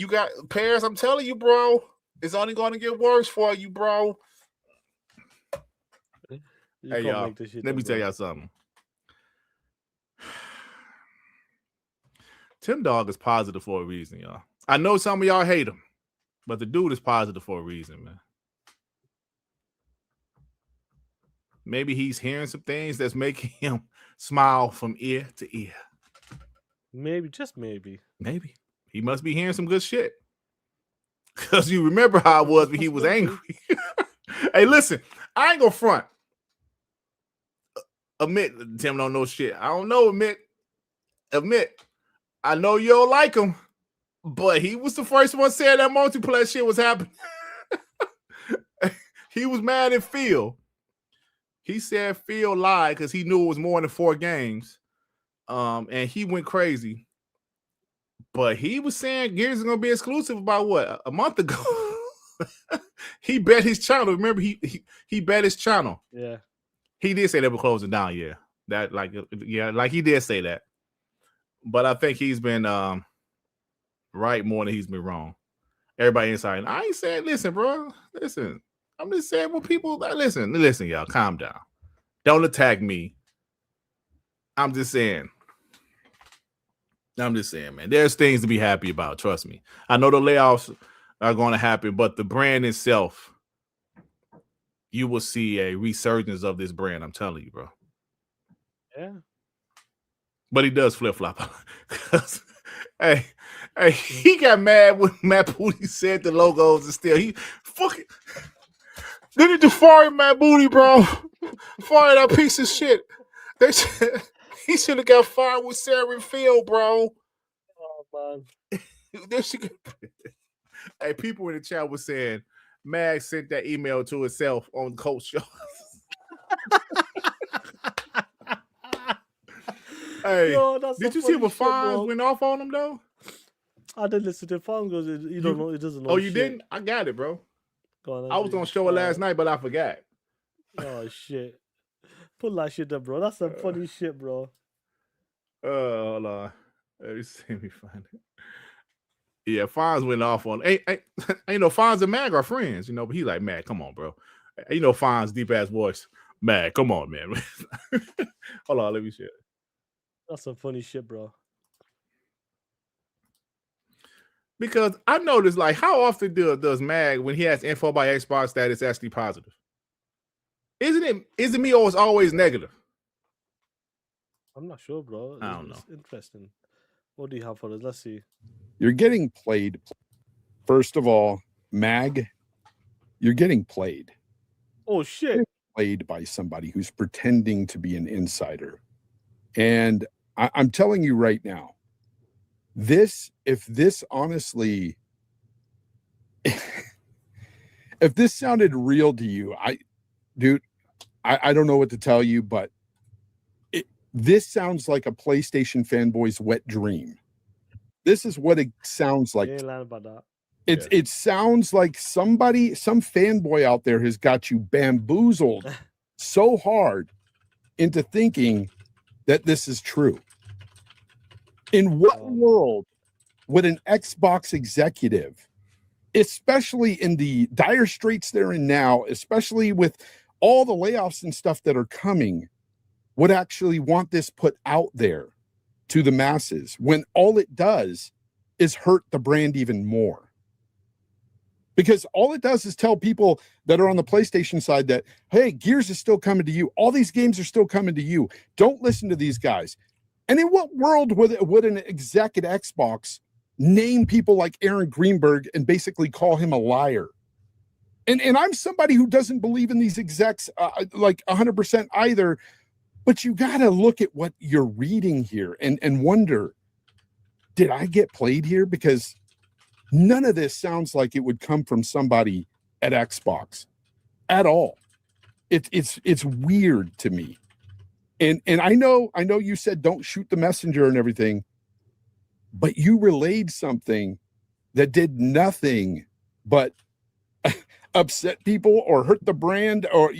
got Paris. I'm telling you, bro. It's only going to get worse for you, bro. Hey, y'all. Let me tell y'all something. Tim Dog is positive for a reason, y'all. I know some of y'all hate him, but the dude is positive for a reason, man. Maybe he's hearing some things that's making him smile from ear to ear. Maybe, just maybe. Maybe. He must be hearing some good shit. Because you remember how it was when he was angry. Hey, listen, I ain't gonna front. Admit, Tim don't know shit. I don't know, admit. I know you don't like him, but he was the first one saying that multiplayer shit was happening. He was mad at Phil. He said Phil lied because he knew it was more than 4 games. And he went crazy. But he was saying Gears is going to be exclusive about what? A month ago. He bet his channel. Remember, he bet his channel. Yeah. He did say they were closing down, yeah. Like he did say that. But I think he's been right more than he's been wrong. Everybody inside. I ain't saying, listen, bro. Listen. I'm just saying when people listen, y'all, calm down. Don't attack me. I'm just saying, man. There's things to be happy about. Trust me. I know the layoffs are going to happen, but the brand itself, you will see a resurgence of this brand. I'm telling you, bro. Yeah. But he does flip flop. hey, he got mad when Matt Booty said the logos are still. He fucking. They need to fire Matt Booty, bro. Fire that piece of shit. He should have got fired with Sarah and Phil, bro. Oh man. Hey, people in the chat were saying Mag sent that email to himself on the Coach Show. Hey, did you see what fines went off on him though? I didn't listen to fines because you don't know. It doesn't know. Oh, you didn't? I got it, bro. Go on, I was gonna show it last night, but I forgot. Oh shit! Pull that shit up, bro. That's some funny shit, bro. Hold on. Let me see. Let me find it. Yeah, Fonz went off on. Ain't Fonz and Mag are friends, but he like, Mag, come on, bro. Fonz deep ass voice. Mag, come on, man. Hold on, let me share. That's some funny shit, bro. Because I noticed, like, how often does Mag, when he has info by Xbox, that it's actually positive? Isn't it me or it's always negative? I'm not sure, bro. I don't know. It's interesting. What do you have for us? Let's see. You're getting played. First of all, Mag, you're getting played. Oh shit! Played by somebody who's pretending to be an insider, and I'm telling you right now, if this honestly, if this sounded real to you, I don't know what to tell you, but this sounds like a PlayStation fanboy's wet dream. This is what it sounds like. You ain't lying about that. It sounds like some fanboy out there has got you bamboozled so hard into thinking that this is true. In what world would an Xbox executive, especially in the dire straits they're in now, especially with all the layoffs and stuff that are coming, would actually want this put out there to the masses when all it does is hurt the brand even more? Because all it does is tell people that are on the PlayStation side that, hey, Gears is still coming to you. All these games are still coming to you. Don't listen to these guys. And in what world would an exec at Xbox name people like Aaron Greenberg and basically call him a liar? And I'm somebody who doesn't believe in these execs like 100% either. But you got to look at what you're reading here and wonder, did I get played here? Because none of this sounds like it would come from somebody at Xbox at all. It's weird to me. And I know you said don't shoot the messenger and everything, but you relayed something that did nothing but upset people or hurt the brand, or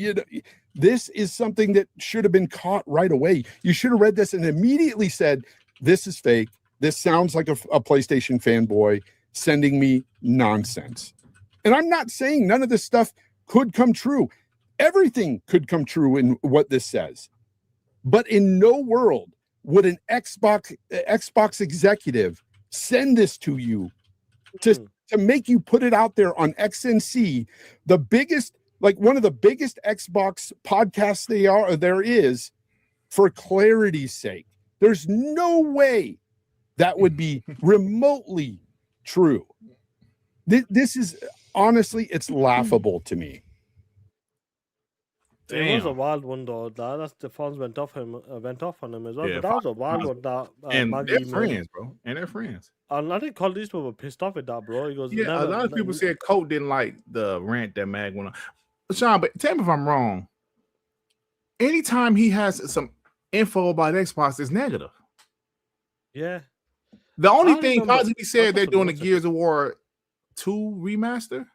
this is something that should have been caught right away. You should have read this and immediately said, this is fake. This sounds like a PlayStation fanboy sending me nonsense. And I'm not saying none of this stuff could come true. Everything could come true in what this says. But in no world would an Xbox executive send this to you to make you put it out there on XNC, the biggest, like one of the biggest Xbox podcasts there is, for clarity's sake. There's no way that would be remotely true. This is honestly, it's laughable to me. Damn. It was a wild one though. That's the fans went off on him as well. Yeah, but that was a wild one. That and Maggie they're friends, bro. And they're friends. And I think Call Eastwood were pissed off at that, bro. He goes, yeah. A lot of people said Colt didn't like the rant that Mag went on. Sean, but tell me if I'm wrong. Anytime he has some info about Xbox, it's negative. Yeah. The only thing positive he said they're doing the Gears of War 2 remaster.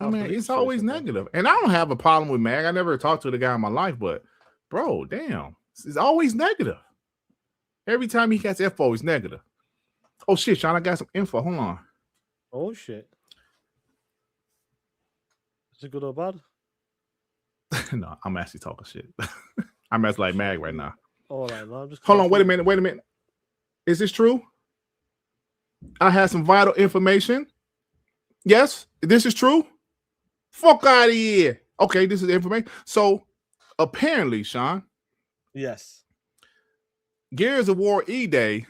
I mean, it's always negative. And I don't have a problem with Mag. I never talked to the guy in my life, but bro, damn, it's always negative. Every time he gets info, he's negative. Oh shit, Sean, I got some info. Hold on. Oh shit. Is it good or bad? No, I'm actually talking shit. I'm actually like Mag right now. All right, no, I'm just hold on, wait a minute. Is this true? I have some vital information. Yes, this is true. Fuck out of here. Okay, this is information. So apparently, Sean. Yes. Gears of War E-Day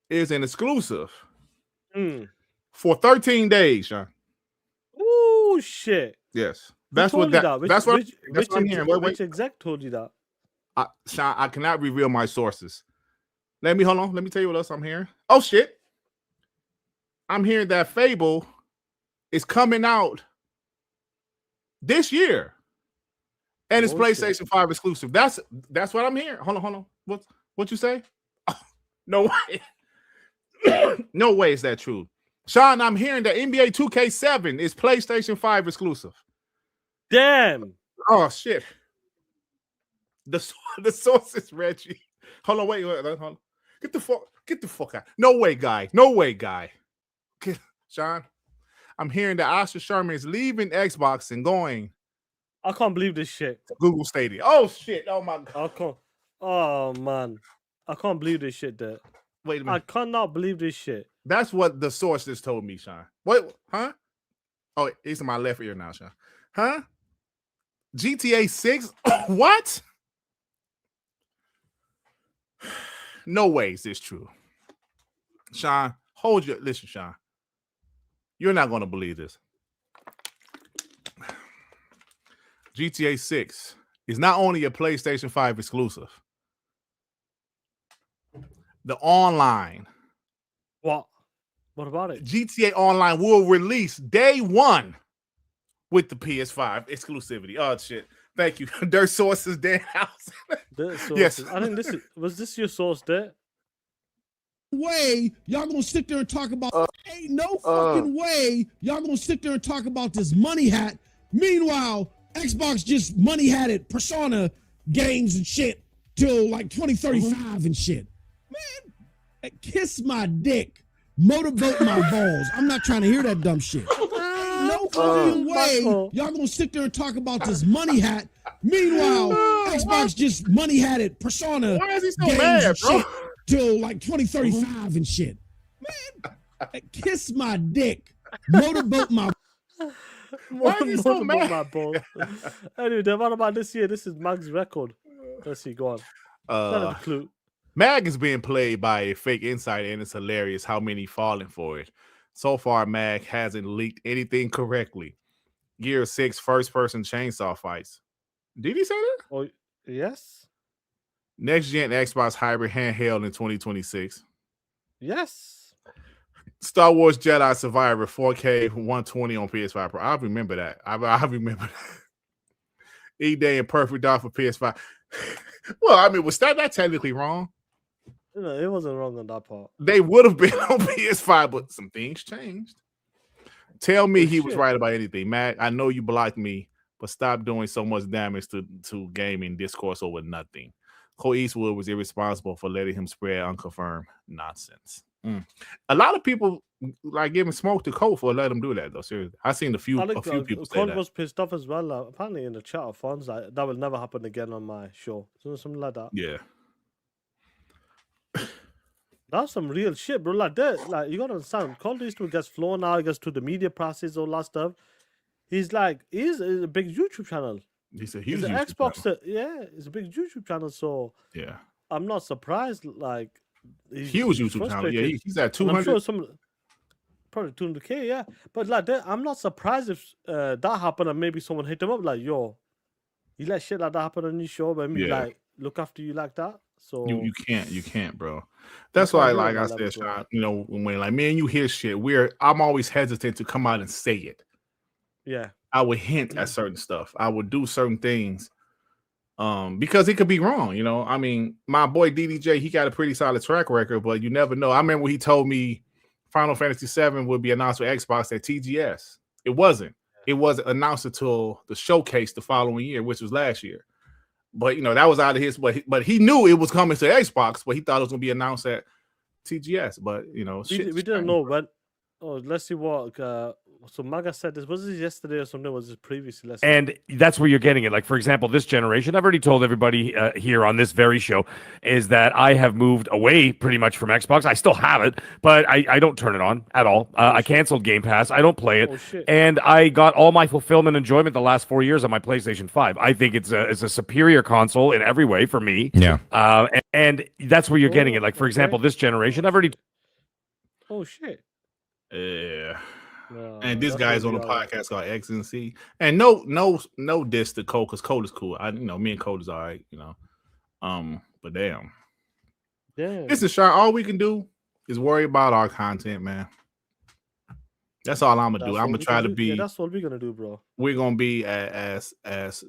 is an exclusive for 13 days, Sean. Oh shit. Yes. That's what I'm hearing. Which exec told you that? Sean, I cannot reveal my sources. Hold on. Let me tell you what else I'm hearing. Oh shit. I'm hearing that Fable is coming out this year. And it's PlayStation 5 exclusive. That's what I'm hearing. Hold on. What you say? Oh, no way. No way is that true. Sean, I'm hearing that NBA 2K7 is PlayStation 5 exclusive. Damn. Oh shit. The source is Reggie. Hold on, wait, hold on. Get the fuck out. No way, guy. Okay, Sean, I'm hearing that Asha Sharma is leaving Xbox and going. I can't believe this shit. Google Stadia. Oh shit. Oh my god. I can't. Oh man. I can't believe this shit, Dad. Wait a minute. I cannot believe this shit. That's what the source just told me, Sean. What? Huh? Oh, it's in my left ear now, Sean. Huh? GTA 6? What? No way is this true. Sean, listen, Sean. You're not going to believe this. GTA 6 is not only a PlayStation 5 exclusive. The online. What? What about it? GTA Online will release day one with the PS5 exclusivity. Oh shit! Thank you, Dirt Sources, Dan House. Dirt Sources. Yes, I think was this your source, Dirt? Way y'all gonna sit there and talk about ain't no fucking way y'all gonna sit there and talk about this money hat. Meanwhile, Xbox just money hatted Persona games and shit till like 2035 and shit. Man, kiss my dick. Motivate my balls. I'm not trying to hear that dumb shit. Ain't no fucking way y'all gonna sit there and talk about this money hat. Meanwhile, Xbox just money hatted Persona Why is he so games mad, and bro? shit till like 2035 and shit. Man, kiss my dick. Motivate my. Why is he so mad? My ball. Anyway, then what about this year? This is Mag's record. Let's see, go on. Not a clue. Mag is being played by a fake insider, and it's hilarious how many falling for it. So far, Mag hasn't leaked anything correctly. Gear 6 first-person chainsaw fights. Did he say that? Oh, yes. Next-gen Xbox hybrid handheld in 2026. Yes. Star Wars Jedi Survivor 4K 120 on PS5 Pro. I remember that. I remember that. E-Day and Perfect Dark for PS5. Well, I mean, was that technically wrong? No, it wasn't wrong on that part. They would have been on PS5, but some things changed. Tell me he was right about anything. Matt, I know you blocked me, but stop doing so much damage to gaming discourse over nothing. Cole Eastwood was irresponsible for letting him spread unconfirmed nonsense. A lot of people like giving smoke to Cole for letting him do that, though. Seriously, I seen a few people say Cole that. was pissed off as well. Apparently, in the chat of fans, like that will never happen again on my show. Something like that. Yeah. That's some real shit, bro. Like that, like you gotta understand. Cole Eastwood gets flown out, gets to the media process, all that stuff. He's a big YouTube channel. He's a huge YouTube Xbox. channel. Yeah, it's a big YouTube channel. So yeah, I'm not surprised. Like huge YouTube channel. Yeah, he's at 200. I'm sure probably 200K. Yeah, but like that, I'm not surprised if that happened and maybe someone hit him up like, "Yo, you let shit like that happen on your show, but like look after you like that." So you can't, bro. That's why, like I said, Sean, you know, when like me and you hear shit, I'm always hesitant to come out and say it. Yeah, I would hint at certain stuff. I would do certain things, because it could be wrong. You know, I mean, my boy DDJ, he got a pretty solid track record, but you never know. I remember when he told me Final Fantasy VII would be announced for Xbox at TGS. It wasn't. It wasn't announced until the showcase the following year, which was last year. But you know, that was out of his. But he knew it was coming to Xbox, but he thought it was gonna be announced at TGS. But you know, we didn't know when. Oh, let's see what. So Maga said this. Was this yesterday or something? Was this previously? And that's where you're getting it. Like, for example, this generation, I've already told everybody here on this very show, is that I have moved away pretty much from Xbox. I still have it, but I don't turn it on at all. I canceled Game Pass. I don't play it. And I got all my fulfillment and enjoyment the last 4 years on my PlayStation 5. I think it's a superior console in every way for me. Yeah. And that's where you're getting it. Like, for example, this generation, I've already... Oh, shit. Yeah. No, and this that's guy's on a podcast called X and C. And no diss to Cole, because Cole is cool. Me and Cole is all right, you know. But damn. Listen, Sean, all we can do is worry about our content, man. That's all I'm gonna do. I'm gonna try to be. Yeah, that's what we're gonna do, bro. We're gonna be as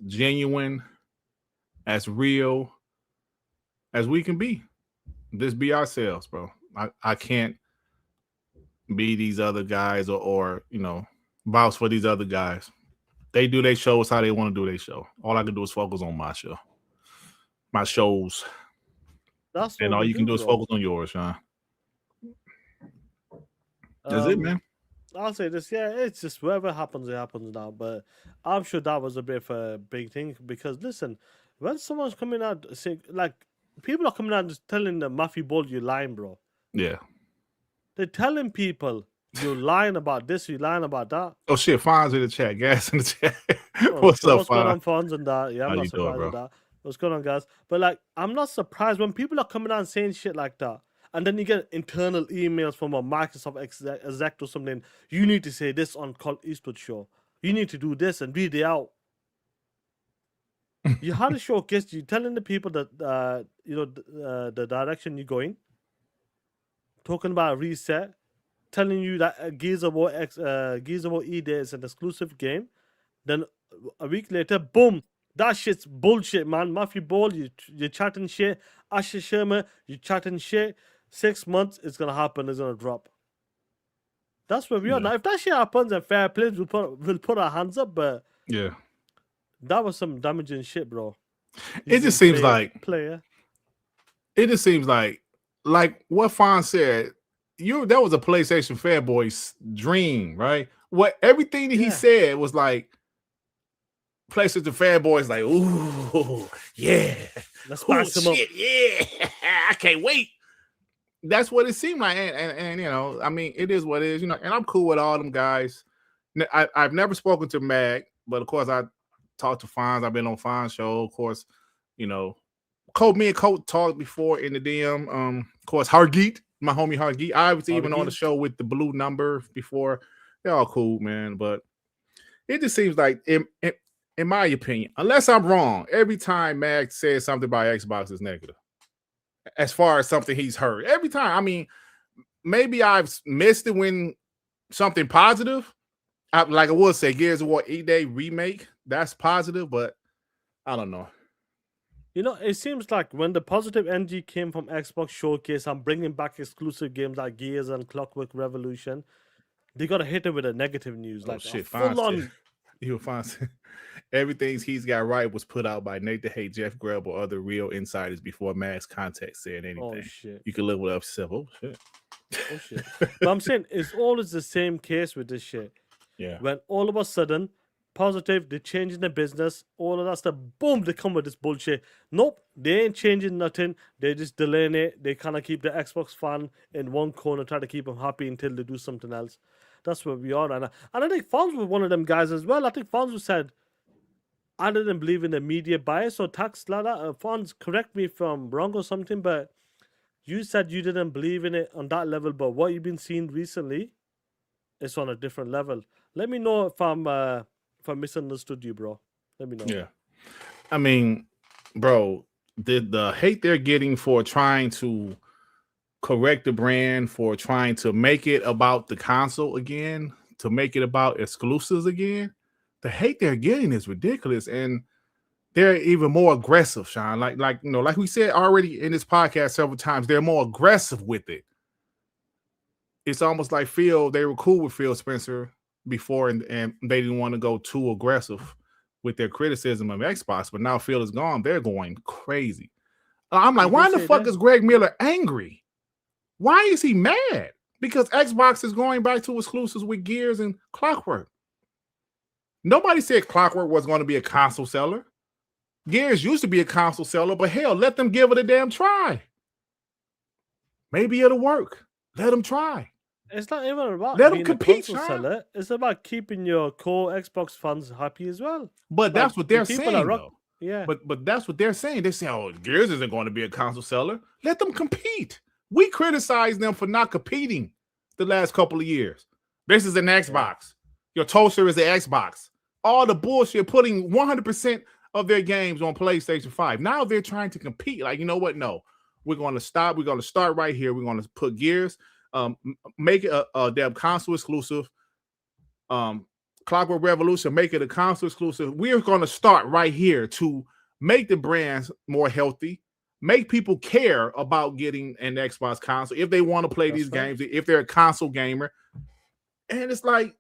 genuine, as real as we can be. Just be ourselves, bro. I can't be these other guys or vouch for these other guys. They do their shows how they want to do their show. All I can do is focus on my show, my shows. That's and all all we you can do, do is bro. focus on yours, Sean. That's it, man. I'll say this, yeah, it's just whatever happens, it happens now. But I'm sure that was a bit of a big thing because listen, when someone's coming out saying like people are coming out and just telling the Matthew Ball you're lying, bro. Yeah. They're telling people you're lying about this, you're lying about that. Oh shit, Fonz in the chat, gas in the chat. Oh, What's shit, up, what's going Fonz? on, Fonz, and that? Yeah, I'm How not you doing, surprised bro? at that. What's going on, guys? But like, I'm not surprised when people are coming out and saying shit like that. And then you get internal emails from a Microsoft exec or something. You need to say this on Colt Eastwood show. You need to do this and read it out. You had a showcase. You're telling the people that the direction you're going. Talking about a reset. Telling you that Gears of War E Day is an exclusive game. Then a week later, boom. That shit's bullshit, man. Matthew Ball, you're chatting shit. Asha Sharma, you're chatting shit. 6 months, it's gonna happen. It's gonna drop. That's where we are now. If that shit happens and fair play, we'll put our hands up. But yeah, that was some damaging shit, bro. It just seems like player. It just seems like what Fonz said. That was a PlayStation fanboy's dream, right? What everything that he said was like PlayStation fanboys like, ooh, yeah, let's spice them up. Yeah, I can't wait. That's what it seemed like, and I mean, it is what it is, and I'm cool with all them guys. I've never spoken to Mag, but of course I talked to Fonz. I've been on Fonz show, of course. Me and Colt talked before in the DM. Of course, Hargeet, my homie Hargeet. I was even on the show with the blue number before. They're all cool, man. But it just seems like, in my opinion, unless I'm wrong, every time Mag says something about Xbox is negative. As far as something he's heard, every time. I mean, maybe I've missed it when something positive. Like I would say, Gears of War E-Day remake. That's positive, but I don't know. It seems like when the positive energy came from Xbox Showcase, I'm bringing back exclusive games like Gears and Clockwork Revolution. They got to hit it with a negative news, like full on. You'll find everything he's got right was put out by Nate the Hate, Jeff Grubb, or other real insiders before Max Context said anything. Oh shit! You can live with yourself. Oh shit! Oh shit! But I'm saying it's always the same case with this shit. Yeah. When all of a sudden, positive, they're changing the business, all of that stuff, boom, they come with this bullshit. Nope, they ain't changing nothing. They're just delaying it. They kind of keep the Xbox fan in one corner, try to keep them happy until they do something else. That's where we are. And I think Fonz was one of them guys as well. I think Fonz said, I didn't believe in the media bias or tax like that. Fonz, correct me if I'm wrong or something, but you said you didn't believe in it on that level, but what you've been seeing recently is on a different level. Let me know if I misunderstood you, bro. Let me know. Yeah. I mean, bro, the hate they're getting for trying to correct the brand, for trying to make it about the console again, to make it about exclusives again, the hate they're getting is ridiculous. And they're even more aggressive, Sean. Like we said already in this podcast several times, they're more aggressive with it. It's almost like they were cool with Phil Spencer before, and they didn't want to go too aggressive with their criticism of Xbox, but now Phil is gone. They're going crazy. I'm like, why the fuck is Greg Miller angry? Why is he mad? Because Xbox is going back to exclusives with Gears and Clockwork. Nobody said Clockwork was going to be a console seller. Gears used to be a console seller, but hell, let them give it a damn try. Maybe it'll work. Let them try. It's not even about let them being compete, a console seller. It's about keeping your core Xbox fans happy as well. But that's what they're saying, though. Yeah. But that's what they're saying. They say, oh, Gears isn't going to be a console seller. Let them compete. We criticize them for not competing the last couple of years. This is an Xbox. Your toaster is an Xbox. All the bullshit, putting 100% of their games on PlayStation 5. Now they're trying to compete. Like, you know what? No, we're going to stop. We're going to start right here. We're going to put Gears, make it a damn console exclusive. Clockwork Revolution, make it a console exclusive. We're going to start right here to make the brands more healthy, make people care about getting an Xbox console if they want to play these games, if they're a console gamer. And it's like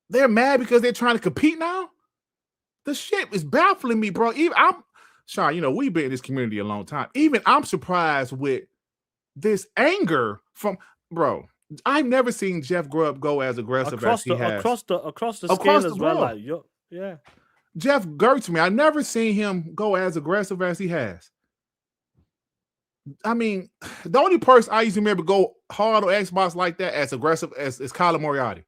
they're mad because they're trying to compete now. The shit is baffling me, bro. Even I'm Sean, you know, we've been in this community a long time. Even I'm surprised with this anger from bro. I've never seen Jeff Grubb go as aggressive as he has. Across the scale as well. Like, yeah. Jeff Gertzman, I never seen him go as aggressive as he has. I mean, the only person I used to remember go hard on Xbox like that, as aggressive as is Kyler Moriarty.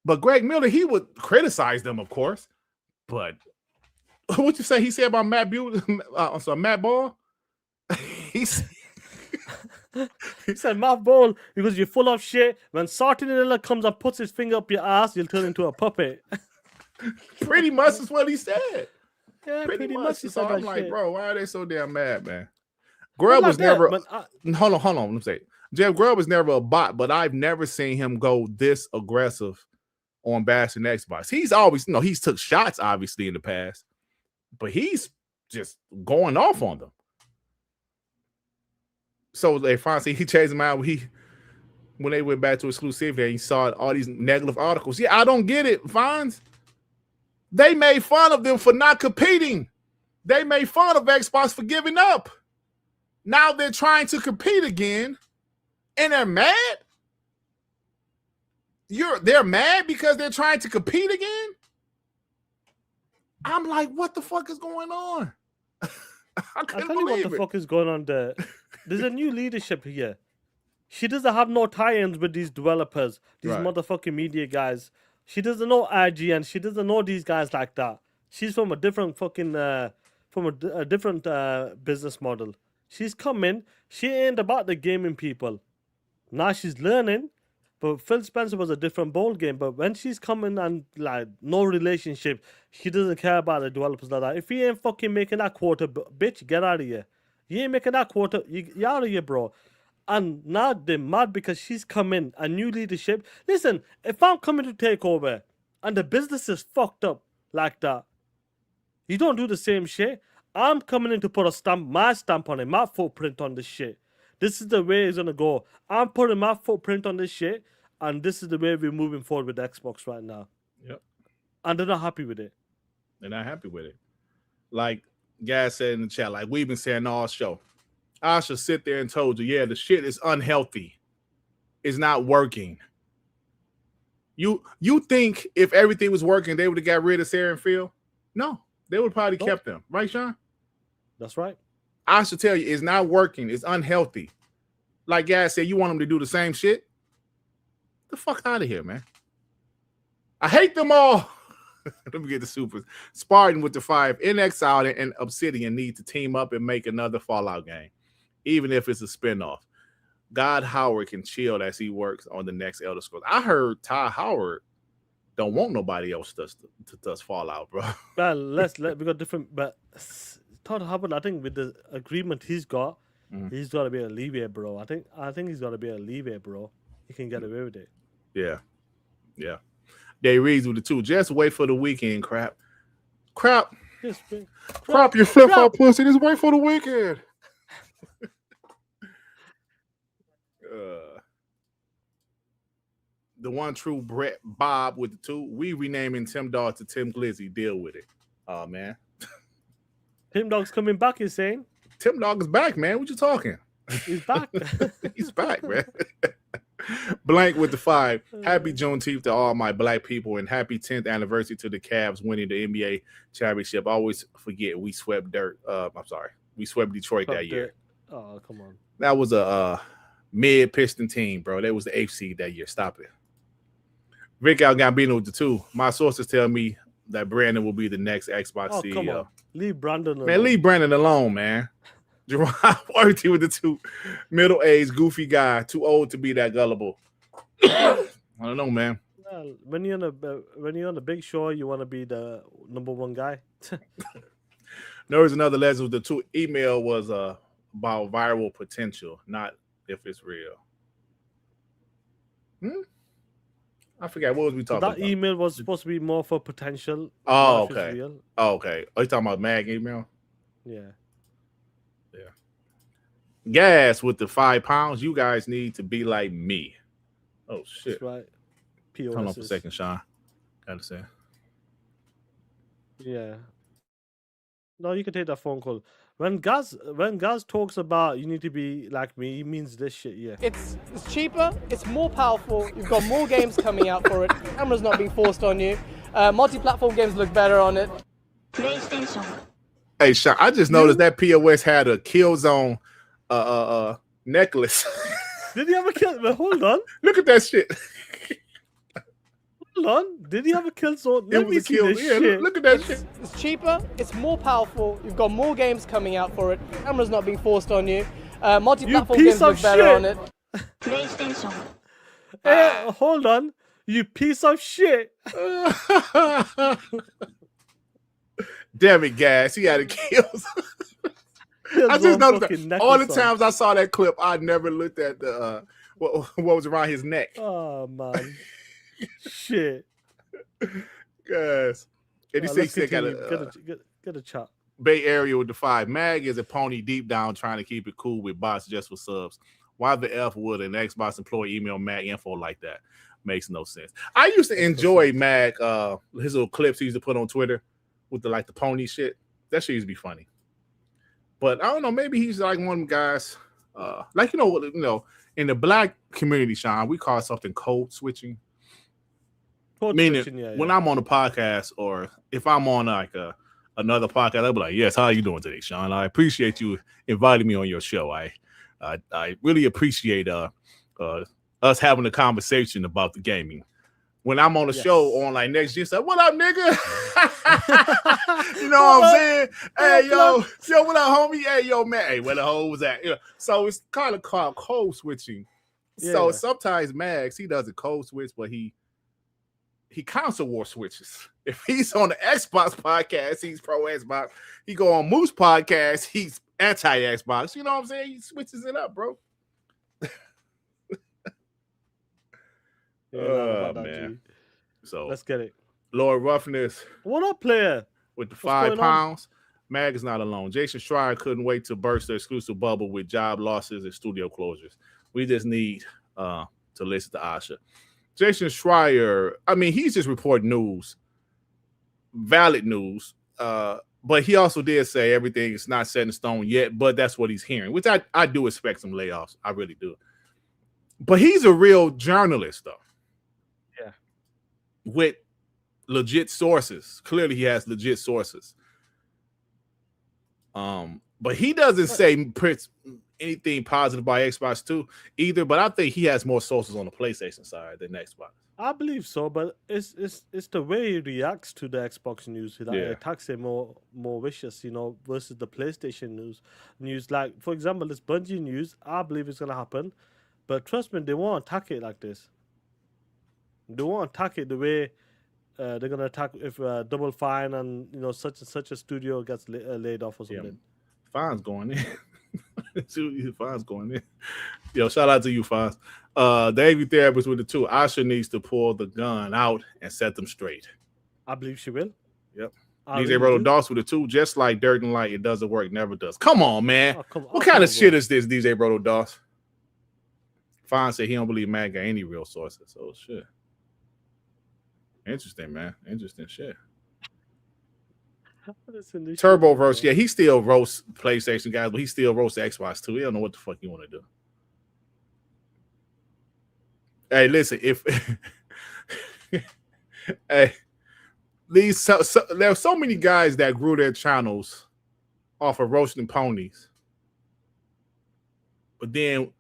But Greg Miller, he would criticize them, of course. But what you say he said about Matt Matt Ball? He said, Matt Ball, because you're full of shit. When Sartinella comes and puts his finger up your ass, you'll turn into a puppet. Pretty much is what he said. Yeah, pretty much. So I'm like, bro, why are they so damn mad, man? Grubb was never. Hold on. Let me say, Jeff Grubb was never a bot, but I've never seen him go this aggressive on bashing Xbox. He's always, he's took shots obviously in the past, but he's just going off on them. So they finally he chased him out when they went back to exclusivity and he saw all these negative articles. Yeah, I don't get it, Fonz. They made fun of them for not competing. They made fun of Xbox for giving up. Now they're trying to compete again, and they're mad. They're mad because they're trying to compete again. I'm like, what the fuck is going on? I'll tell you what the fuck is going on there. There's a new leadership here. She doesn't have no tie-ins with these developers, these motherfucking media guys. She doesn't know IGN. She doesn't know these guys like that. She's from a different fucking, different business model. She's coming. She ain't about the gaming people. Now she's learning. But Phil Spencer was a different ball game. But when she's coming and like no relationship, she doesn't care about the developers like that. If you ain't fucking making that quarter, bitch, get out of here. You ain't making that quarter. You're out of here, bro. And now they're mad because she's coming, a new leadership. Listen, if I'm coming to take over and the business is fucked up like that, you don't do the same shit. I'm coming in to put my stamp on it, my footprint on this shit. This is the way it's gonna go. I'm putting my footprint on this shit, and this is the way we're moving forward with Xbox right now. Yep. And they're not happy with it. They're not happy with it. Like guys said in the chat, like we've been saying all show. I should sit there and told you, yeah, the shit is unhealthy. It's not working. You think if everything was working, they would have got rid of Sarah and Phil? No, they would probably kept them. Right, Sean? That's right. I should tell you, it's not working. It's unhealthy. Like guys said, you want them to do the same shit? Get the fuck out of here, man. I hate them all. Let me get the supers. Spartan with the 5. In Exile and Obsidian need to team up and make another Fallout game, even if it's a spinoff. God Howard can chill as he works on the next Elder Scrolls. I heard Ty Howard don't want nobody else to does Fallout, bro. Well, we got different. But Todd Howard, I think with the agreement he's got, he's got to be a leeway, bro. I think he's got to be a leeway, bro. He can get away with it. Yeah. They reads with the 2. Just wait for the weekend, crap. Crap, you flip-flop pussy. Just wait for the weekend. The one true Brett Bob with the 2. We renaming Tim Dog to Tim Glizzy. Deal with it. Oh, man. Tim Dog's coming back, you're saying? Tim Dog is back, man. What you talking? He's back. He's back, man. Blank with the 5. Happy Juneteenth to all my black people and happy 10th anniversary to the Cavs winning the NBA championship. I always forget we swept we swept Detroit that year. Oh, come on. That was a mid-piston team, bro. That was the 8th seed that year. Stop it. Rick Gambino with the 2. My sources tell me that Brandon will be the next Xbox CEO. Come on. Leave Brandon alone. Man, leave Brandon alone, man. Jerron Worthy with the 2. Middle-aged, goofy guy. Too old to be that gullible. I don't know, man. Well, when you're on a big show, you want to be the number one guy. There was another legend with the 2. Email was about viral potential, not if it's real. I forgot what was we talking about. That email was supposed to be more for potential. Oh, okay. Oh, okay. Are you talking about Mag email? Yeah. Gas with the £5. You guys need to be like me. Oh shit! That's right. Hold on for a POSs. second, Sean. Gotta say. Yeah. No, you can take that phone call. When Gaz talks about you need to be like me, he means this shit, yeah. It's cheaper, it's more powerful, you've got more games coming out for it, camera's not being forced on you, multi-platform games look better on it. PlayStation. Hey, Sean, I just noticed that POS had a Killzone necklace. Did he have a kill? Well, hold on. Look at that shit. Hold on. Did he have a Killzone? It Let was me a see kill. this Yeah, shit. look at that shit. It's cheaper, it's more powerful, you've got more games coming out for it, camera's not being forced on you, multi-platform You games piece look of better shit. on it. PlayStation. Hey, hold on. You piece of shit. Damn it, Gas. He had a Killzone. I just noticed that all the times I saw that clip, I never looked at the what was around his neck. Oh man, shit. Guys, and he Let's said got continue. Get a chat. Bay Area with the 5. Mag is a pony deep down trying to keep it cool with bots just for subs. Why the F would an Xbox employee email Mag info like that? Makes no sense. I used to enjoy Mag, his little clips he used to put on Twitter with the pony shit. That shit used to be funny. But I don't know, maybe he's like one of them guys, in the black community, Sean, we call something code switching. Meaning, when I'm on a podcast or if I'm on another podcast, I'll be like, yes, how are you doing today, Sean? I appreciate you inviting me on your show. I really appreciate us having a conversation about the gaming. When I'm on a show on next year, say, what up, nigga? You know what I'm saying? Hey, yo, what up, homie? Hey, yo, man. Hey, where the hole was at? So it's kind of called code switching. Yeah. So sometimes Max, he does a code switch, but he console war switches. If he's on the Xbox podcast, he's pro Xbox. He go on Moose podcast, he's anti Xbox. You know what I'm saying? He switches it up, bro. Man. So let's get it. Lord Roughness. What up, player? With the What's £5. Mag is not alone. Jason Schreier couldn't wait to burst the exclusive bubble with job losses and studio closures. We just need to listen to Asha. Jason Schreier, I mean, he's just reporting news, valid news. But he also did say everything is not set in stone yet, but that's what he's hearing, which I do expect some layoffs. I really do. But he's a real journalist, though. Yeah. With legit sources. Clearly, he has legit sources. But he doesn't say anything positive by Xbox 2 either. But I think he has more sources on the PlayStation side than Xbox. I believe so, but it's the way he reacts to the Xbox news that attacks him more vicious, versus the PlayStation news. Like, for example, this Bungie news, I believe it's gonna happen, but trust me, they won't attack it like this. They won't attack it the way they're gonna attack if Double Fine and such and such a studio gets laid off or something. Yeah. Fine's going in. Fine's going in. Yo, shout out to you, Fines. The AV therapist with the 2. Asha needs to pull the gun out and set them straight. I believe she will. Yep. DJ Roto Doss with the 2, just like Dirt and Light, it doesn't work, never does. Come on, man. What kind of shit is this, DJ Roto Doss? Fine said he don't believe Matt got any real sources. Oh shit. Interesting, man. Interesting shit. Turbo roast. Yeah, he still roasts PlayStation guys, but he still roasts Xbox too. He don't know what the fuck you want to do. Hey, listen, if hey, there are so many guys that grew their channels off of roasting ponies, but then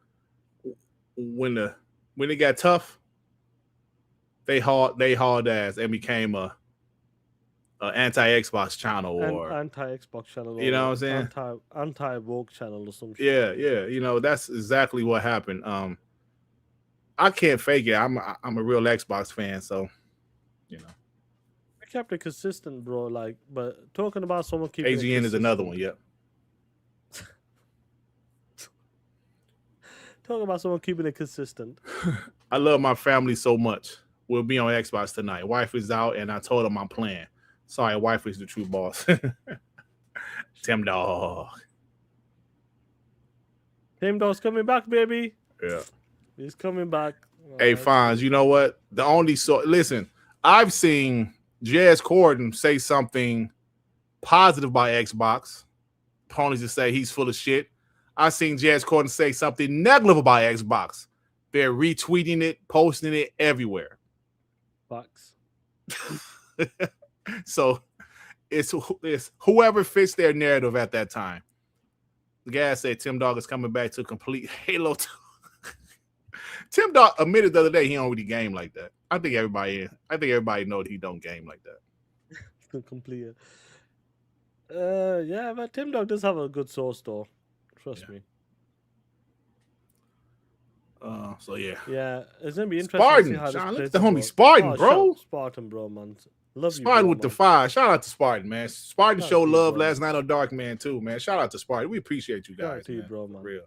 when it got tough, they hauled ass and became a anti-Xbox channel or anti-Xbox channel. You know what I'm saying? Anti-woke channel or something. Yeah. That's exactly what happened. I can't fake it. I'm a real Xbox fan, so We kept it consistent, bro. But talking about someone keeping AGN is another one. Yep. Talking about someone keeping it consistent. I love my family so much. We'll be on Xbox tonight. Wife is out, and I told him I'm playing. Sorry, wife is the true boss. Tim Dog. Tim Dog's coming back, baby. Yeah. He's coming back. Hey, Fonz, you know what? Listen, I've seen Jez Corden say something positive by Xbox. Ponies to say he's full of shit. I've seen Jez Corden say something negative about Xbox. They're retweeting it, posting it everywhere. Box. So it's whoever fits their narrative at that time. The guy said Tim Dog is coming back to complete Halo 2. Tim Dog admitted the other day he don't really game like that. I think everybody knows he don't game like that. To complete it. Yeah, but Tim Dog does have a good source though. Trust me. So yeah. Yeah, it's gonna be interesting Spartan, to see how Sean, this look at plays the homie out. Spartan, bro. Spartan, bro, man. Love you, Spartan bro, with man. the 5. Shout out to Spartan, man. Spartan Shout out showed to you, love bro. last night on Dark Man too, man. Shout out to Spartan. We appreciate you Shout out guys, to you, man. bro, man. For real.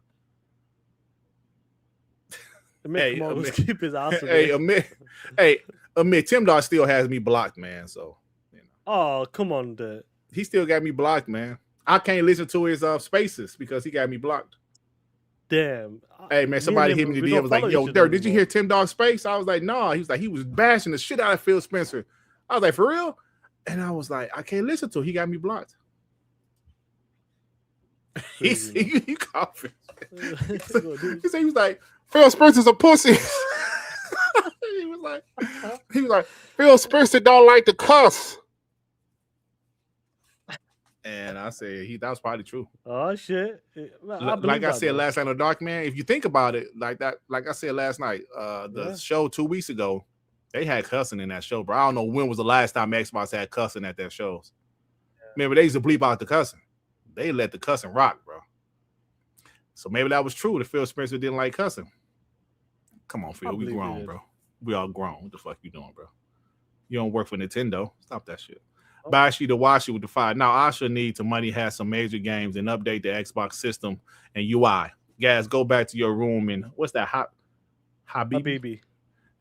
Hey, always keep his ass Hey, away. Amir, Tim Dog still has me blocked, man. So Oh, come on, dude. he still got me blocked, man. I can't listen to his spaces because he got me blocked. Damn. Hey, man, somebody hit me the DM was like, yo, Dirk, did you hear Tim Dog's space? I was like, no. He was like, he was bashing the shit out of Phil Spencer. I was like, for real? And I was like, I can't listen to it. He got me blocked. He coughing. He was like, Phil Spencer's a pussy. he was like, Phil Spencer don't like to cuss. And I said, that was probably true. Oh shit! Like I said last night on Dark Man, if you think about it like that, like I said last night, the show 2 weeks ago, they had cussing in that show, bro. I don't know when was the last time Xbox had cussing at their shows. Remember, they used to bleep out the cussing. They let the cussing rock, bro. So maybe that was true. That Phil Spencer didn't like cussing. Come on, Phil, we grown, bro. We all grown. What the fuck you doing, bro? You don't work for Nintendo. Stop that shit. Bashi the Washi with the 5. Now, Asha needs to money has some major games and update the Xbox system and UI. Guys, go back to your room and what's that? Habibi?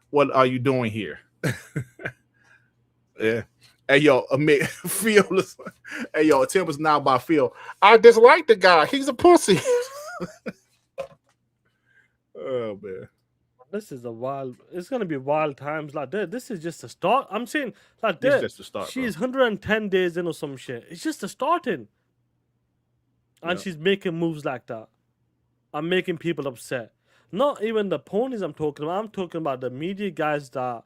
What are you doing here? Yeah. Hey, yo, Phil. Hey, yo, Tim was now by Phil. I dislike the guy. He's a pussy. Oh, man. This is it's gonna be wild times. Like this is just a start. I'm saying like This is just a start, she's 110 days in or some shit. It's just a starting. And she's making moves like that. I'm making people upset. Not even the ponies I'm talking about. I'm talking about the media guys that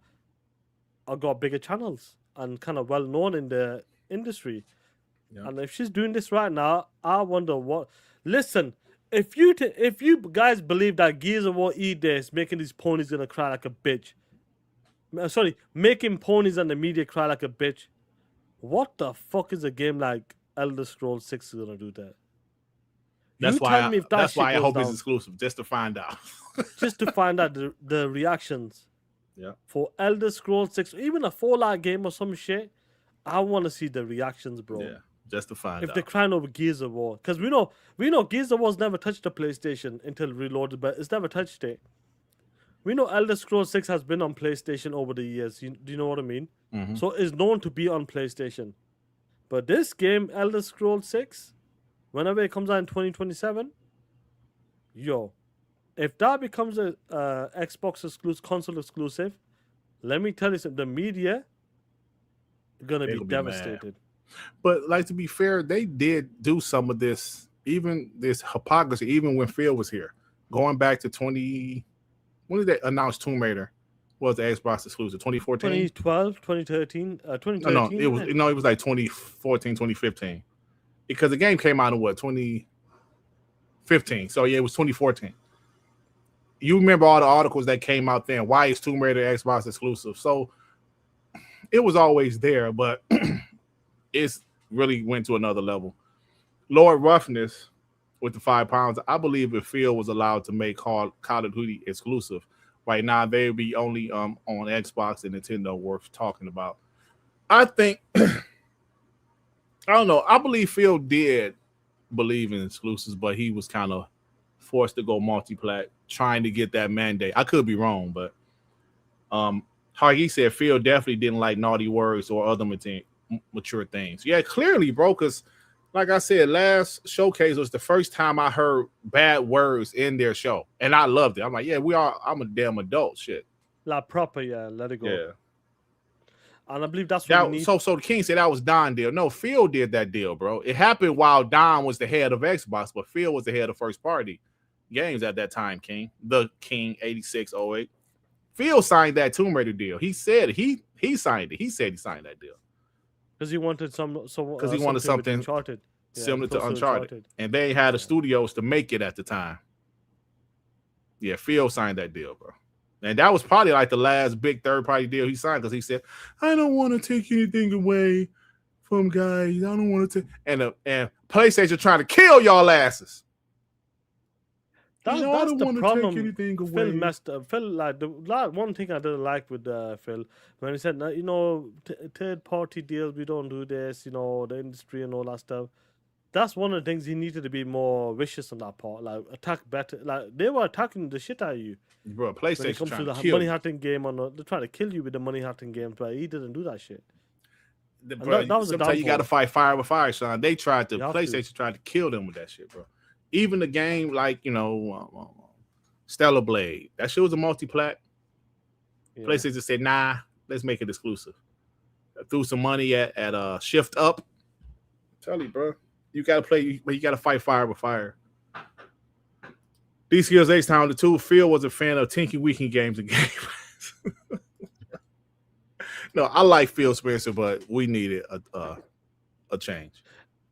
are got bigger channels and kind of well known in the industry. Yeah. And if she's doing this right now, I wonder what. Listen, if you guys believe that Gears of War E-Day is making these ponies gonna cry like a bitch, sorry, making ponies and the media cry like a bitch, what the fuck is a game like Elder Scrolls 6 gonna do that? That's You why. tell me if that That's shit why I goes hope it's down. exclusive, just to find out. Just to find out the reactions. Yeah. For Elder Scrolls 6, even a Fallout game or some shit, I want to see the reactions, bro. Yeah, just to find If out. they're crying over Gears of War, because we know Gears of War's never touched the PlayStation until Reloaded, but it's never touched it. We know Elder Scrolls 6 has been on PlayStation over the years. Do you know what I mean? Mhm. So it's known to be on PlayStation. But this game, Elder Scrolls 6, whenever it comes out in 2027, yo, if that becomes a Xbox exclusive, console exclusive, let me tell you something, the media gonna be They'll be devastated. But like, to be fair, they did do some of this, even this hypocrisy, even when Phil was here. Going back to when did they announce Tomb Raider was the Xbox exclusive? 2014? 2012, 2013, 2013. No, it was like 2014, 2015. Because the game came out in what, 2015. So yeah, it was 2014. You remember all the articles that came out then. Why is Tomb Raider Xbox exclusive? So it was always there, but it's really went to another level. Lord Roughness with the 5 pounds. I believe if Phil was allowed to make Call of Duty exclusive, right now they'd be only on Xbox and Nintendo worth talking about. I think I don't know. I believe Phil did believe in exclusives, but he was kind of forced to go multi-plat, trying to get that mandate. I could be wrong, but Hagi said Phil definitely didn't like naughty words or other mature things. Yeah, clearly, bro, because like I said, last showcase was the first time I heard bad words in their show, and I loved it. I'm like, yeah, I'm a damn adult, shit. Like proper, yeah. Let it go. Yeah. And I believe that's what we need. So the King said that was Don deal. No, Phil did that deal, bro. It happened while Don was the head of Xbox, but Phil was the head of first party games at that time, King. The King 8608. Phil signed that Tomb Raider deal. He said he signed it. He said he signed that deal. Because he wanted because he wanted something Uncharted. similar to Uncharted. And they had the studios to make it at the time. Yeah, Phil signed that deal, bro. And that was probably like the last big third-party deal he signed because he said, I don't want to take anything away from guys. I don't want to take... And PlayStation trying to kill y'all asses. That's I don't the want to problem. take anything away. Phil messed up. Phil, one thing I didn't like with Phil, when he said, third-party deals, we don't do this, the industry and all that stuff. That's one of the things he needed to be more vicious on that part. Like, attack better. Like, they were attacking the shit out of you. Bro, PlayStation comes trying to to the kill money you. hunting game, they're trying to kill you with the money hunting games, but he didn't do that shit. Bro, that was sometimes you got to fight fire with fire, Sean. They PlayStation tried to kill them with that shit, bro. Even the game like, Stellar Blade, that shit was a multi-plat. Yeah. PlayStation said, nah, let's make it exclusive. Threw some money at Shift Up. Tell you, bro. You got to play, but you got to fight fire with fire. These Skills H Town, the two. Phil was a fan of Tinky Winky games and games. No, I like Phil Spencer, but we needed a change.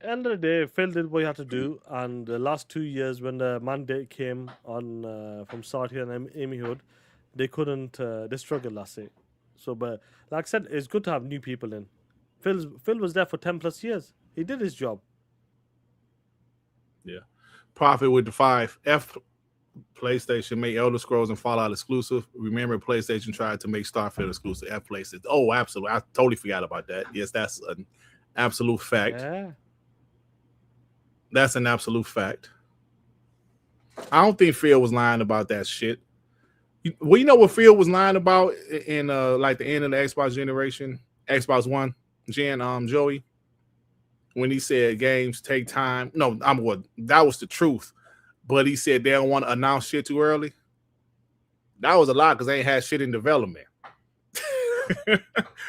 End of the day, Phil did what he had to do, and the last 2 years when the mandate came on from Satya and Amy Hood, they couldn't. They struggled last year. So, but like I said, it's good to have new people in. Phil was there for 10+ years. He did his job. Yeah, Profit with the 5 F. PlayStation made Elder Scrolls and Fallout exclusive. Remember, PlayStation tried to make Starfield exclusive at PlayStation. Oh, absolutely. I totally forgot about that. Yes, that's an absolute fact. Yeah. That's an absolute fact. I don't think Phil was lying about that shit. Well, you know what Phil was lying about in like the end of the Xbox generation, Xbox One gen, Joey, when he said games take time. No, that was the truth. But he said they don't want to announce shit too early. That was a lie because they ain't had shit in development.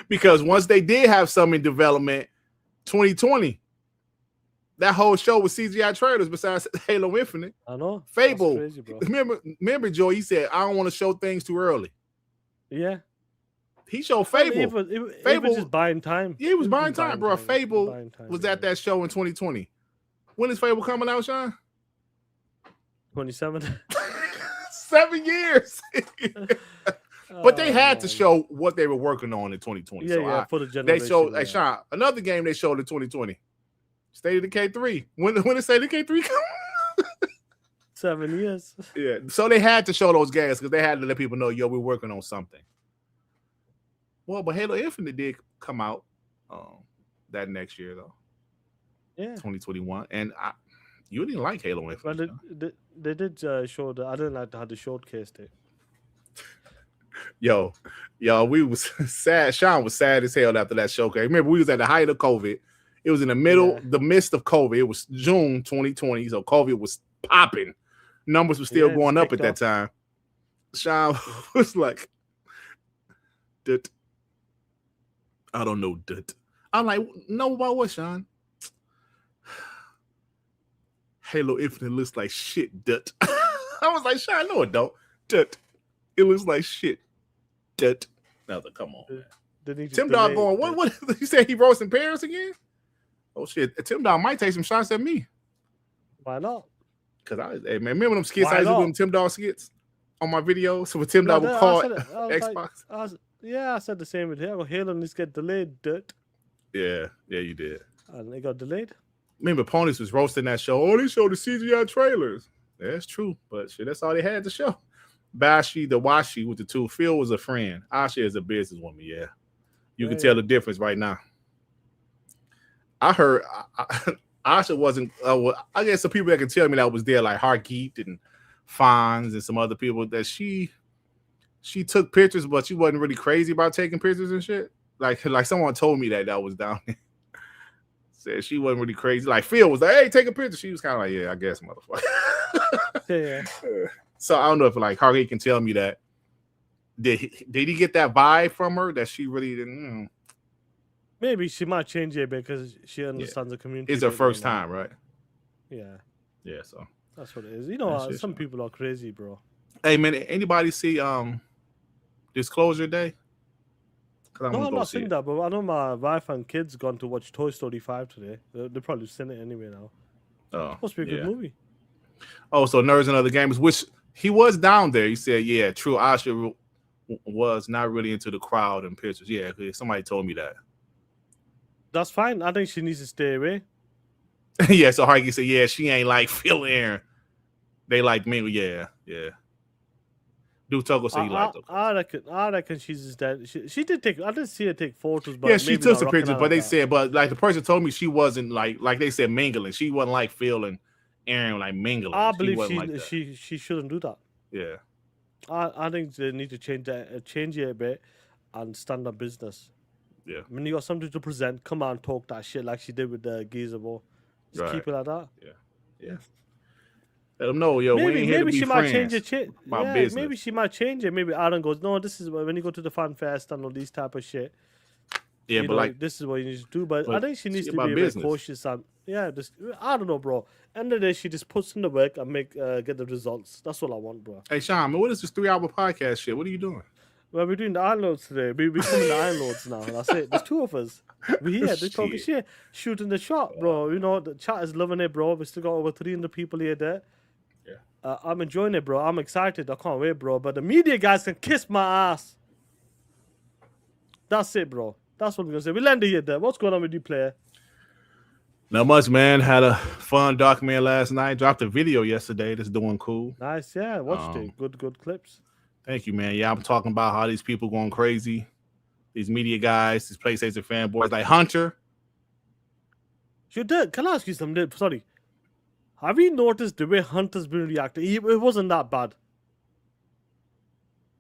Because once they did have some in development, 2020, that whole show was CGI trailers besides Halo Infinite. I know. Fable. Crazy, bro. Remember, Joe, he said, I don't want to show things too early. Yeah. He showed Fable. Fable was just buying time. Yeah, he was buying time, bro. Fable was at that show in 2020. When is Fable coming out, Sean? 27. 7 years. But they had to show what they were working on in 2020. Yeah, for the generation. They showed, hey, Sean, another game they showed in 2020. State of Decay 3. When did State of Decay 3 come? 7 years. Yeah. So they had to show those games because they had to let people know, yo, we're working on something. Well, but Halo Infinite did come out that next year, though. Yeah. 2021. And you didn't like Halo Infinite. But they did show I didn't like how they showcased it. Yo, we was sad. Sean was sad as hell after that showcase. Remember, we was at the height of COVID. It was in the midst of COVID. It was June 2020, so COVID was popping. Numbers were still going up at that time. Sean was like, "Dut." I don't know, dut. I'm like, no, about what, Sean? Halo Infinite looks like shit, dut. I was like, Sean, no, it don't. Dut. It looks like shit. Dut. Now, come on. Tim Dog going, what? You said he roast in Paris again? Oh, shit. Tim Dog might take some shots at me. Why not? Because remember them skits I used to do, them Tim Dog skits on my videos? So when Tim Dog would call Xbox. I said the same with Halo. Halo needs to get delayed, dut. Yeah, you did. And it got delayed. Remember, Ponies was roasting that show. Oh, they showed the CGI trailers. That's true, but shit, that's all they had to show. Bashi, the Washi with the 2. Phil was a friend. Asha is a businesswoman, yeah. You can tell the difference right now. I heard Asha wasn't, I guess some people that can tell me that was there, like Hargeet and Fonz and some other people, that she took pictures, but she wasn't really crazy about taking pictures and shit. Like someone told me that was down there. said she wasn't really crazy. Like Phil was like, "Hey, take a picture." She was kind of like, "Yeah, I guess, motherfucker." Yeah. So I don't know if like Harvey can tell me that. Did he get that vibe from her that she really didn't? Maybe she might change it because she understands the community. It's her first time, right? Yeah. Yeah, so that's what it is. You know, some people are crazy, bro. Hey man, anybody see Disclosure Day? No, I'm not seeing that, but I know my wife and kids gone to watch Toy Story 5 today. They're probably seen it anyway now. Oh, supposed to be a good movie. Oh, so Nerds and Other Gamers, which he was down there. He said, "Yeah, true. Asha was not really into the crowd and pictures." Yeah, somebody told me that. That's fine. I think she needs to stay away. Yeah, so Harky said, "Yeah, she ain't like Phil Aaron. They like me." Yeah. Dude Togo said he liked her. I reckon she's just dead. She did take. I didn't see her take photos, but Yeah, she maybe took not some rocking pictures, out but like they that. said, but like the person told me she wasn't like they said mingling. She wasn't like Phil and Aaron like mingling. I believe wasn't like that. she shouldn't do that. Yeah. I think they need to change it a bit and stand up business. Yeah. When you got something to present, come on, talk that shit like she did with the Geezer War. Just Right. keep it like that. Yeah. Let them know, yo. we ain't here to Maybe be she friends. might change it. My business. Maybe she might change it. Maybe Aaron goes, no, this is when you go to the fan fest and all these type of shit. Yeah, you but know, like this is what you need to do. But I think she needs to about be a business. bit cautious and just I don't know, bro. End of the day, she just puts in the work and get the results. That's what I want, bro. Hey Sean, man, what is this 3-hour podcast shit? What are you doing? Well, we're doing the Iron Lords today. We're becoming the Iron Lords now. That's it. There's two of us. We're here. They're talking shit, shooting the shot, bro. You know, the chat is loving it, bro. We still got over 300 people here there. Yeah. I'm enjoying it, bro. I'm excited. I can't wait, bro. But the media guys can kiss my ass. That's it, bro. That's what we're going to say. We'll end it here there. What's going on with you, player? Not much, man. Had a fun documentary last night. Dropped a video yesterday that's doing cool. Nice, yeah. Watched it. Good clips. Thank you, man. Yeah, I'm talking about how these people going crazy. These media guys, these PlayStation fanboys, like Hunter. Can I ask you something? Sorry. Have you noticed the way Hunter's been reacting? It wasn't that bad.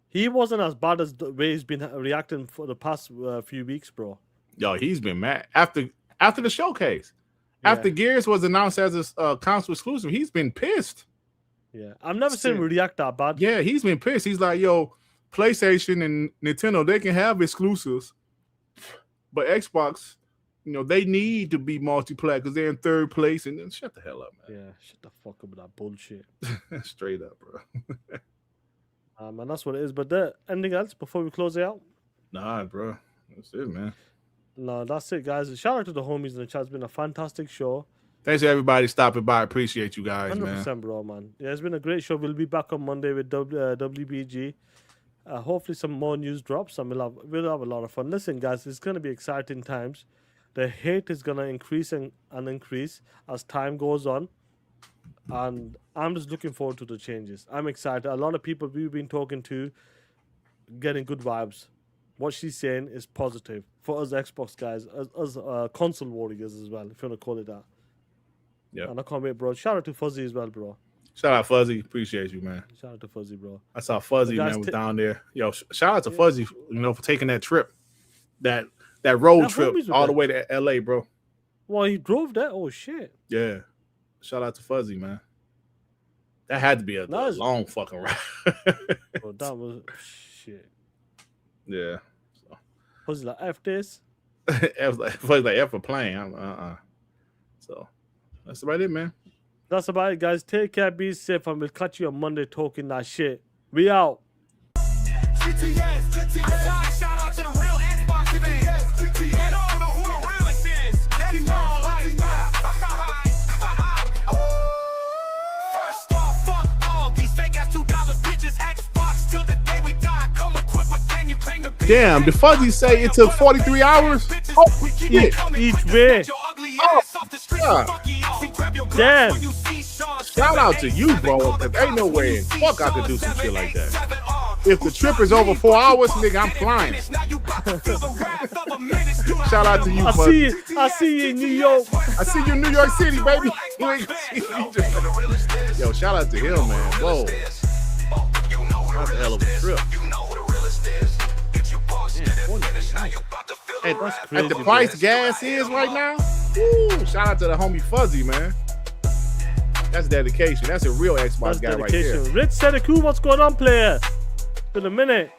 He wasn't as bad as the way he's been reacting for the past few weeks, bro. Yo, he's been mad after the showcase. Yeah. After Gears was announced as a console exclusive, he's been pissed. Yeah, I've never seen him react that bad. Yeah, he's been pissed. He's like, yo, PlayStation and Nintendo, they can have exclusives, but Xbox, you know, they need to be multiplayer because they're in third place. And then shut the hell up, man. Yeah, shut the fuck up with that bullshit. Straight up, bro. Man, that's what it is. But anything else before we close it out? Nah, bro. That's it, man. No, that's it, guys. Shout out to the homies in the chat. It's been a fantastic show. Thanks to everybody stopping by. Appreciate you guys, 100%, man. bro, man. Yeah, it's been a great show. We'll be back on Monday with WBG. Hopefully some more news drops and we'll have a lot of fun. Listen, guys, it's going to be exciting times. The hate is going to increase and increase as time goes on. And I'm just looking forward to the changes. I'm excited. A lot of people we've been talking to getting good vibes. What she's saying is positive for us Xbox guys, us console warriors as well, if you want to call it that. Yeah. And I can't wait, bro. Shout out to Fuzzy as well, bro. Shout out Fuzzy. Appreciate you, man. Shout out to Fuzzy, bro. I saw Fuzzy, Guys, man, was down there. Yo, shout out to Fuzzy, for taking that trip. That road trip all the way to LA, bro. Well, he drove that? Oh, shit. Yeah. Shout out to Fuzzy, man. That had to be a long fucking ride. Bro, that was shit. Yeah. Fuzzy like, F this? Fuzzy like, F for playing. So, that's about it, man. That's about it, guys. Take care, be safe, and we'll catch you on Monday talking that shit. We out. TTS, shout out to the real Xbox fans. And all know who the realest is. Let him know like first off, fuck all these fake ass $2 bitches. Xbox till the day we die. Come equipped with gang, you paying the Damn, did Fuzzy say it took 43 hours? Oh, shit. Each way. Oh, God. Damn. Shout out to you, bro. There ain't no way in fuck I could do some shit like that. If the trip is over 4 hours, nigga, I'm flying. Shout out to you, Fuzzy. I see you in New York. I see you in New York City, baby. Yo, shout out to him, man. Whoa. That's a hell of a trip. Man, at the price gas is right now, Woo, shout out to the homie Fuzzy, man. That's dedication. That's a real Xbox guy right there. Rich Sedeku, what's going on, player? Been a minute.